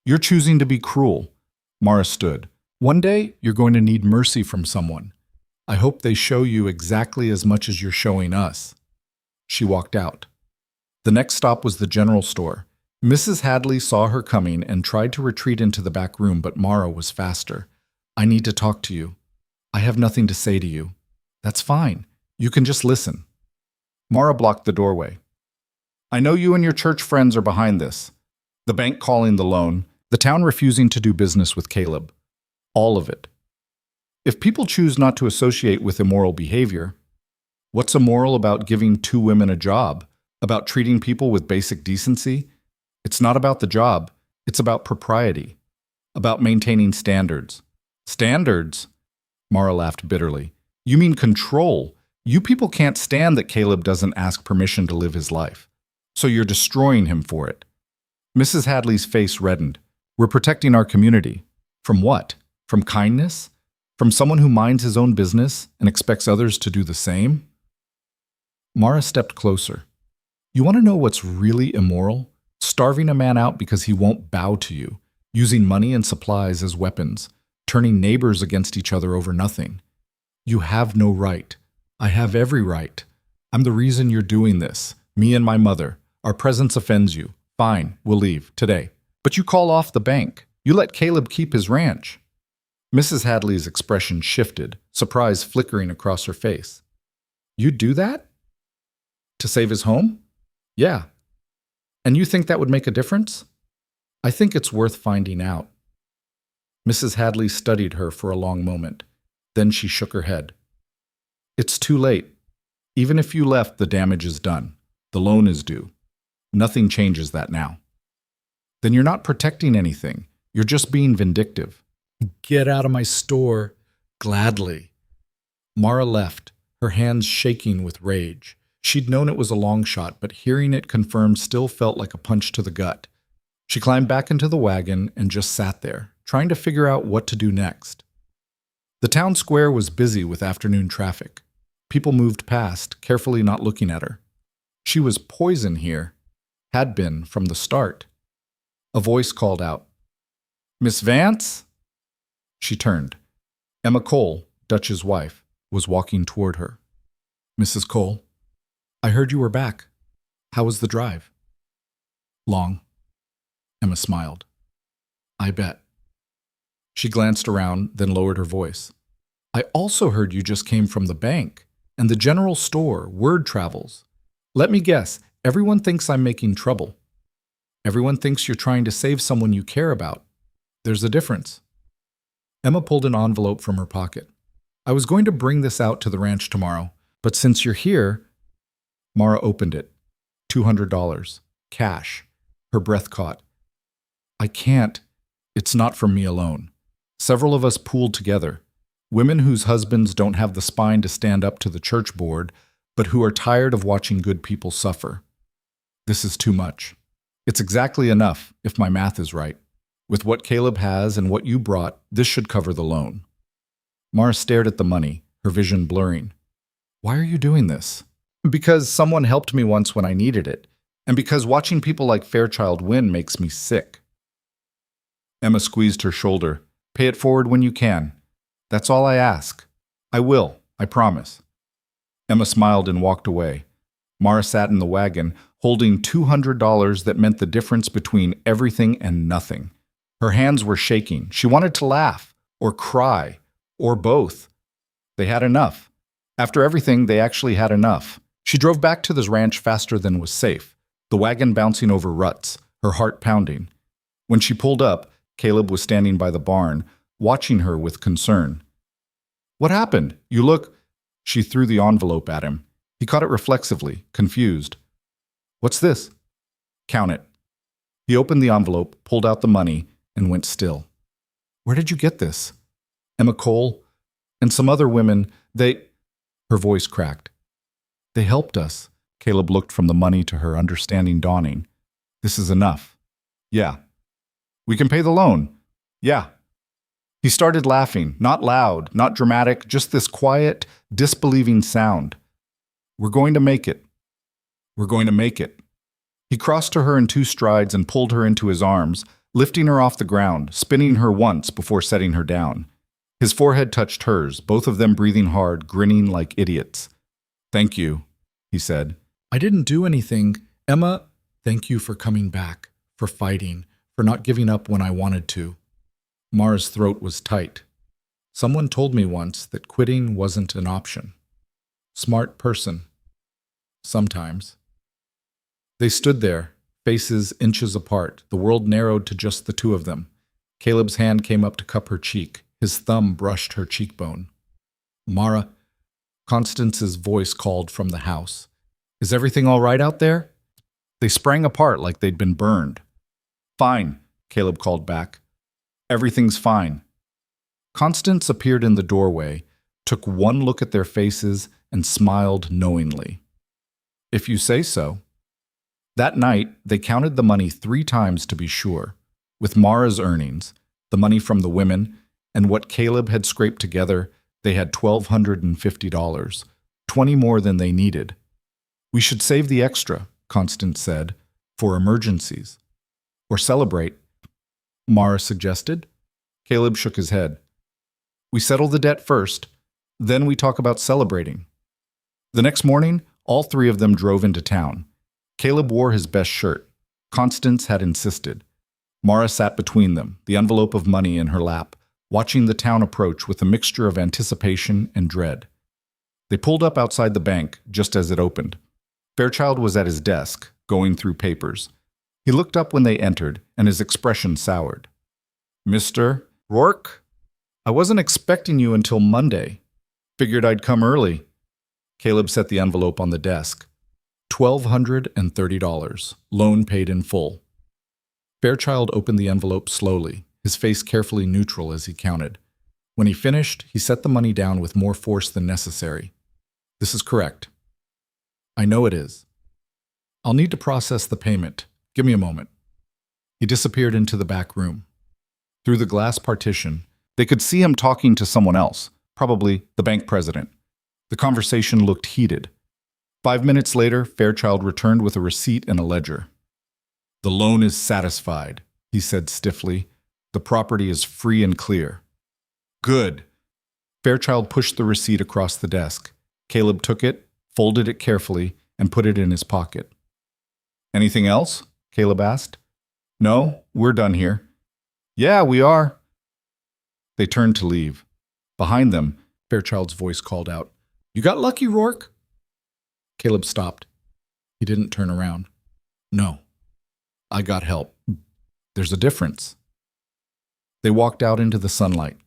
You're choosing to be cruel. Mara stood. One day, you're going to need mercy from someone. I hope they show you exactly as much as you're showing us. She walked out. The next stop was the general store. Mrs. Hadley saw her coming and tried to retreat into the back room, but Mara was faster. I need to talk to you. I have nothing to say to you. That's fine. You can just listen. Mara blocked the doorway. I know you and your church friends are behind this. The bank calling the loan, the town refusing to do business with Caleb. All of it. If people choose not to associate with immoral behavior, what's immoral about giving two women a job? About treating people with basic decency? It's not about the job. It's about propriety. About maintaining standards. Standards? Mara laughed bitterly. You mean control. You people can't stand that Caleb doesn't ask permission to live his life. So you're destroying him for it. Mrs. Hadley's face reddened. We're protecting our community. From what? From kindness? From someone who minds his own business and expects others to do the same? Mara stepped closer. You want to know what's really immoral? Starving a man out because he won't bow to you, using money and supplies as weapons, turning neighbors against each other over nothing. You have no right. I have every right. I'm the reason you're doing this. Me and my mother. Our presence offends you. Fine, we'll leave, today. But you call off the bank. You let Caleb keep his ranch. Mrs. Hadley's expression shifted, surprise flickering across her face. You'd do that? To save his home? Yeah. And you think that would make a difference? I think it's worth finding out. Mrs. Hadley studied her for a long moment. Then she shook her head. It's too late. Even if you left, the damage is done. The loan is due. Nothing changes that now. Then you're not protecting anything. You're just being vindictive. Get out of my store. Gladly. Mara left, her hands shaking with rage. She'd known it was a long shot, but hearing it confirmed still felt like a punch to the gut. She climbed back into the wagon and just sat there, trying to figure out what to do next. The town square was busy with afternoon traffic. People moved past, carefully not looking at her. She was poison here, had been from the start. A voice called out, Miss Vance? She turned. Emma Cole, Dutch's wife, was walking toward her. Mrs. Cole, I heard you were back. How was the drive? Long. Emma smiled. I bet. She glanced around, then lowered her voice. I also heard you just came from the bank and the general store. Word travels. Let me guess, everyone thinks I'm making trouble. Everyone thinks you're trying to save someone you care about. There's a difference. Emma pulled an envelope from her pocket. I was going to bring this out to the ranch tomorrow, but since you're here... Mara opened it. $200. Cash. Her breath caught. I can't. It's not from me alone. Several of us pooled together. Women whose husbands don't have the spine to stand up to the church board, but who are tired of watching good people suffer. This is too much. It's exactly enough, if my math is right. With what Caleb has and what you brought, this should cover the loan. Mara stared at the money, her vision blurring. Why are you doing this? Because someone helped me once when I needed it, and because watching people like Fairchild win makes me sick. Emma squeezed her shoulder. Pay it forward when you can. That's all I ask. I will, I promise. Emma smiled and walked away. Mara sat in the wagon, holding $200 that meant the difference between everything and nothing. Her hands were shaking. She wanted to laugh, or cry, or both. They had enough. After everything, they actually had enough. She drove back to the ranch faster than was safe, the wagon bouncing over ruts, her heart pounding. When she pulled up, Caleb was standing by the barn, watching her with concern. What happened? You look... She threw the envelope at him. He caught it reflexively, confused. What's this? Count it. He opened the envelope, pulled out the money, and went still. Where did you get this? Emma Cole and some other women, they... Her voice cracked. They helped us. Caleb looked from the money to her, understanding dawning. This is enough. Yeah. We can pay the loan. Yeah. He started laughing, not loud, not dramatic, just this quiet, disbelieving sound. We're going to make it. We're going to make it. He crossed to her in 2 strides and pulled her into his arms, lifting her off the ground, spinning her once before setting her down. His forehead touched hers, both of them breathing hard, grinning like idiots. Thank you, he said. I didn't do anything. Emma, thank you for coming back, for fighting, for not giving up when I wanted to. Mara's throat was tight. Someone told me once that quitting wasn't an option. Smart person. Sometimes. They stood there, faces inches apart, the world narrowed to just the 2 of them. Caleb's hand came up to cup her cheek. His thumb brushed her cheekbone. Mara, Constance's voice called from the house. Is everything all right out there? They sprang apart like they'd been burned. Fine, Caleb called back. Everything's fine. Constance appeared in the doorway, took one look at their faces, and smiled knowingly. If you say so. That night, they counted the money 3 times to be sure, with Mara's earnings, the money from the women, and what Caleb had scraped together. They had $1,250, 20 more than they needed. We should save the extra, Constance said, for emergencies. Or celebrate, Mara suggested. Caleb shook his head. We settle the debt first, then we talk about celebrating. The next morning, all 3 of them drove into town. Caleb wore his best shirt. Constance had insisted. Mara sat between them, the envelope of money in her lap, watching the town approach with a mixture of anticipation and dread. They pulled up outside the bank just as it opened. Fairchild was at his desk, going through papers. He looked up when they entered, and his expression soured. Mr. Rourke? I wasn't expecting you until Monday. Figured I'd come early. Caleb set the envelope on the desk. $1,230, loan paid in full. Fairchild opened the envelope slowly, his face carefully neutral as he counted. When he finished, he set the money down with more force than necessary. This is correct. I know it is. I'll need to process the payment. Give me a moment. He disappeared into the back room. Through the glass partition, they could see him talking to someone else, probably the bank president. The conversation looked heated. 5 minutes later, Fairchild returned with a receipt and a ledger. The loan is satisfied, he said stiffly. The property is free and clear. Good. Fairchild pushed the receipt across the desk. Caleb took it, folded it carefully, and put it in his pocket. Anything else? Caleb asked. No, we're done here. Yeah, we are. They turned to leave. Behind them, Fairchild's voice called out, You got lucky, Rourke? Caleb stopped. He didn't turn around. No. I got help. There's a difference. They walked out into the sunlight.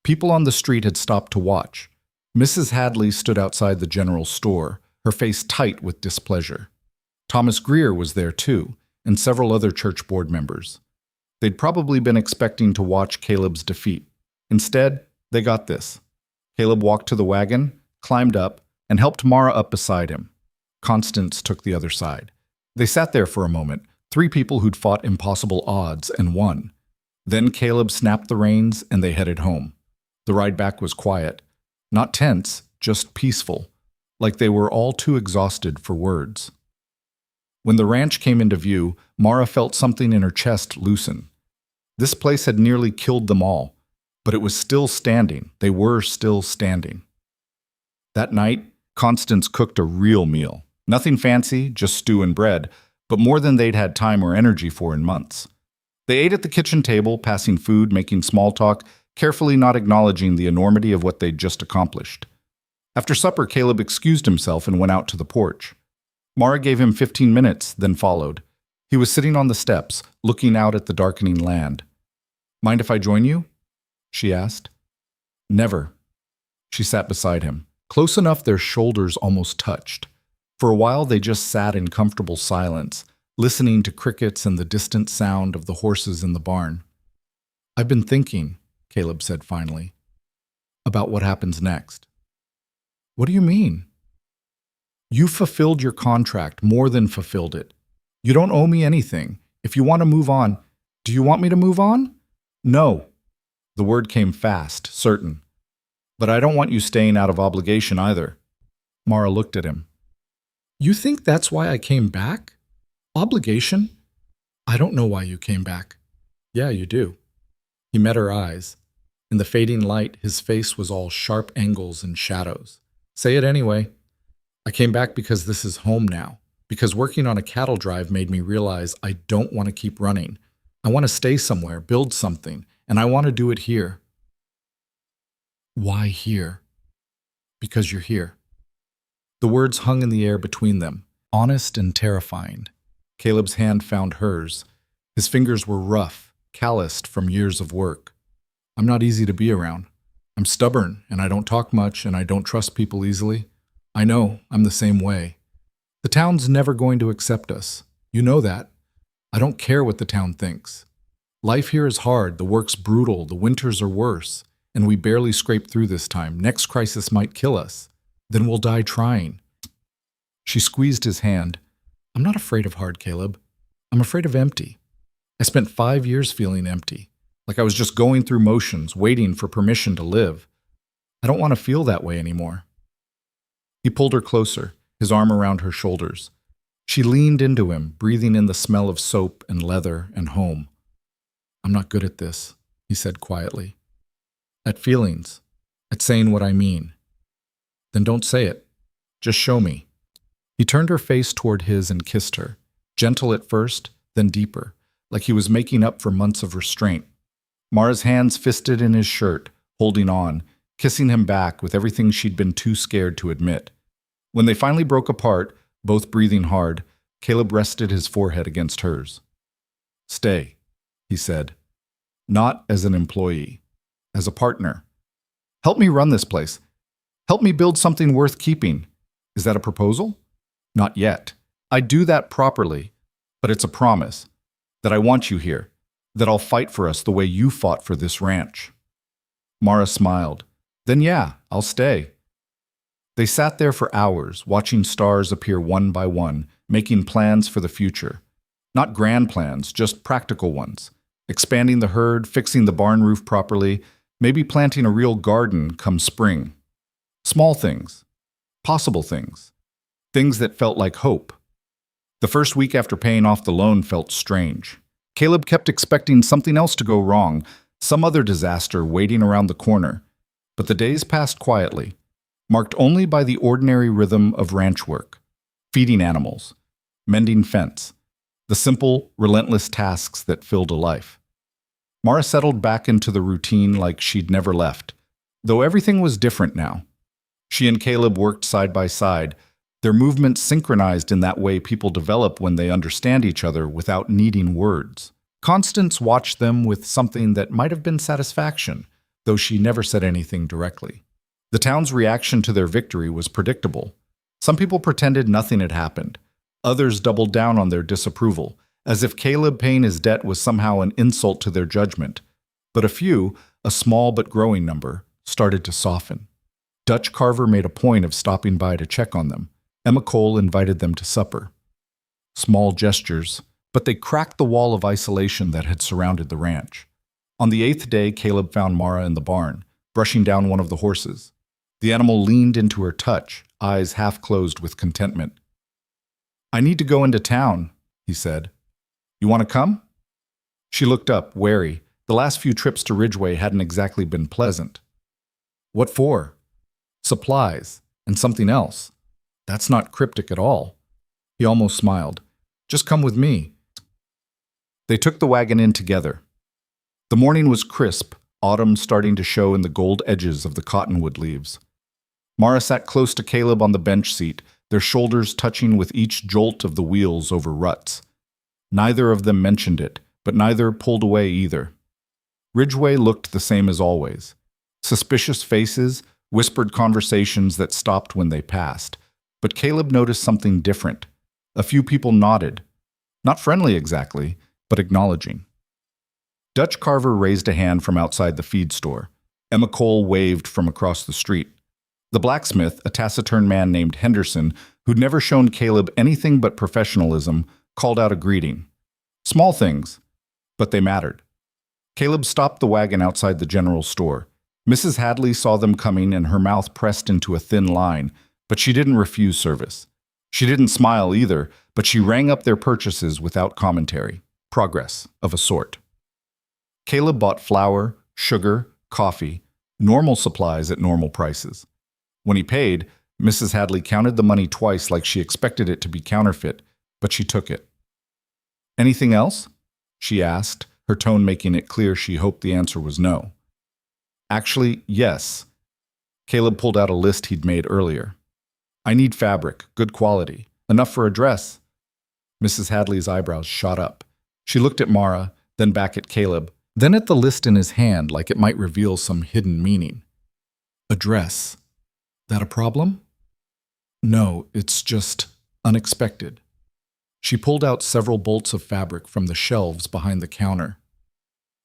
People on the street had stopped to watch. Mrs. Hadley stood outside the general store, her face tight with displeasure. Thomas Greer was there too, and several other church board members. They'd probably been expecting to watch Caleb's defeat. Instead, they got this. Caleb walked to the wagon, climbed up, and helped Mara up beside him. Constance took the other side. They sat there for a moment, 3 people who'd fought impossible odds and won. Then Caleb snapped the reins and they headed home. The ride back was quiet. Not tense, just peaceful, like they were all too exhausted for words. When the ranch came into view, Mara felt something in her chest loosen. This place had nearly killed them all, but it was still standing. They were still standing. That night, Constance cooked a real meal. Nothing fancy, just stew and bread, but more than they'd had time or energy for in months. They ate at the kitchen table, passing food, making small talk, carefully not acknowledging the enormity of what they'd just accomplished. After supper, Caleb excused himself and went out to the porch. Mara gave him 15 minutes, then followed. He was sitting on the steps, looking out at the darkening land. Mind if I join you? She asked. Never. She sat beside him, close enough their shoulders almost touched. For a while they just sat in comfortable silence, listening to crickets and the distant sound of the horses in the barn. I've been thinking, Caleb said finally, about what happens next. What do you mean? You fulfilled your contract, more than fulfilled it. You don't owe me anything. If you want to move on, do you want me to move on? No. The word came fast, certain. But I don't want you staying out of obligation either. Mara looked at him. You think that's why I came back? Obligation? I don't know why you came back. Yeah, you do. He met her eyes. In the fading light, his face was all sharp angles and shadows. Say it anyway. I came back because this is home now. Because working on a cattle drive made me realize I don't want to keep running. I want to stay somewhere, build something, and I want to do it here. Why here? Because you're here. The words hung in the air between them, honest and terrifying. Caleb's hand found hers. His fingers were rough, calloused from years of work. I'm not easy to be around. I'm stubborn, and I don't talk much, and I don't trust people easily. I know, I'm the same way. The town's never going to accept us. You know that. I don't care what the town thinks. Life here is hard, the work's brutal, the winters are worse, and we barely scrape through this time. Next crisis might kill us. Then we'll die trying. She squeezed his hand. I'm not afraid of hard, Caleb. I'm afraid of empty. I spent 5 years feeling empty, like I was just going through motions, waiting for permission to live. I don't want to feel that way anymore. He pulled her closer, his arm around her shoulders. She leaned into him, breathing in the smell of soap and leather and home. I'm not good at this, he said quietly. At feelings, at saying what I mean. Then don't say it. Just show me. He turned her face toward his and kissed her, gentle at first, then deeper, like he was making up for months of restraint. Mara's hands fisted in his shirt, holding on, kissing him back with everything she'd been too scared to admit. When they finally broke apart, both breathing hard, Caleb rested his forehead against hers. Stay, he said. Not as an employee, as a partner. Help me run this place. Help me build something worth keeping. Is that a proposal? Not yet. I'd do that properly, but it's a promise that I want you here, that I'll fight for us the way you fought for this ranch. Mara smiled. Then yeah, I'll stay. They sat there for hours, watching stars appear one by one, making plans for the future. Not grand plans, just practical ones. Expanding the herd, fixing the barn roof properly, maybe planting a real garden come spring. Small things. Possible things. Things that felt like hope. The first week after paying off the loan felt strange. Caleb kept expecting something else to go wrong, some other disaster waiting around the corner. But the days passed quietly, marked only by the ordinary rhythm of ranch work, feeding animals, mending fence, the simple, relentless tasks that filled a life. Mara settled back into the routine like she'd never left, though everything was different now. She and Caleb worked side by side, their movements synchronized in that way people develop when they understand each other without needing words. Constance watched them with something that might have been satisfaction, though she never said anything directly. The town's reaction to their victory was predictable. Some people pretended nothing had happened. Others doubled down on their disapproval, as if Caleb paying his debt was somehow an insult to their judgment. But a few, a small but growing number, started to soften. Dutch Carver made a point of stopping by to check on them. Emma Cole invited them to supper. Small gestures, but they cracked the wall of isolation that had surrounded the ranch. On the 8th day, Caleb found Mara in the barn, brushing down one of the horses. The animal leaned into her touch, eyes half closed with contentment. I need to go into town, he said. You want to come? She looked up, wary. The last few trips to Ridgeway hadn't exactly been pleasant. What for? Supplies, and something else. That's not cryptic at all. He almost smiled. Just come with me. They took the wagon in together. The morning was crisp, autumn starting to show in the gold edges of the cottonwood leaves. Mara sat close to Caleb on the bench seat, their shoulders touching with each jolt of the wheels over ruts. Neither of them mentioned it, but neither pulled away either. Ridgeway looked the same as always. Suspicious faces, whispered conversations that stopped when they passed. But Caleb noticed something different. A few people nodded. Not friendly exactly, but acknowledging. Dutch Carver raised a hand from outside the feed store. Emma Cole waved from across the street. The blacksmith, a taciturn man named Henderson, who'd never shown Caleb anything but professionalism, called out a greeting. Small things, but they mattered. Caleb stopped the wagon outside the general store. Mrs. Hadley saw them coming and her mouth pressed into a thin line, but she didn't refuse service. She didn't smile either, but she rang up their purchases without commentary. Progress, of a sort. Caleb bought flour, sugar, coffee, normal supplies at normal prices. When he paid, Mrs. Hadley counted the money twice like she expected it to be counterfeit, but she took it. "Anything else?" she asked, her tone making it clear she hoped the answer was no. "Actually, yes." Caleb pulled out a list he'd made earlier. "I need fabric, good quality, enough for a dress." Mrs. Hadley's eyebrows shot up. She looked at Mara, then back at Caleb, then at the list in his hand like it might reveal some hidden meaning. "A dress. That a problem?" "No, it's just unexpected." She pulled out several bolts of fabric from the shelves behind the counter.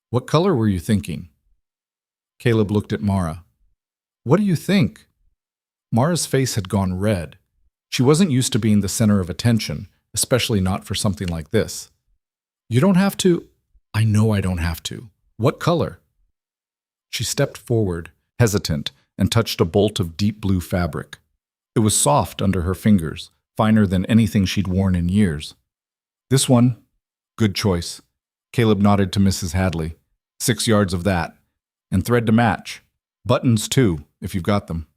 "What color were you thinking?" Caleb looked at Mara. "What do you think?" Mara's face had gone red. She wasn't used to being the center of attention, especially not for something like this. "You don't have to." "I know I don't have to. What color?" She stepped forward, hesitant, and touched a bolt of deep blue fabric. It was soft under her fingers, finer than anything she'd worn in years. "This one." "Good choice." Caleb nodded to Mrs. Hadley. 6 yards of that. And thread to match. Buttons, too, if you've got them.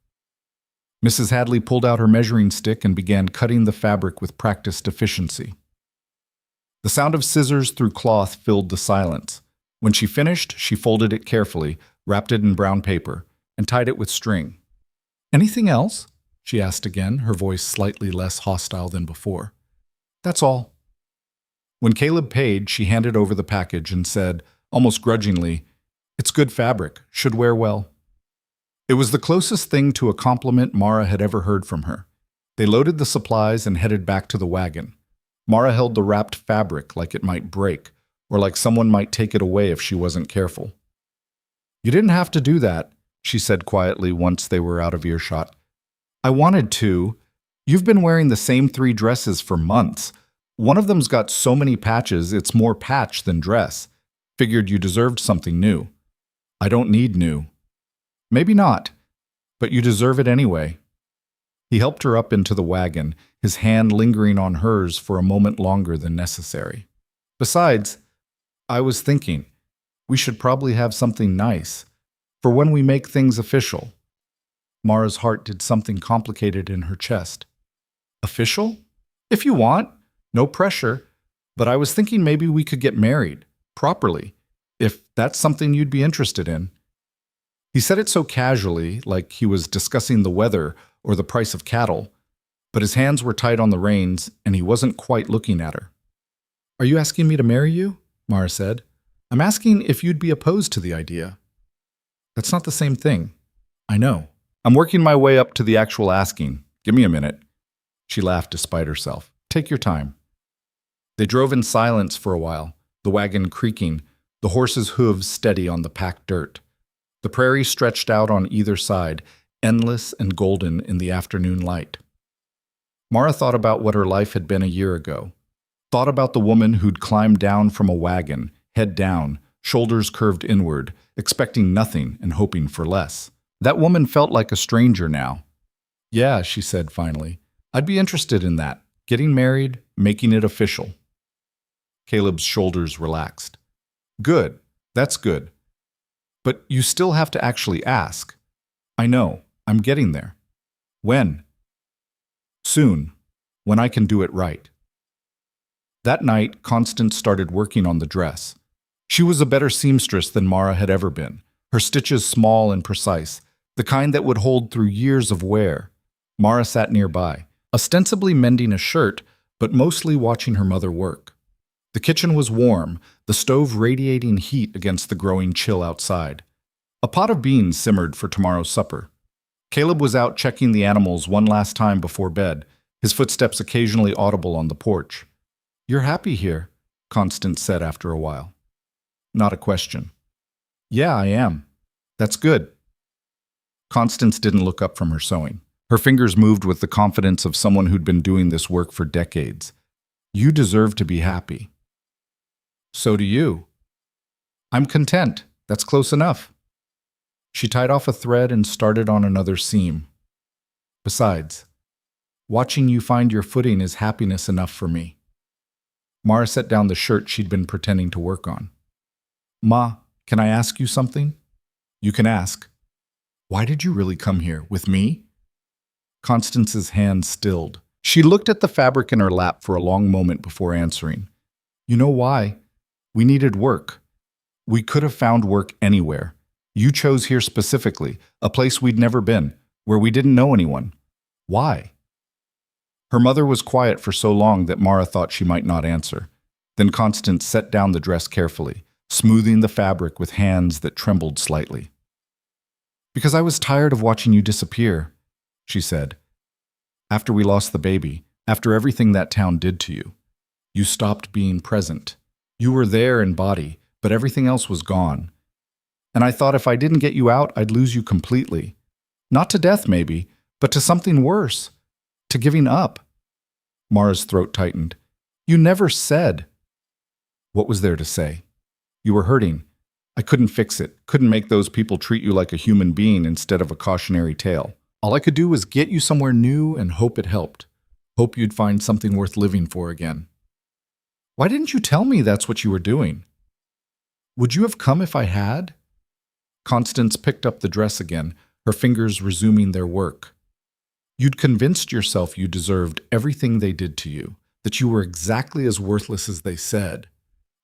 Mrs. Hadley pulled out her measuring stick and began cutting the fabric with practiced efficiency. The sound of scissors through cloth filled the silence. When she finished, she folded it carefully, wrapped it in brown paper, and tied it with string. "Anything else?" she asked again, her voice slightly less hostile than before. "That's all." When Caleb paid, she handed over the package and said, almost grudgingly, "It's good fabric, should wear well." It was the closest thing to a compliment Mara had ever heard from her. They loaded the supplies and headed back to the wagon. Mara held the wrapped fabric like it might break, or like someone might take it away if she wasn't careful. "You didn't have to do that," she said quietly once they were out of earshot. "I wanted to. You've been wearing the same 3 dresses for months. One of them's got so many patches, it's more patch than dress. Figured you deserved something new." "I don't need new." "Maybe not, but you deserve it anyway." He helped her up into the wagon, his hand lingering on hers for a moment longer than necessary. "Besides, I was thinking, we should probably have something nice, for when we make things official." Mara's heart did something complicated in her chest. "Official? If you want. No pressure. But I was thinking maybe we could get married, properly, if that's something you'd be interested in." He said it so casually, like he was discussing the weather or the price of cattle, but his hands were tight on the reins and he wasn't quite looking at her. "Are you asking me to marry you?" Mara said. "I'm asking if you'd be opposed to the idea." "That's not the same thing." "I know. I'm working my way up to the actual asking. Give me a minute." She laughed despite herself. "Take your time." They drove in silence for a while, the wagon creaking, the horses' hooves steady on the packed dirt. The prairie stretched out on either side, endless and golden in the afternoon light. Mara thought about what her life had been a year ago. Thought about the woman who'd climbed down from a wagon, head down, shoulders curved inward, expecting nothing and hoping for less. That woman felt like a stranger now. "Yeah," she said finally. "I'd be interested in that. Getting married, making it official." Caleb's shoulders relaxed. "Good. That's good. But you still have to actually ask." "I know. I'm getting there." "When?" "Soon. When I can do it right." That night, Constance started working on the dress. She was a better seamstress than Mara had ever been, her stitches small and precise, the kind that would hold through years of wear. Mara sat nearby, ostensibly mending a shirt, but mostly watching her mother work. The kitchen was warm, the stove radiating heat against the growing chill outside. A pot of beans simmered for tomorrow's supper. Caleb was out checking the animals one last time before bed, his footsteps occasionally audible on the porch. "You're happy here," Constance said after a while. Not a question. "Yeah, I am. That's good." Constance didn't look up from her sewing. Her fingers moved with the confidence of someone who'd been doing this work for decades. You deserve to be happy. So do you. I'm content. That's close enough. She tied off a thread and started on another seam. Besides, watching you find your footing is happiness enough for me. Mara set down the shirt she'd been pretending to work on. Ma, can I ask you something? You can ask. Why did you really come here? With me? Constance's hand stilled. She looked at the fabric in her lap for a long moment before answering. You know why? We needed work. We could have found work anywhere. You chose here specifically, a place we'd never been, where we didn't know anyone. Why? Her mother was quiet for so long that Mara thought she might not answer. Then Constance set down the dress carefully, smoothing the fabric with hands that trembled slightly. Because I was tired of watching you disappear, she said. After we lost the baby, after everything that town did to you, you stopped being present. You were there in body, but everything else was gone. And I thought if I didn't get you out, I'd lose you completely. Not to death, maybe, but to something worse. To giving up. Mara's throat tightened. You never said. What was there to say? You were hurting. I couldn't fix it, couldn't make those people treat you like a human being instead of a cautionary tale. All I could do was get you somewhere new and hope it helped. Hope you'd find something worth living for again. Why didn't you tell me that's what you were doing? Would you have come if I had? Constance picked up the dress again, her fingers resuming their work. You'd convinced yourself you deserved everything they did to you, that you were exactly as worthless as they said.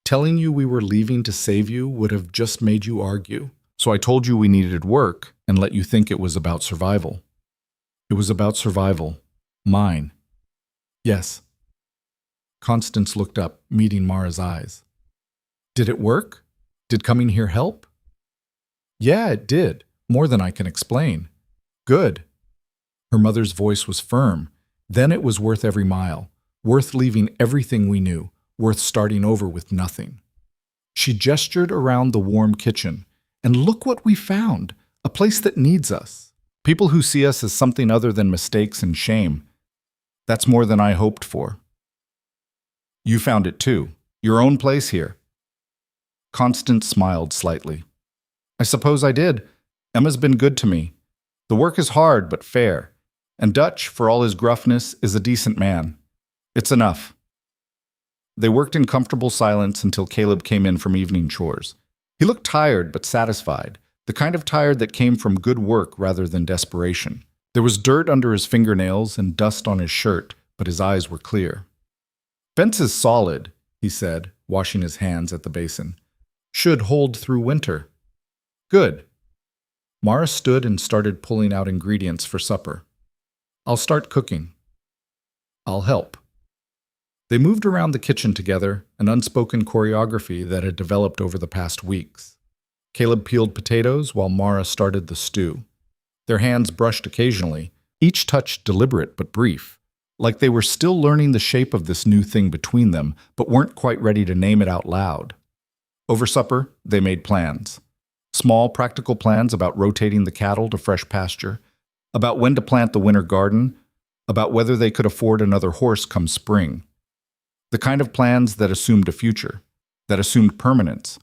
Telling you we were leaving to save you would have just made you argue. So I told you we needed work and let you think it was about survival. It was about survival. Mine. Yes. Constance looked up, meeting Mara's eyes. Did it work? Did coming here help? Yeah, it did. More than I can explain. Good. Her mother's voice was firm. Then it was worth every mile. Worth leaving everything we knew. Worth starting over with nothing. She gestured around the warm kitchen. And look what we found. A place that needs us. People who see us as something other than mistakes and shame. That's more than I hoped for. You found it too. Your own place here. Constance smiled slightly. I suppose I did. Emma's been good to me. The work is hard but fair. And Dutch, for all his gruffness, is a decent man. It's enough. They worked in comfortable silence until Caleb came in from evening chores. He looked tired but satisfied, the kind of tired that came from good work rather than desperation. There was dirt under his fingernails and dust on his shirt, but his eyes were clear. Fence is solid, he said, washing his hands at the basin. Should hold through winter. Good. Mara stood and started pulling out ingredients for supper. I'll start cooking. I'll help. They moved around the kitchen together, an unspoken choreography that had developed over the past weeks. Caleb peeled potatoes while Mara started the stew. Their hands brushed occasionally, each touch deliberate but brief, like they were still learning the shape of this new thing between them, but weren't quite ready to name it out loud. Over supper, they made plans. Small, practical plans about rotating the cattle to fresh pasture, about when to plant the winter garden, about whether they could afford another horse come spring. The kind of plans that assumed a future, that assumed permanence.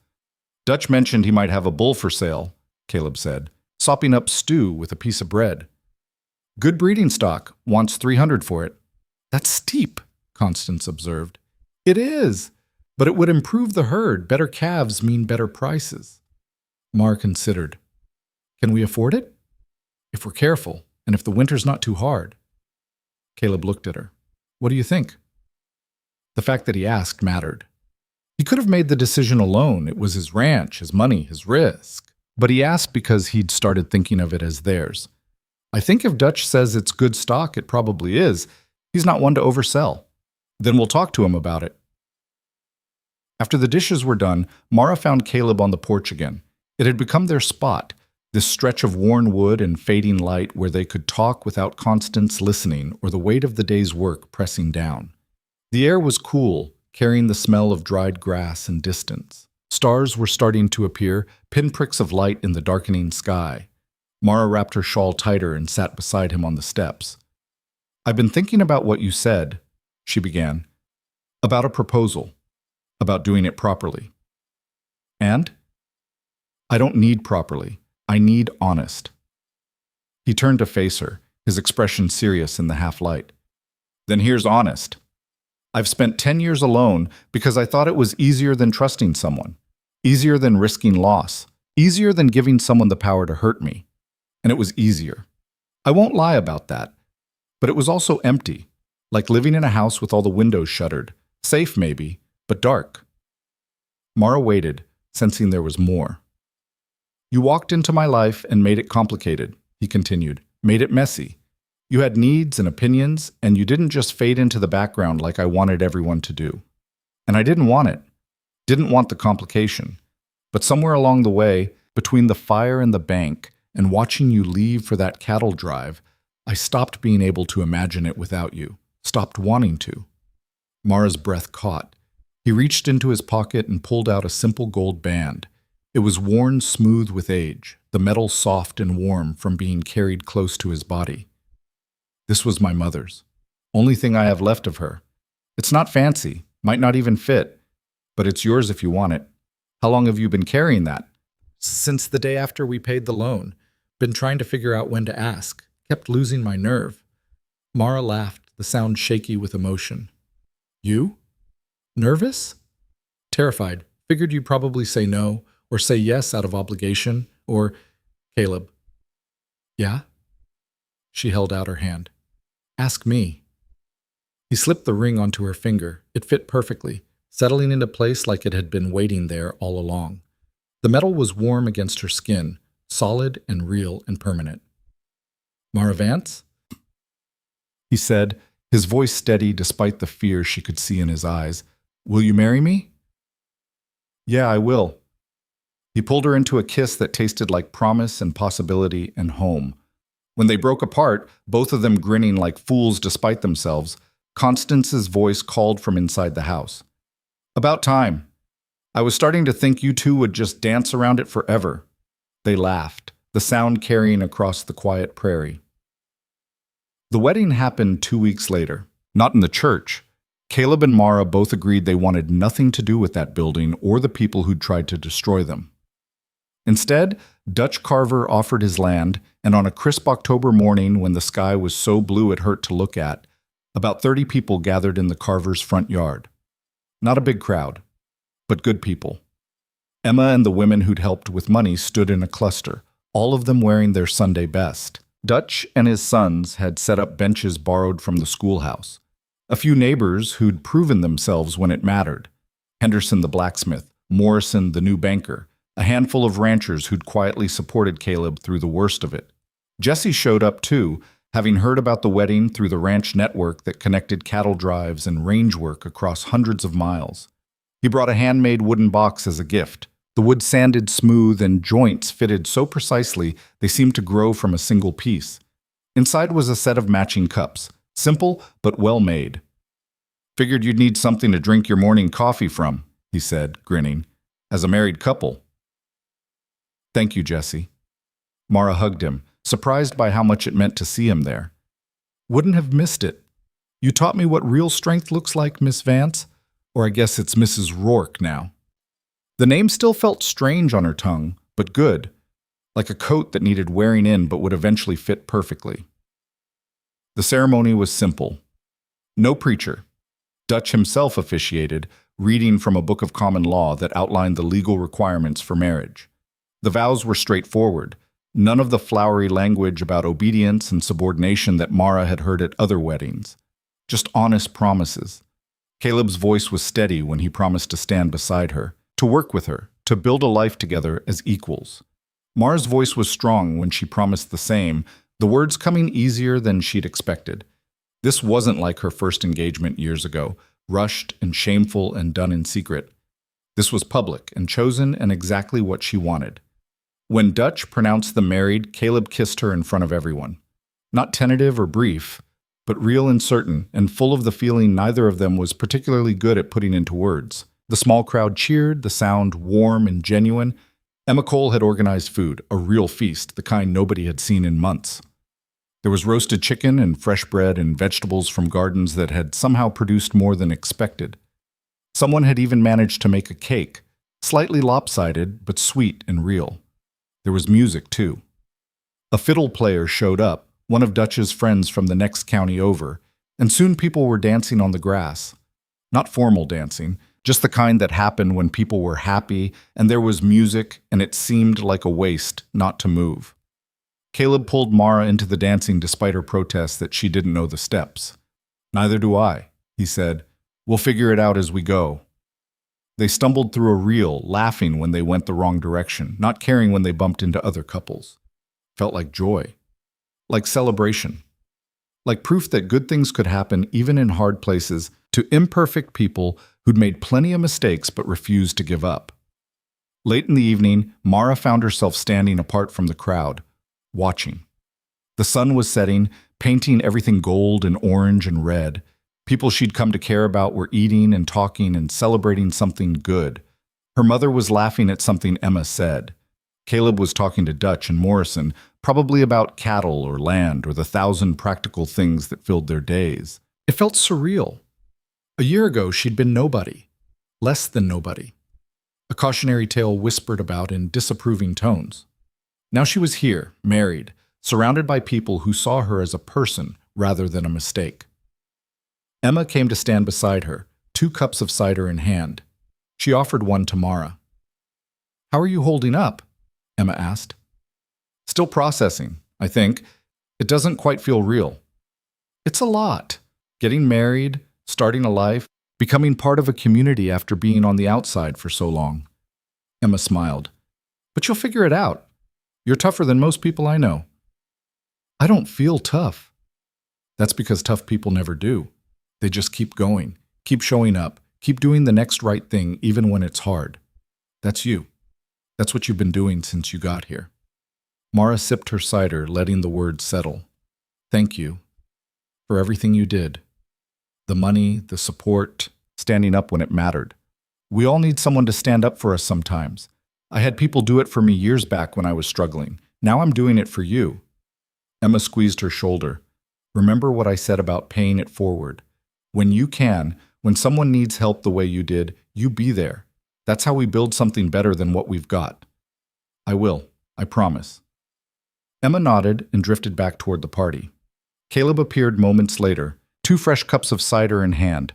Dutch mentioned he might have a bull for sale, Caleb said, sopping up stew with a piece of bread. Good breeding stock, wants $300 for it. That's steep, Constance observed. It is, but it would improve the herd. Better calves mean better prices. Mar considered. Can we afford it? If we're careful, and if the winter's not too hard. Caleb looked at her. What do you think? The fact that he asked mattered. He could have made the decision alone. It was his ranch, his money, his risk. But he asked because he'd started thinking of it as theirs. I think if Dutch says it's good stock, it probably is. He's not one to oversell. Then we'll talk to him about it. After the dishes were done, Mara found Caleb on the porch again. It had become their spot, this stretch of worn wood and fading light where they could talk without Constance listening or the weight of the day's work pressing down. The air was cool, carrying the smell of dried grass and distance. Stars were starting to appear, pinpricks of light in the darkening sky. Mara wrapped her shawl tighter and sat beside him on the steps. "I've been thinking about what you said," she began. "About a proposal. About doing it properly." "And?" "I don't need properly. I need honest." He turned to face her, his expression serious in the half-light. "Then here's honest. I've spent 10 years alone because I thought it was easier than trusting someone, easier than risking loss, easier than giving someone the power to hurt me. And it was easier. I won't lie about that. But it was also empty, like living in a house with all the windows shuttered, safe maybe, but dark." Mara waited, sensing there was more. "You walked into my life and made it complicated," he continued, "made it messy. You had needs and opinions, and you didn't just fade into the background like I wanted everyone to do. And I didn't want it. Didn't want the complication. But somewhere along the way, between the fire and the bank, and watching you leave for that cattle drive, I stopped being able to imagine it without you, stopped wanting to." Mara's breath caught. He reached into his pocket and pulled out a simple gold band. It was worn smooth with age, the metal soft and warm from being carried close to his body. "This was my mother's. Only thing I have left of her. It's not fancy, might not even fit, but it's yours if you want it. How long have you been carrying that?" "Since the day after we paid the loan. Been trying to figure out when to ask. Kept losing my nerve." Mara laughed, the sound shaky with emotion. "You? Nervous?" "Terrified. Figured you'd probably say no, or say yes out of obligation, or—" "Caleb." "Yeah?" She held out her hand. "Ask me." He slipped the ring onto her finger. It fit perfectly, settling into place like it had been waiting there all along. The metal was warm against her skin, solid and real and permanent. "Mara Vance?" he said, his voice steady despite the fear she could see in his eyes. "Will you marry me?" "Yeah, I will." He pulled her into a kiss that tasted like promise and possibility and home. When they broke apart, both of them grinning like fools despite themselves, Constance's voice called from inside the house. "About time. I was starting to think you two would just dance around it forever." They laughed, the sound carrying across the quiet prairie. The wedding happened 2 weeks later, not in the church. Caleb and Mara both agreed they wanted nothing to do with that building or the people who'd tried to destroy them. Instead, Dutch Carver offered his land, and on a crisp October morning when the sky was so blue it hurt to look at, about 30 people gathered in the Carvers' front yard. Not a big crowd, but good people. Emma and the women who'd helped with money stood in a cluster, all of them wearing their Sunday best. Dutch and his sons had set up benches borrowed from the schoolhouse. A few neighbors who'd proven themselves when it mattered. Henderson the blacksmith, Morrison the new banker, a handful of ranchers who'd quietly supported Caleb through the worst of it. Jesse showed up too, having heard about the wedding through the ranch network that connected cattle drives and range work across hundreds of miles. He brought a handmade wooden box as a gift. The wood sanded smooth and joints fitted so precisely they seemed to grow from a single piece. Inside was a set of matching cups, simple but well made. "Figured you'd need something to drink your morning coffee from," he said, grinning. "As a married couple." "Thank you, Jesse." Mara hugged him, surprised by how much it meant to see him there. "Wouldn't have missed it. You taught me what real strength looks like, Miss Vance. Or I guess it's Mrs. Rourke now." The name still felt strange on her tongue, but good, like a coat that needed wearing in but would eventually fit perfectly. The ceremony was simple. No preacher. Dutch himself officiated, reading from a book of common law that outlined the legal requirements for marriage. The vows were straightforward, none of the flowery language about obedience and subordination that Mara had heard at other weddings. Just honest promises. Caleb's voice was steady when he promised to stand beside her, to work with her, to build a life together as equals. Mara's voice was strong when she promised the same, the words coming easier than she'd expected. This wasn't like her first engagement years ago, rushed and shameful and done in secret. This was public and chosen and exactly what she wanted. When Dutch pronounced them married, Caleb kissed her in front of everyone. Not tentative or brief, but real and certain, and full of the feeling neither of them was particularly good at putting into words. The small crowd cheered, the sound warm and genuine, Emma Cole had organized food, a real feast, the kind nobody had seen in months. There was roasted chicken and fresh bread and vegetables from gardens that had somehow produced more than expected. Someone had even managed to make a cake, slightly lopsided but sweet and real. There was music, too. A fiddle player showed up, one of Dutch's friends from the next county over, and soon people were dancing on the grass. Not formal dancing, just the kind that happened when people were happy and there was music and it seemed like a waste not to move. Caleb pulled Mara into the dancing despite her protests that she didn't know the steps. "Neither do I," he said. "We'll figure it out as we go." They stumbled through a reel, laughing when they went the wrong direction, not caring when they bumped into other couples. Felt like joy. Like celebration. Like proof that good things could happen even in hard places to imperfect people who'd made plenty of mistakes but refused to give up. Late in the evening, Mara found herself standing apart from the crowd, watching. The sun was setting, painting everything gold and orange and red. People she'd come to care about were eating and talking and celebrating something good. Her mother was laughing at something Emma said. Caleb was talking to Dutch and Morrison, probably about cattle or land or the 1,000 practical things that filled their days. It felt surreal. A year ago, she'd been nobody. Less than nobody. A cautionary tale whispered about in disapproving tones. Now she was here, married, surrounded by people who saw her as a person rather than a mistake. Emma came to stand beside her, 2 cups of cider in hand. She offered one to Mara. "How are you holding up?" Emma asked. "Still processing, I think. It doesn't quite feel real." "It's a lot. Getting married, starting a life, becoming part of a community after being on the outside for so long." Emma smiled. "But you'll figure it out. You're tougher than most people I know." "I don't feel tough." "That's because tough people never do. They just keep going, keep showing up, keep doing the next right thing even when it's hard. That's you. That's what you've been doing since you got here." Mara sipped her cider, letting the words settle. "Thank you for everything you did. The money, the support, standing up when it mattered. We all need someone to stand up for us sometimes. I had people do it for me years back when I was struggling. Now I'm doing it for you." Emma squeezed her shoulder. "Remember what I said about paying it forward. When you can, when someone needs help the way you did, you be there. That's how we build something better than what we've got." "I will. I promise." Emma nodded and drifted back toward the party. Caleb appeared moments later, 2 fresh cups of cider in hand.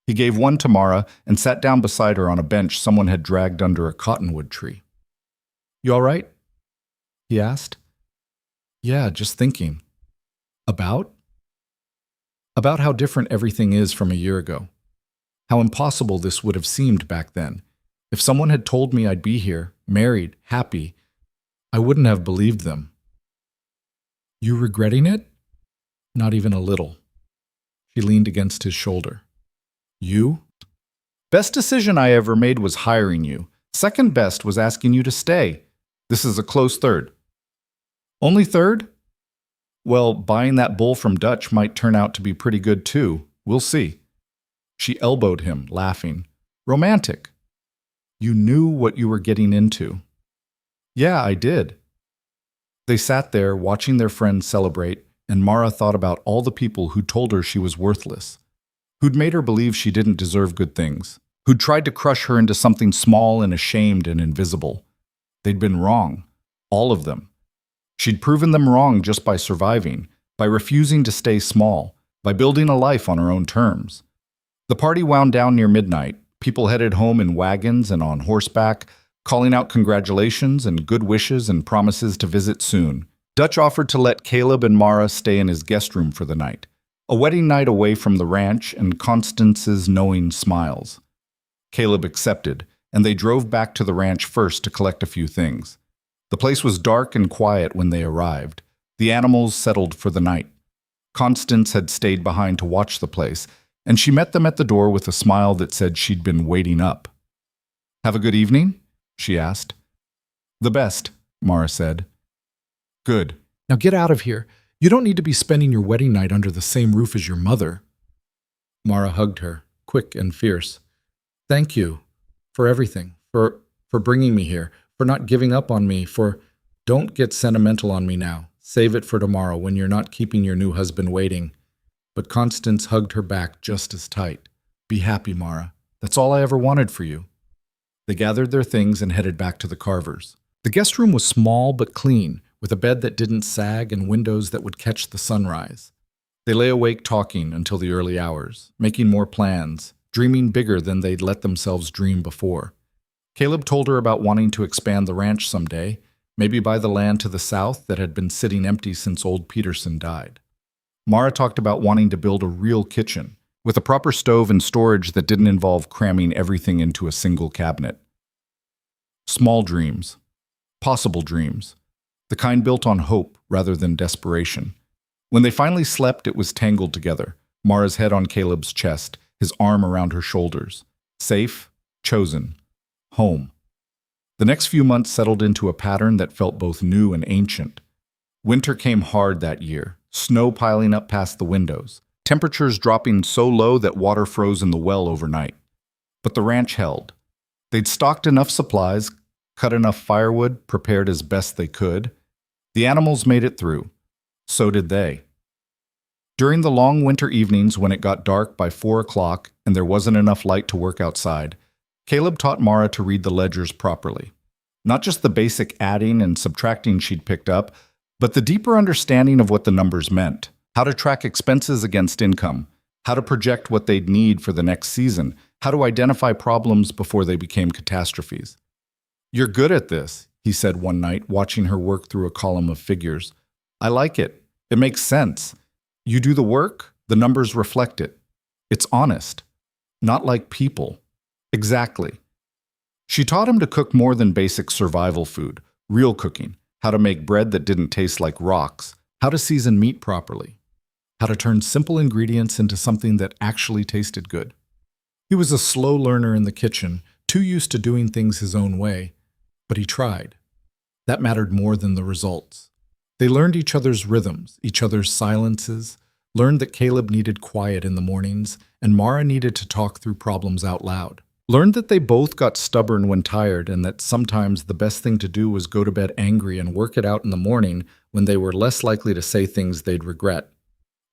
He gave one to Mara and sat down beside her on a bench someone had dragged under a cottonwood tree. "You all right?" he asked. "Yeah, just thinking." "About?" "About how different everything is from a year ago. How impossible this would have seemed back then. If someone had told me I'd be here, married, happy, I wouldn't have believed them." "You regretting it?" "Not even a little." She leaned against his shoulder. "You? Best decision I ever made was hiring you. Second best was asking you to stay. This is a close third." "Only third?" "Well, buying that bull from Dutch might turn out to be pretty good too. We'll see." She elbowed him, laughing. "Romantic." "You knew what you were getting into." "Yeah, I did." They sat there, watching their friends celebrate, and Mara thought about all the people who'd told her she was worthless, who'd made her believe she didn't deserve good things, who'd tried to crush her into something small and ashamed and invisible. They'd been wrong. All of them. She'd proven them wrong just by surviving, by refusing to stay small, by building a life on her own terms. The party wound down near midnight. People headed home in wagons and on horseback, calling out congratulations and good wishes and promises to visit soon. Dutch offered to let Caleb and Mara stay in his guest room for the night. A wedding night away from the ranch and Constance's knowing smiles. Caleb accepted, and they drove back to the ranch first to collect a few things. The place was dark and quiet when they arrived. The animals settled for the night. Constance had stayed behind to watch the place, and she met them at the door with a smile that said she'd been waiting up. "Have a good evening?" she asked. "The best," Mara said. "Good. Now get out of here. You don't need to be spending your wedding night under the same roof as your mother." Mara hugged her, quick and fierce. "Thank you for everything, for bringing me here, for not giving up on me, for don't get sentimental on me now. Save it for tomorrow when you're not keeping your new husband waiting. But Constance hugged her back just as tight. Be happy, Mara. That's all I ever wanted for you. They gathered their things and headed back to the Carvers. The guest room was small but clean, with a bed that didn't sag and windows that would catch the sunrise. They lay awake talking until the early hours, making more plans, dreaming bigger than they'd let themselves dream before. Caleb told her about wanting to expand the ranch someday, maybe buy the land to the south that had been sitting empty since old Peterson died. Mara talked about wanting to build a real kitchen, with a proper stove and storage that didn't involve cramming everything into a single cabinet. Small dreams. Possible dreams. The kind built on hope rather than desperation. When they finally slept, it was tangled together, Mara's head on Caleb's chest, his arm around her shoulders. Safe, chosen, home. The next few months settled into a pattern that felt both new and ancient. Winter came hard that year, snow piling up past the windows, temperatures dropping so low that water froze in the well overnight. But the ranch held. They'd stocked enough supplies, cut enough firewood, prepared as best they could. The animals made it through. So did they. During the long winter evenings when it got dark by 4 o'clock and there wasn't enough light to work outside, Caleb taught Mara to read the ledgers properly. Not just the basic adding and subtracting she'd picked up, but the deeper understanding of what the numbers meant, how to track expenses against income, how to project what they'd need for the next season, how to identify problems before they became catastrophes. "You're good at this," he said one night, watching her work through a column of figures. "I like it. It makes sense. You do the work, the numbers reflect it. It's honest. Not like people." Exactly. She taught him to cook more than basic survival food, real cooking, how to make bread that didn't taste like rocks, how to season meat properly, how to turn simple ingredients into something that actually tasted good. He was a slow learner in the kitchen, too used to doing things his own way, but he tried. That mattered more than the results. They learned each other's rhythms, each other's silences, learned that Caleb needed quiet in the mornings, and Mara needed to talk through problems out loud. Learned that they both got stubborn when tired and that sometimes the best thing to do was go to bed angry and work it out in the morning when they were less likely to say things they'd regret.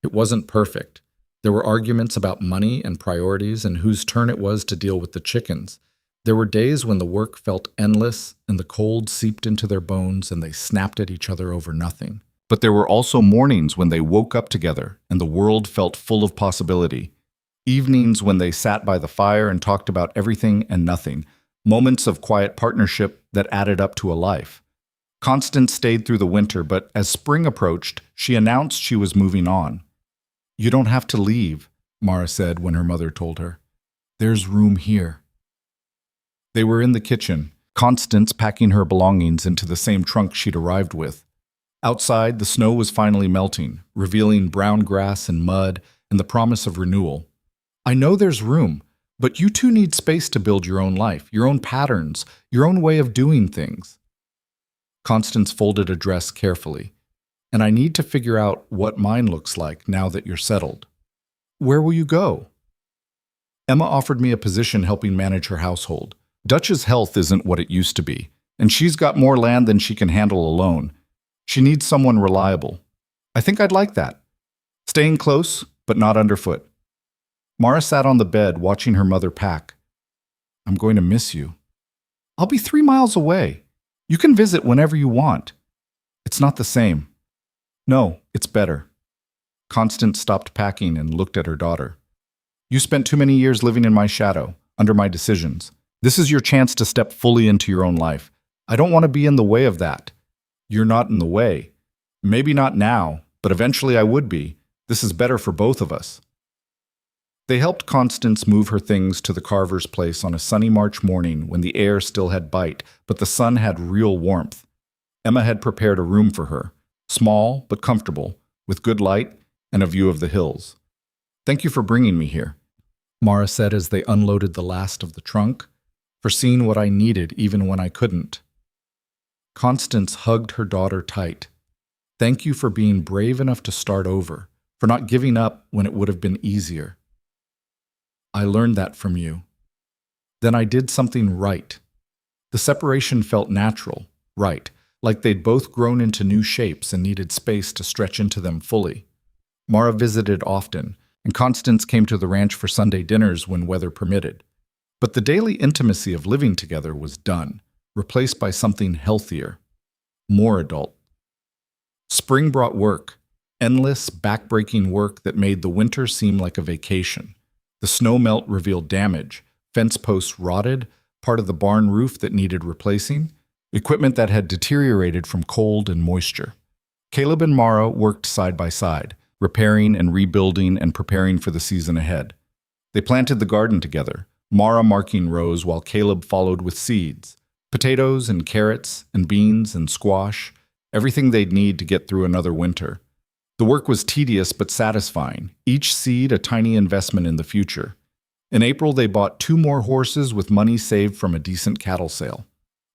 It wasn't perfect. There were arguments about money and priorities and whose turn it was to deal with the chickens. There were days when the work felt endless and the cold seeped into their bones and they snapped at each other over nothing. But there were also mornings when they woke up together and the world felt full of possibility. Evenings when they sat by the fire and talked about everything and nothing. Moments of quiet partnership that added up to a life. Constance stayed through the winter, but as spring approached, she announced she was moving on. "You don't have to leave," Mara said when her mother told her. "There's room here." They were in the kitchen, Constance packing her belongings into the same trunk she'd arrived with. Outside, the snow was finally melting, revealing brown grass and mud and the promise of renewal. "I know there's room, but you two need space to build your own life, your own patterns, your own way of doing things." Constance folded a dress carefully. "And I need to figure out what mine looks like now that you're settled." "Where will you go?" Emma offered me a position helping manage her household. Dutch's health isn't what it used to be, and she's got more land than she can handle alone. She needs someone reliable. I think I'd like that. Staying close, but not underfoot. Mara sat on the bed watching her mother pack. "I'm going to miss you." "I'll be 3 miles away. You can visit whenever you want." "It's not the same." "No, it's better." Constance stopped packing and looked at her daughter. "You spent too many years living in my shadow, under my decisions. This is your chance to step fully into your own life. I don't want to be in the way of that." "You're not in the way. Maybe not now, but eventually I would be. This is better for both of us." They helped Constance move her things to the Carver's place on a sunny March morning when the air still had bite, but the sun had real warmth. Emma had prepared a room for her, small but comfortable, with good light and a view of the hills. "Thank you for bringing me here," Mara said as they unloaded the last of the trunk, "for seeing what I needed even when I couldn't." Constance hugged her daughter tight. "Thank you for being brave enough to start over, for not giving up when it would have been easier. I learned that from you. Then I did something right. The separation felt natural, right, like they'd both grown into new shapes and needed space to stretch into them fully. Mara visited often, and Constance came to the ranch for Sunday dinners when weather permitted. But the daily intimacy of living together was done, replaced by something healthier, more adult. Spring brought work, endless, back-breaking work that made the winter seem like a vacation. The snow melt revealed damage, fence posts rotted, part of the barn roof that needed replacing, equipment that had deteriorated from cold and moisture. Caleb and Mara worked side by side, repairing and rebuilding and preparing for the season ahead. They planted the garden together, Mara marking rows while Caleb followed with seeds, potatoes and carrots and beans and squash, everything they'd need to get through another winter. The work was tedious but satisfying, each seed a tiny investment in the future. In April, they bought 2 more horses with money saved from a decent cattle sale.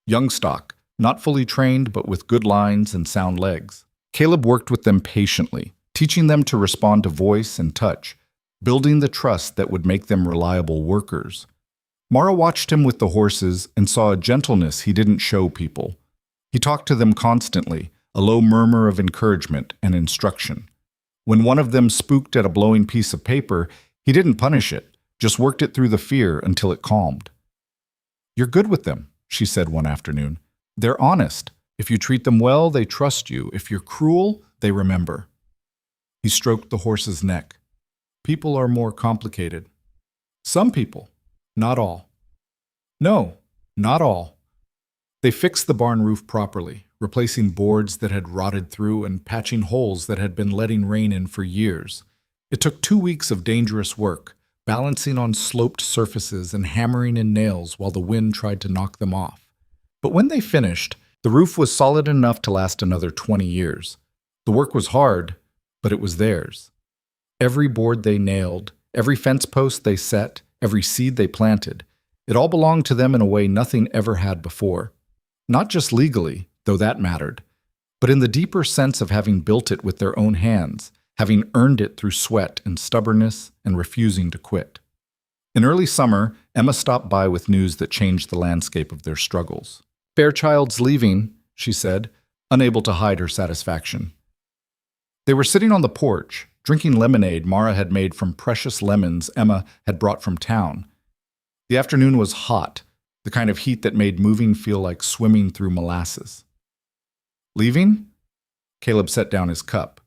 Young stock, not fully trained but with good lines and sound legs. Caleb worked with them patiently, teaching them to respond to voice and touch, building the trust that would make them reliable workers. Mara watched him with the horses and saw a gentleness he didn't show people. He talked to them constantly, a low murmur of encouragement and instruction. When one of them spooked at a blowing piece of paper, he didn't punish it, just worked it through the fear until it calmed. "You're good with them," she said one afternoon. "They're honest. If you treat them well, they trust you. If you're cruel, they remember." He stroked the horse's neck. "People are more complicated." "Some people, not all." "No, not all." They fixed the barn roof properly, replacing boards that had rotted through and patching holes that had been letting rain in for years. It took 2 weeks of dangerous work, balancing on sloped surfaces and hammering in nails while the wind tried to knock them off. But when they finished, the roof was solid enough to last another 20 years. The work was hard, but it was theirs. Every board they nailed, every fence post they set, every seed they planted, it all belonged to them in a way nothing ever had before. Not just legally, though that mattered, but in the deeper sense of having built it with their own hands, having earned it through sweat and stubbornness and refusing to quit. In early summer, Emma stopped by with news that changed the landscape of their struggles. "Fairchild's leaving," she said, unable to hide her satisfaction. They were sitting on the porch, drinking lemonade Mara had made from precious lemons Emma had brought from town. The afternoon was hot, the kind of heat that made moving feel like swimming through molasses. "Leaving?" Caleb set down his cup.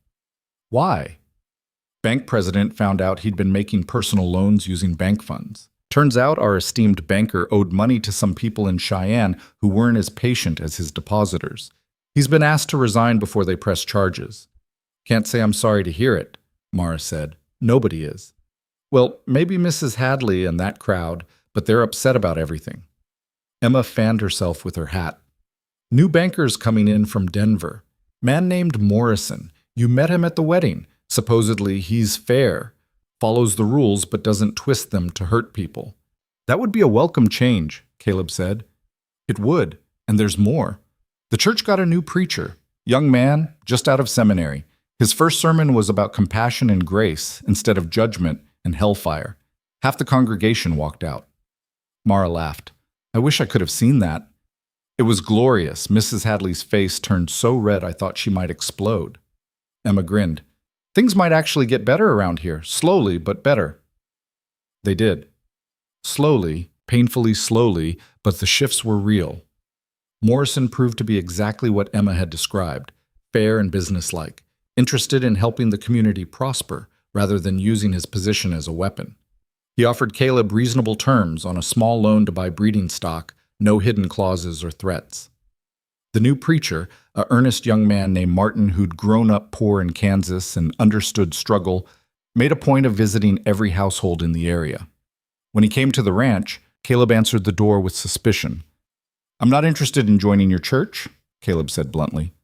"Why?" Bank president found out he'd been making personal loans using bank funds. Turns out our esteemed banker owed money to some people in Cheyenne who weren't as patient as his depositors. He's been asked to resign before they press charges. "Can't say I'm sorry to hear it," Mara said. "Nobody is." "Well, maybe Mrs. Hadley and that crowd, but they're upset about everything." Emma fanned herself with her hat. "New bankers coming in from Denver. Man named Morrison. You met him at the wedding. Supposedly he's fair, follows the rules but doesn't twist them to hurt people." "That would be a welcome change," Caleb said. "It would, and there's more. The church got a new preacher, young man, just out of seminary. His first sermon was about compassion and grace instead of judgment and hellfire. Half the congregation walked out." Mara laughed. "I wish I could have seen that." "It was glorious." Mrs. Hadley's face turned so red I thought she might explode. Emma grinned. "Things might actually get better around here, slowly but better." They did. Slowly, painfully slowly, but the shifts were real. Morrison proved to be exactly what Emma had described, fair and businesslike, interested in helping the community prosper rather than using his position as a weapon. He offered Caleb reasonable terms on a small loan to buy breeding stock, no hidden clauses or threats. The new preacher, a earnest young man named Martin who'd grown up poor in Kansas and understood struggle, made a point of visiting every household in the area. When he came to the ranch, Caleb answered the door with suspicion. "I'm not interested in joining your church," Caleb said bluntly.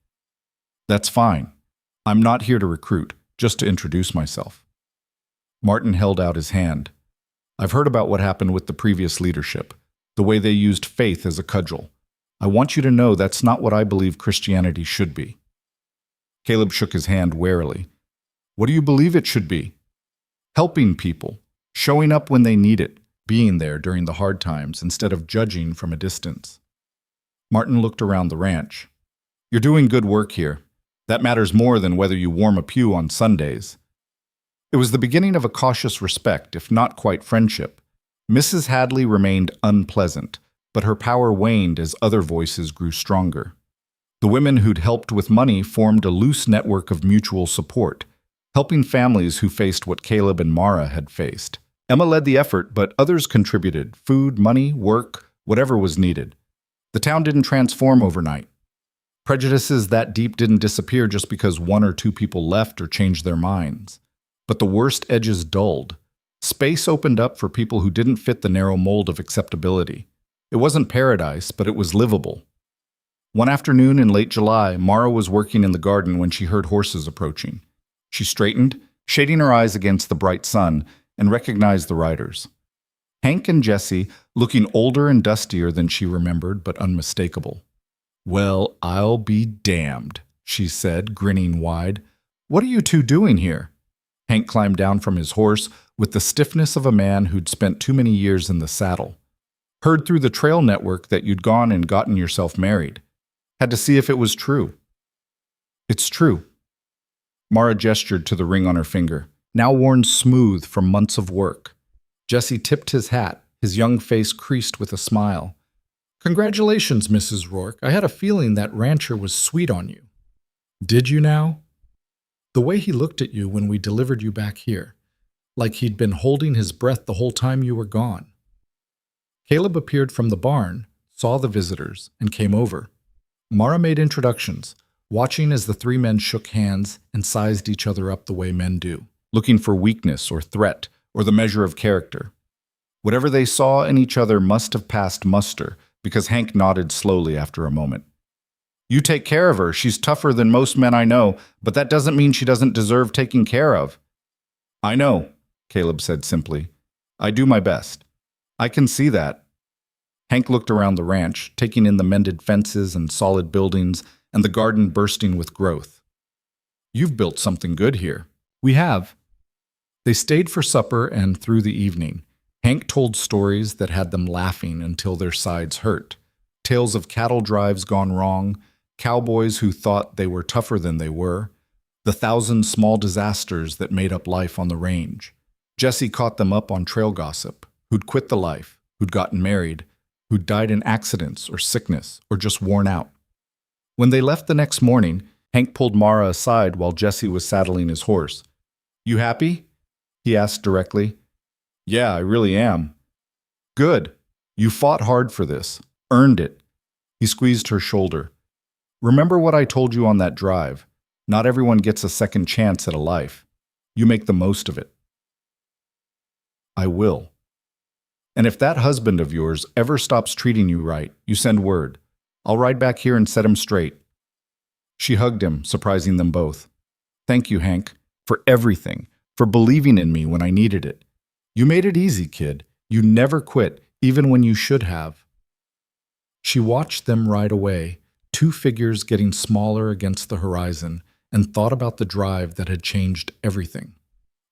"That's fine. I'm not here to recruit, just to introduce myself." Martin held out his hand. "I've heard about what happened with the previous leadership, the way they used faith as a cudgel. I want you to know that's not what I believe Christianity should be." Caleb shook his hand warily. "What do you believe it should be?" "Helping people, showing up when they need it, being there during the hard times instead of judging from a distance." Martin looked around the ranch. You're doing good work here. That matters more than whether you warm a pew on Sundays. It was the beginning of a cautious respect, if not quite friendship. Mrs. Hadley remained unpleasant, but her power waned as other voices grew stronger. The women who'd helped with money formed a loose network of mutual support, helping families who faced what Caleb and Mara had faced. Emma led the effort, but others contributed: food, money, work, whatever was needed. The town didn't transform overnight. Prejudices that deep didn't disappear just because one or two people left or changed their minds. But the worst edges dulled. Space opened up for people who didn't fit the narrow mold of acceptability. It wasn't paradise, but it was livable. One afternoon in late July, Mara was working in the garden when she heard horses approaching. She straightened, shading her eyes against the bright sun, and recognized the riders. Hank and Jesse, looking older and dustier than she remembered, but unmistakable. "Well, I'll be damned," she said, grinning wide. "What are you two doing here?" Hank climbed down from his horse with the stiffness of a man who'd spent too many years in the saddle. "Heard through the trail network that you'd gone and gotten yourself married. Had to see if it was true." "It's true." Mara gestured to the ring on her finger, now worn smooth from months of work. Jesse tipped his hat, his young face creased with a smile. "Congratulations, Mrs. Rourke. I had a feeling that rancher was sweet on you." "Did you now?" "The way he looked at you when we delivered you back here, like he'd been holding his breath the whole time you were gone." Caleb appeared from the barn, saw the visitors, and came over. Mara made introductions, watching as the three men shook hands and sized each other up the way men do, looking for weakness or threat or the measure of character. Whatever they saw in each other must have passed muster, because Hank nodded slowly after a moment. "You take care of her. She's tougher than most men I know, but that doesn't mean she doesn't deserve taking care of." "I know," Caleb said simply. "I do my best. I can see that." Hank looked around the ranch, taking in the mended fences and solid buildings and the garden bursting with growth. "You've built something good here." "We have." They stayed for supper and through the evening. Hank told stories that had them laughing until their sides hurt. Tales of cattle drives gone wrong, cowboys who thought they were tougher than they were, the 1,000 small disasters that made up life on the range. Jesse caught them up on trail gossip, who'd quit the life, who'd gotten married, who'd died in accidents or sickness or just worn out. When they left the next morning, Hank pulled Mara aside while Jesse was saddling his horse. "You happy?" he asked directly. "Yeah, I really am." "Good. You fought hard for this. Earned it." He squeezed her shoulder. "Remember what I told you on that drive. Not everyone gets a second chance at a life. You make the most of it." "I will. And if that husband of yours ever stops treating you right, you send word. I'll ride back here and set him straight." She hugged him, surprising them both. "Thank you, Hank, for everything, for believing in me when I needed it. You made it easy, kid. You never quit, even when you should have." She watched them ride away, two figures getting smaller against the horizon, and thought about the drive that had changed everything.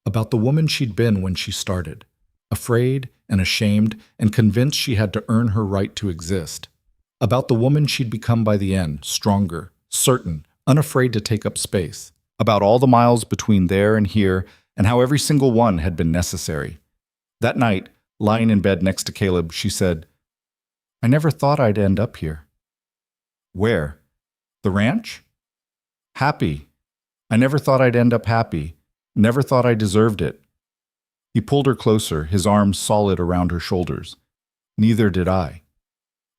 About the woman she'd been when she started, afraid and ashamed and convinced she had to earn her right to exist. About the woman she'd become by the end, stronger, certain, unafraid to take up space. About all the miles between there and here, and how every single one had been necessary. That night, lying in bed next to Caleb, she said, "I never thought I'd end up here." "Where? The ranch?" "Happy. I never thought I'd end up happy. Never thought I deserved it." He pulled her closer, his arms solid around her shoulders. "Neither did I.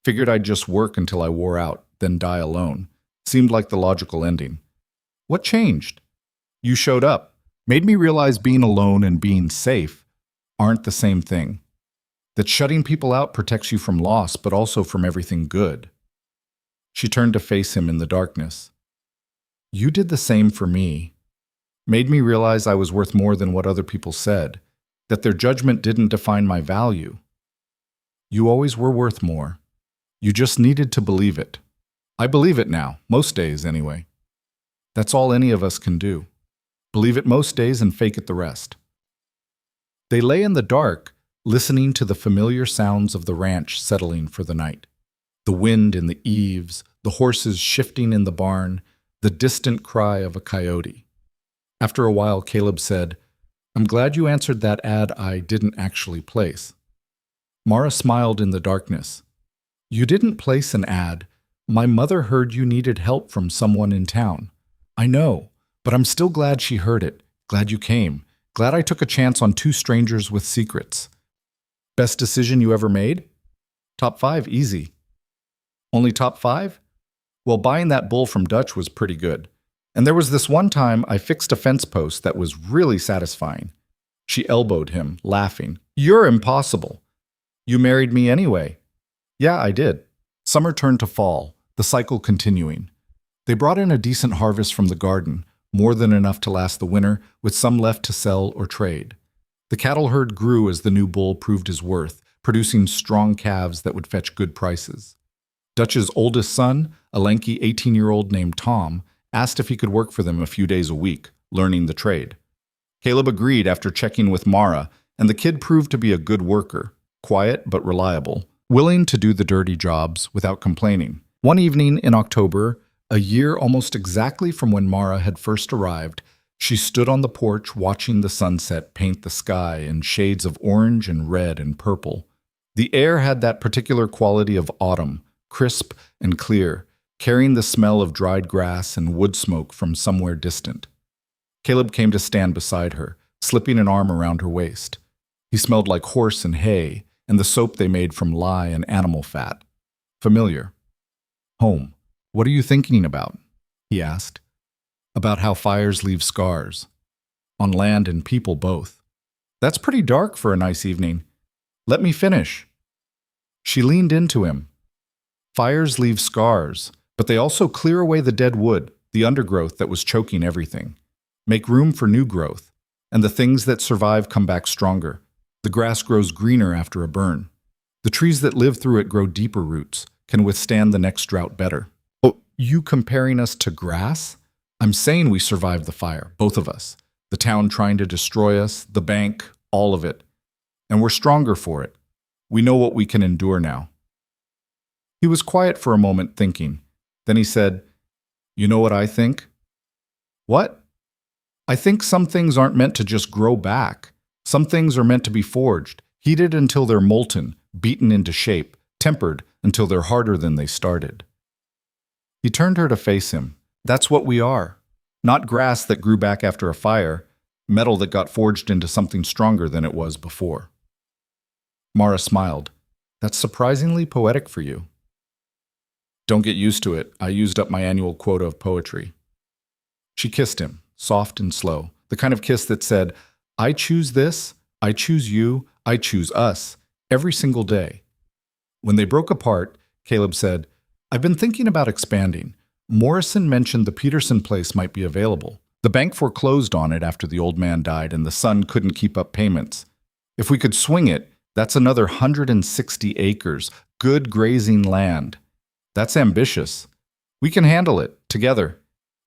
Figured I'd just work until I wore out, then die alone. Seemed like the logical ending. What changed? You showed up. Made me realize being alone and being safe aren't the same thing. That shutting people out protects you from loss, but also from everything good." She turned to face him in the darkness. "You did the same for me. Made me realize I was worth more than what other people said, that their judgment didn't define my value. You always were worth more. You just needed to believe it. I believe it now, most days anyway. That's all any of us can do. Believe it most days and fake it the rest." They lay in the dark, listening to the familiar sounds of the ranch settling for the night. The wind in the eaves, the horses shifting in the barn, the distant cry of a coyote. After a while, Caleb said, "I'm glad you answered that ad I didn't actually place." Mara smiled in the darkness. "You didn't place an ad. My mother heard you needed help from someone in town." "I know, but I'm still glad she heard it. Glad you came. Glad I took a chance on two strangers with secrets." "Best decision you ever made?" "Top 5, easy." "Only top 5? Well, buying that bull from Dutch was pretty good. And there was this one time I fixed a fence post that was really satisfying." She elbowed him, laughing. "You're impossible. You married me anyway." "Yeah, I did." Summer turned to fall, the cycle continuing. They brought in a decent harvest from the garden, more than enough to last the winter, with some left to sell or trade. The cattle herd grew as the new bull proved his worth, producing strong calves that would fetch good prices. Dutch's oldest son, a lanky 18-year-old named Tom, asked if he could work for them a few days a week, learning the trade. Caleb agreed after checking with Mara, and the kid proved to be a good worker, quiet but reliable, willing to do the dirty jobs without complaining. One evening in October, a year almost exactly from when Mara had first arrived, she stood on the porch watching the sunset paint the sky in shades of orange and red and purple. The air had that particular quality of autumn, crisp and clear, carrying the smell of dried grass and wood smoke from somewhere distant. Caleb came to stand beside her, slipping an arm around her waist. He smelled like horse and hay, and the soap they made from lye and animal fat. Familiar. "Home. What are you thinking about?" he asked. "About how fires leave scars. On land and people both." "That's pretty dark for a nice evening." "Let me finish." She leaned into him. "Fires leave scars, but they also clear away the dead wood, the undergrowth that was choking everything. Make room for new growth, and the things that survive come back stronger. The grass grows greener after a burn. The trees that live through it grow deeper roots, can withstand the next drought better." "Oh, you comparing us to grass?" "I'm saying we survived the fire, both of us. The town trying to destroy us, the bank, all of it. And we're stronger for it. We know what we can endure now." He was quiet for a moment, thinking. Then he said, "You know what I think?" "What?" "I think some things aren't meant to just grow back. Some things are meant to be forged, heated until they're molten, beaten into shape, tempered until they're harder than they started." He turned her to face him. "That's what we are. Not grass that grew back after a fire, metal that got forged into something stronger than it was before." Mara smiled. "That's surprisingly poetic for you." "Don't get used to it. I used up my annual quota of poetry." She kissed him, soft and slow, the kind of kiss that said, "I choose this, I choose you, I choose us, every single day." When they broke apart, Caleb said, "I've been thinking about expanding. Morrison mentioned the Peterson place might be available. The bank foreclosed on it after the old man died and the son couldn't keep up payments. If we could swing it, that's another 160 acres, good grazing land. That's ambitious. We can handle it, together."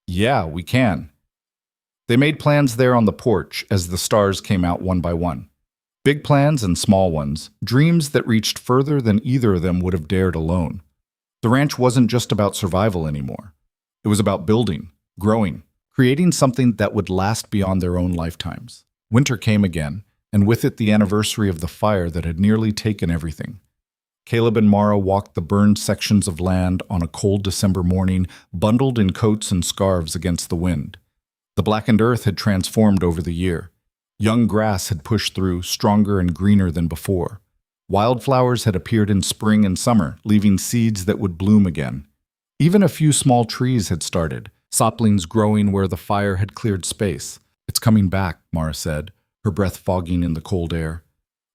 "Yeah, we can." They made plans there on the porch as the stars came out one by one. Big plans and small ones, dreams that reached further than either of them would have dared alone. The ranch wasn't just about survival anymore. It was about building, growing, creating something that would last beyond their own lifetimes. Winter came again, and with it the anniversary of the fire that had nearly taken everything. Caleb and Mara walked the burned sections of land on a cold December morning, bundled in coats and scarves against the wind. The blackened earth had transformed over the year. Young grass had pushed through, stronger and greener than before. Wildflowers had appeared in spring and summer, leaving seeds that would bloom again. Even a few small trees had started, saplings growing where the fire had cleared space. "It's coming back," Mara said, her breath fogging in the cold air.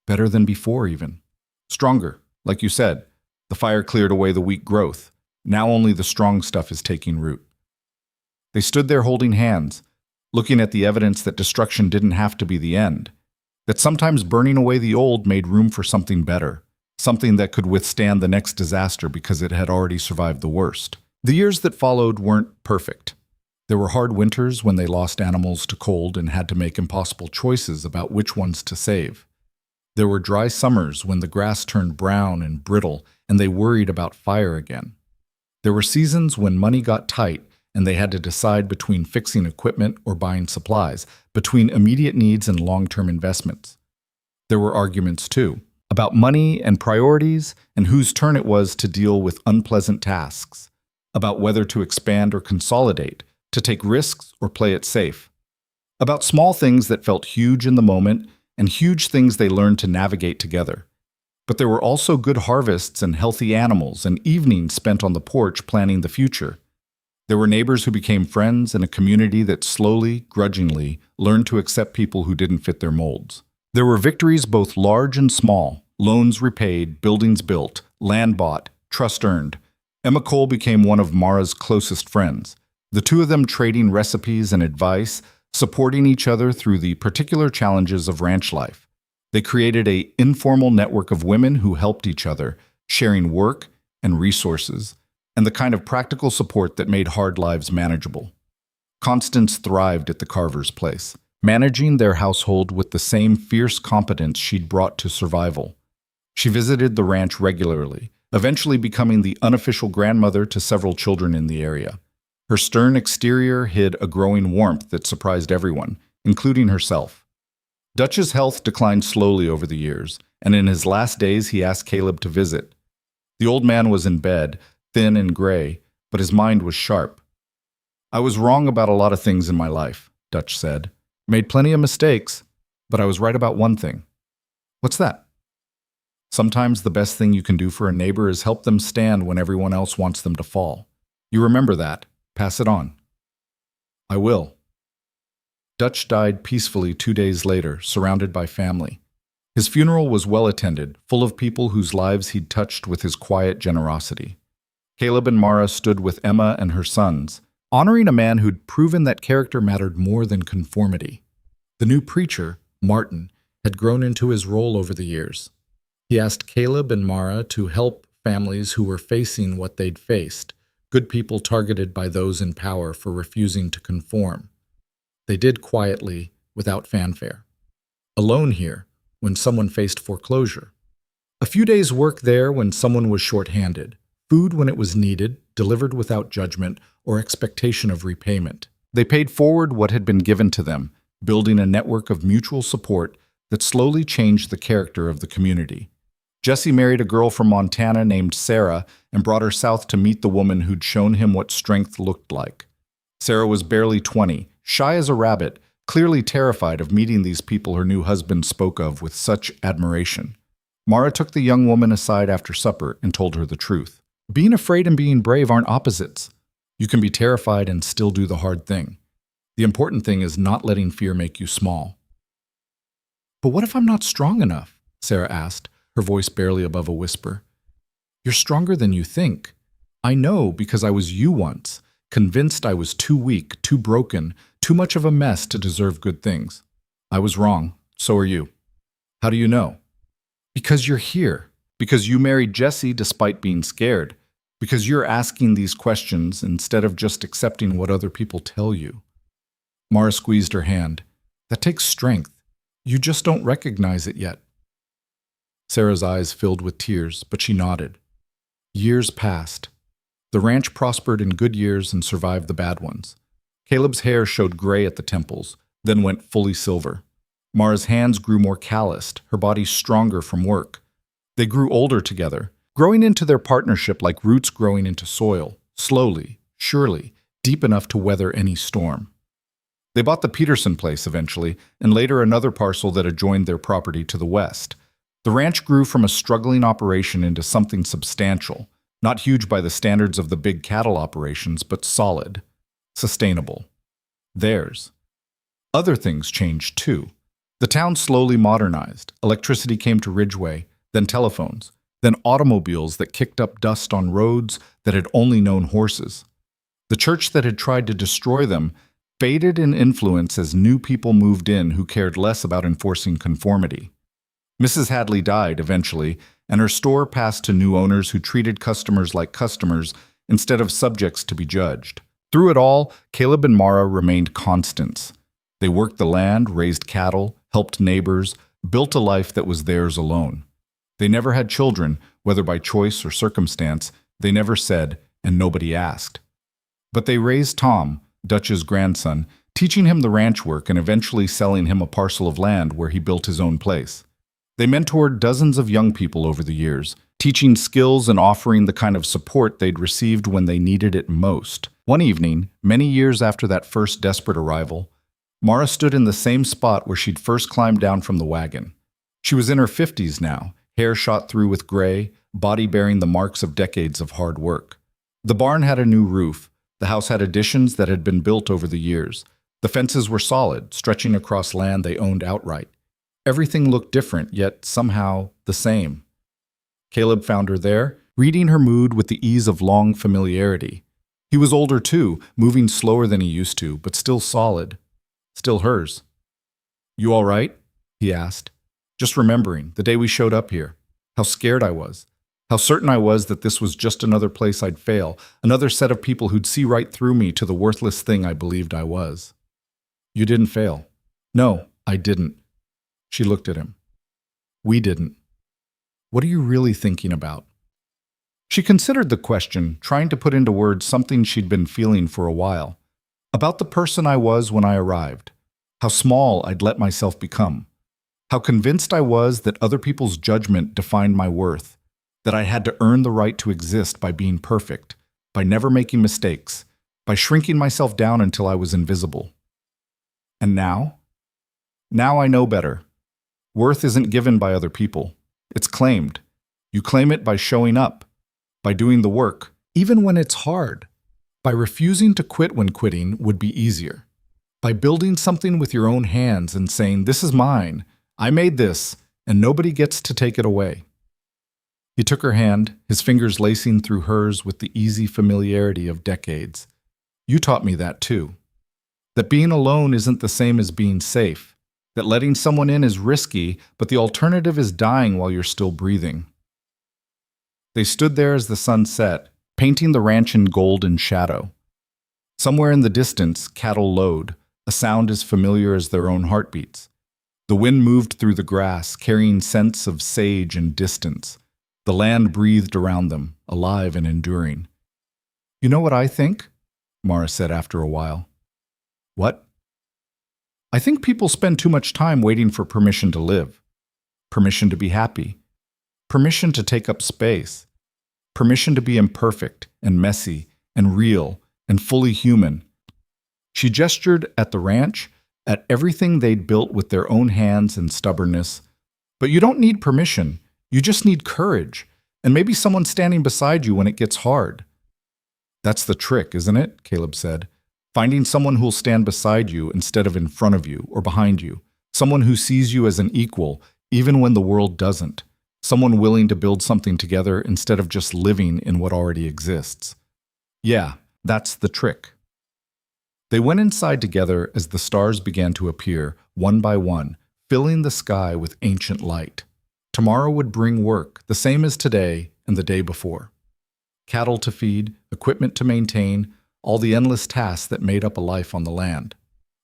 "Better than before, even. Stronger. Like you said, the fire cleared away the weak growth. Now only the strong stuff is taking root." They stood there holding hands, looking at the evidence that destruction didn't have to be the end, that sometimes burning away the old made room for something better, something that could withstand the next disaster because it had already survived the worst. The years that followed weren't perfect. There were hard winters when they lost animals to cold and had to make impossible choices about which ones to save. There were dry summers when the grass turned brown and brittle and they worried about fire again. There were seasons when money got tight and they had to decide between fixing equipment or buying supplies, between immediate needs and long-term investments. There were arguments, too, about money and priorities and whose turn it was to deal with unpleasant tasks, about whether to expand or consolidate, to take risks or play it safe, about small things that felt huge in the moment and huge things they learned to navigate together. But there were also good harvests and healthy animals and evenings spent on the porch planning the future. There were neighbors who became friends and a community that slowly, grudgingly, learned to accept people who didn't fit their molds. There were victories both large and small, loans repaid, buildings built, land bought, trust earned. Emma Cole became one of Mara's closest friends, the two of them trading recipes and advice, supporting each other through the particular challenges of ranch life. They created an informal network of women who helped each other, sharing work and resources, and the kind of practical support that made hard lives manageable. Constance thrived at the Carver's place, managing their household with the same fierce competence she'd brought to survival. She visited the ranch regularly, eventually becoming the unofficial grandmother to several children in the area. Her stern exterior hid a growing warmth that surprised everyone, including herself. Dutch's health declined slowly over the years, and in his last days he asked Caleb to visit. The old man was in bed, thin and gray, but his mind was sharp. "I was wrong about a lot of things in my life," Dutch said. "Made plenty of mistakes, but I was right about one thing." "What's that?" "Sometimes the best thing you can do for a neighbor is help them stand when everyone else wants them to fall. You remember that. Pass it on." "I will." Dutch died peacefully 2 days later, surrounded by family. His funeral was well attended, full of people whose lives he'd touched with his quiet generosity. Caleb and Mara stood with Emma and her sons, honoring a man who'd proven that character mattered more than conformity. The new preacher, Martin, had grown into his role over the years. He asked Caleb and Mara to help families who were facing what they'd faced, good people targeted by those in power for refusing to conform. They did quietly, without fanfare. Alone here, when someone faced foreclosure. A few days' work there when someone was short-handed. Food when it was needed, delivered without judgment or expectation of repayment. They paid forward what had been given to them, building a network of mutual support that slowly changed the character of the community. Jesse married a girl from Montana named Sarah and brought her south to meet the woman who'd shown him what strength looked like. Sarah was barely 20, shy as a rabbit, clearly terrified of meeting these people her new husband spoke of with such admiration. Mara took the young woman aside after supper and told her the truth. Being afraid and being brave aren't opposites. You can be terrified and still do the hard thing. The important thing is not letting fear make you small. "But what if I'm not strong enough?" Sarah asked, her voice barely above a whisper. "You're stronger than you think. I know because I was you once, convinced I was too weak, too broken, too much of a mess to deserve good things. I was wrong. So are you." "How do you know?" "Because you're here. Because you married Jesse despite being scared. Because you're asking these questions instead of just accepting what other people tell you." Mara squeezed her hand. "That takes strength. You just don't recognize it yet." Sarah's eyes filled with tears, but she nodded. Years passed. The ranch prospered in good years and survived the bad ones. Caleb's hair showed gray at the temples, then went fully silver. Mara's hands grew more calloused, her body stronger from work. They grew older together, growing into their partnership like roots growing into soil, slowly, surely, deep enough to weather any storm. They bought the Peterson place eventually, and later another parcel that adjoined their property to the west. The ranch grew from a struggling operation into something substantial, not huge by the standards of the big cattle operations, but solid, sustainable. Theirs. Other things changed too. The town slowly modernized. Electricity came to Ridgeway, then telephones, then automobiles that kicked up dust on roads that had only known horses. The church that had tried to destroy them faded in influence as new people moved in who cared less about enforcing conformity. Mrs. Hadley died eventually, and her store passed to new owners who treated customers like customers instead of subjects to be judged. Through it all, Caleb and Mara remained constants. They worked the land, raised cattle, helped neighbors, built a life that was theirs alone. They never had children, whether by choice or circumstance. They never said, and nobody asked. But they raised Tom, Dutch's grandson, teaching him the ranch work and eventually selling him a parcel of land where he built his own place. They mentored dozens of young people over the years, teaching skills and offering the kind of support they'd received when they needed it most. One evening, many years after that first desperate arrival, Mara stood in the same spot where she'd first climbed down from the wagon. She was in her 50s now, hair shot through with gray, body bearing the marks of decades of hard work. The barn had a new roof. The house had additions that had been built over the years. The fences were solid, stretching across land they owned outright. Everything looked different, yet somehow the same. Caleb found her there, reading her mood with the ease of long familiarity. He was older too, moving slower than he used to, but still solid. Still hers. "You all right?" he asked. Just remembering, the day we showed up here. How scared I was. How certain I was that this was just another place I'd fail, another set of people who'd see right through me to the worthless thing I believed I was. "You didn't fail." "No, I didn't." She looked at him. "We didn't." "What are you really thinking about?" She considered the question, trying to put into words something she'd been feeling for a while. About the person I was when I arrived. How small I'd let myself become. How convinced I was that other people's judgment defined my worth. That I had to earn the right to exist by being perfect, by never making mistakes, by shrinking myself down until I was invisible. And now? Now I know better. Worth isn't given by other people. It's claimed. You claim it by showing up, by doing the work, even when it's hard, by refusing to quit when quitting would be easier, by building something with your own hands and saying, "This is mine, I made this, and nobody gets to take it away." He took her hand, his fingers lacing through hers with the easy familiarity of decades. "You taught me that too. That being alone isn't the same as being safe. That letting someone in is risky, but the alternative is dying while you're still breathing." They stood there as the sun set, painting the ranch in gold and shadow. Somewhere in the distance, cattle lowed, a sound as familiar as their own heartbeats. The wind moved through the grass, carrying scents of sage and distance. The land breathed around them, alive and enduring. "You know what I think?" Mara said after a while. "What?" "I think people spend too much time waiting for permission to live. Permission to be happy. Permission to take up space. Permission to be imperfect and messy and real and fully human." She gestured at the ranch, at everything they'd built with their own hands and stubbornness. "But you don't need permission. You just need courage, and maybe someone standing beside you when it gets hard." "That's the trick, isn't it?" Caleb said. "Finding someone who'll stand beside you instead of in front of you or behind you. Someone who sees you as an equal, even when the world doesn't. Someone willing to build something together instead of just living in what already exists." "Yeah, that's the trick." They went inside together as the stars began to appear, one by one, filling the sky with ancient light. Tomorrow would bring work, the same as today and the day before. Cattle to feed, equipment to maintain, all the endless tasks that made up a life on the land.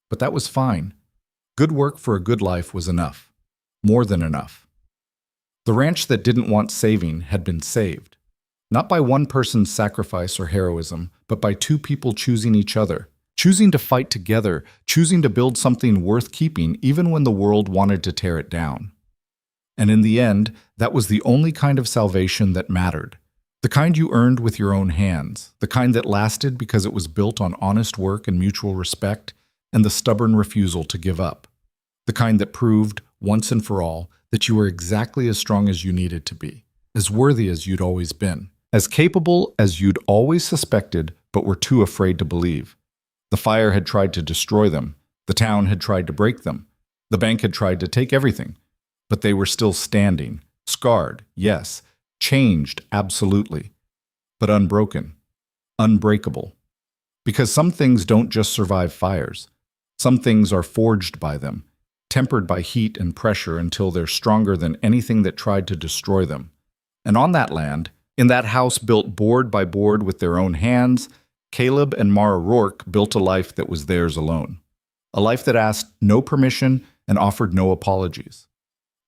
But that was fine. Good work for a good life was enough. More than enough. The ranch that didn't want saving had been saved. Not by one person's sacrifice or heroism, but by two people choosing each other. Choosing to fight together, choosing to build something worth keeping even when the world wanted to tear it down. And in the end, that was the only kind of salvation that mattered. The kind you earned with your own hands, the kind that lasted because it was built on honest work and mutual respect, and the stubborn refusal to give up. The kind that proved, once and for all, that you were exactly as strong as you needed to be, as worthy as you'd always been, as capable as you'd always suspected but were too afraid to believe. The fire had tried to destroy them. The town had tried to break them. The bank had tried to take everything. But they were still standing, scarred, yes, changed, absolutely, but unbroken, unbreakable. Because some things don't just survive fires. Some things are forged by them, tempered by heat and pressure until they're stronger than anything that tried to destroy them. And on that land, in that house built board by board with their own hands, Caleb and Mara Rourke built a life that was theirs alone. A life that asked no permission and offered no apologies.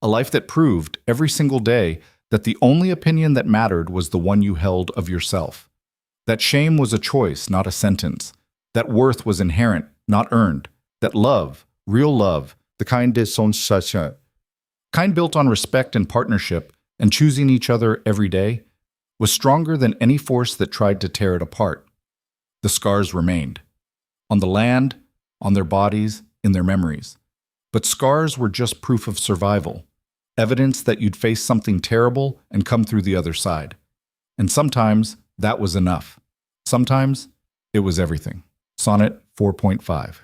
A life that proved, every single day, that the only opinion that mattered was the one you held of yourself. That shame was a choice, not a sentence. That worth was inherent, not earned. That love, real love, the kind built on respect and partnership and choosing each other every day, was stronger than any force that tried to tear it apart. The scars remained. On the land, on their bodies, in their memories. But scars were just proof of survival. Evidence that you'd face something terrible and come through the other side. And sometimes that was enough. Sometimes it was everything. Sonnet 4.5.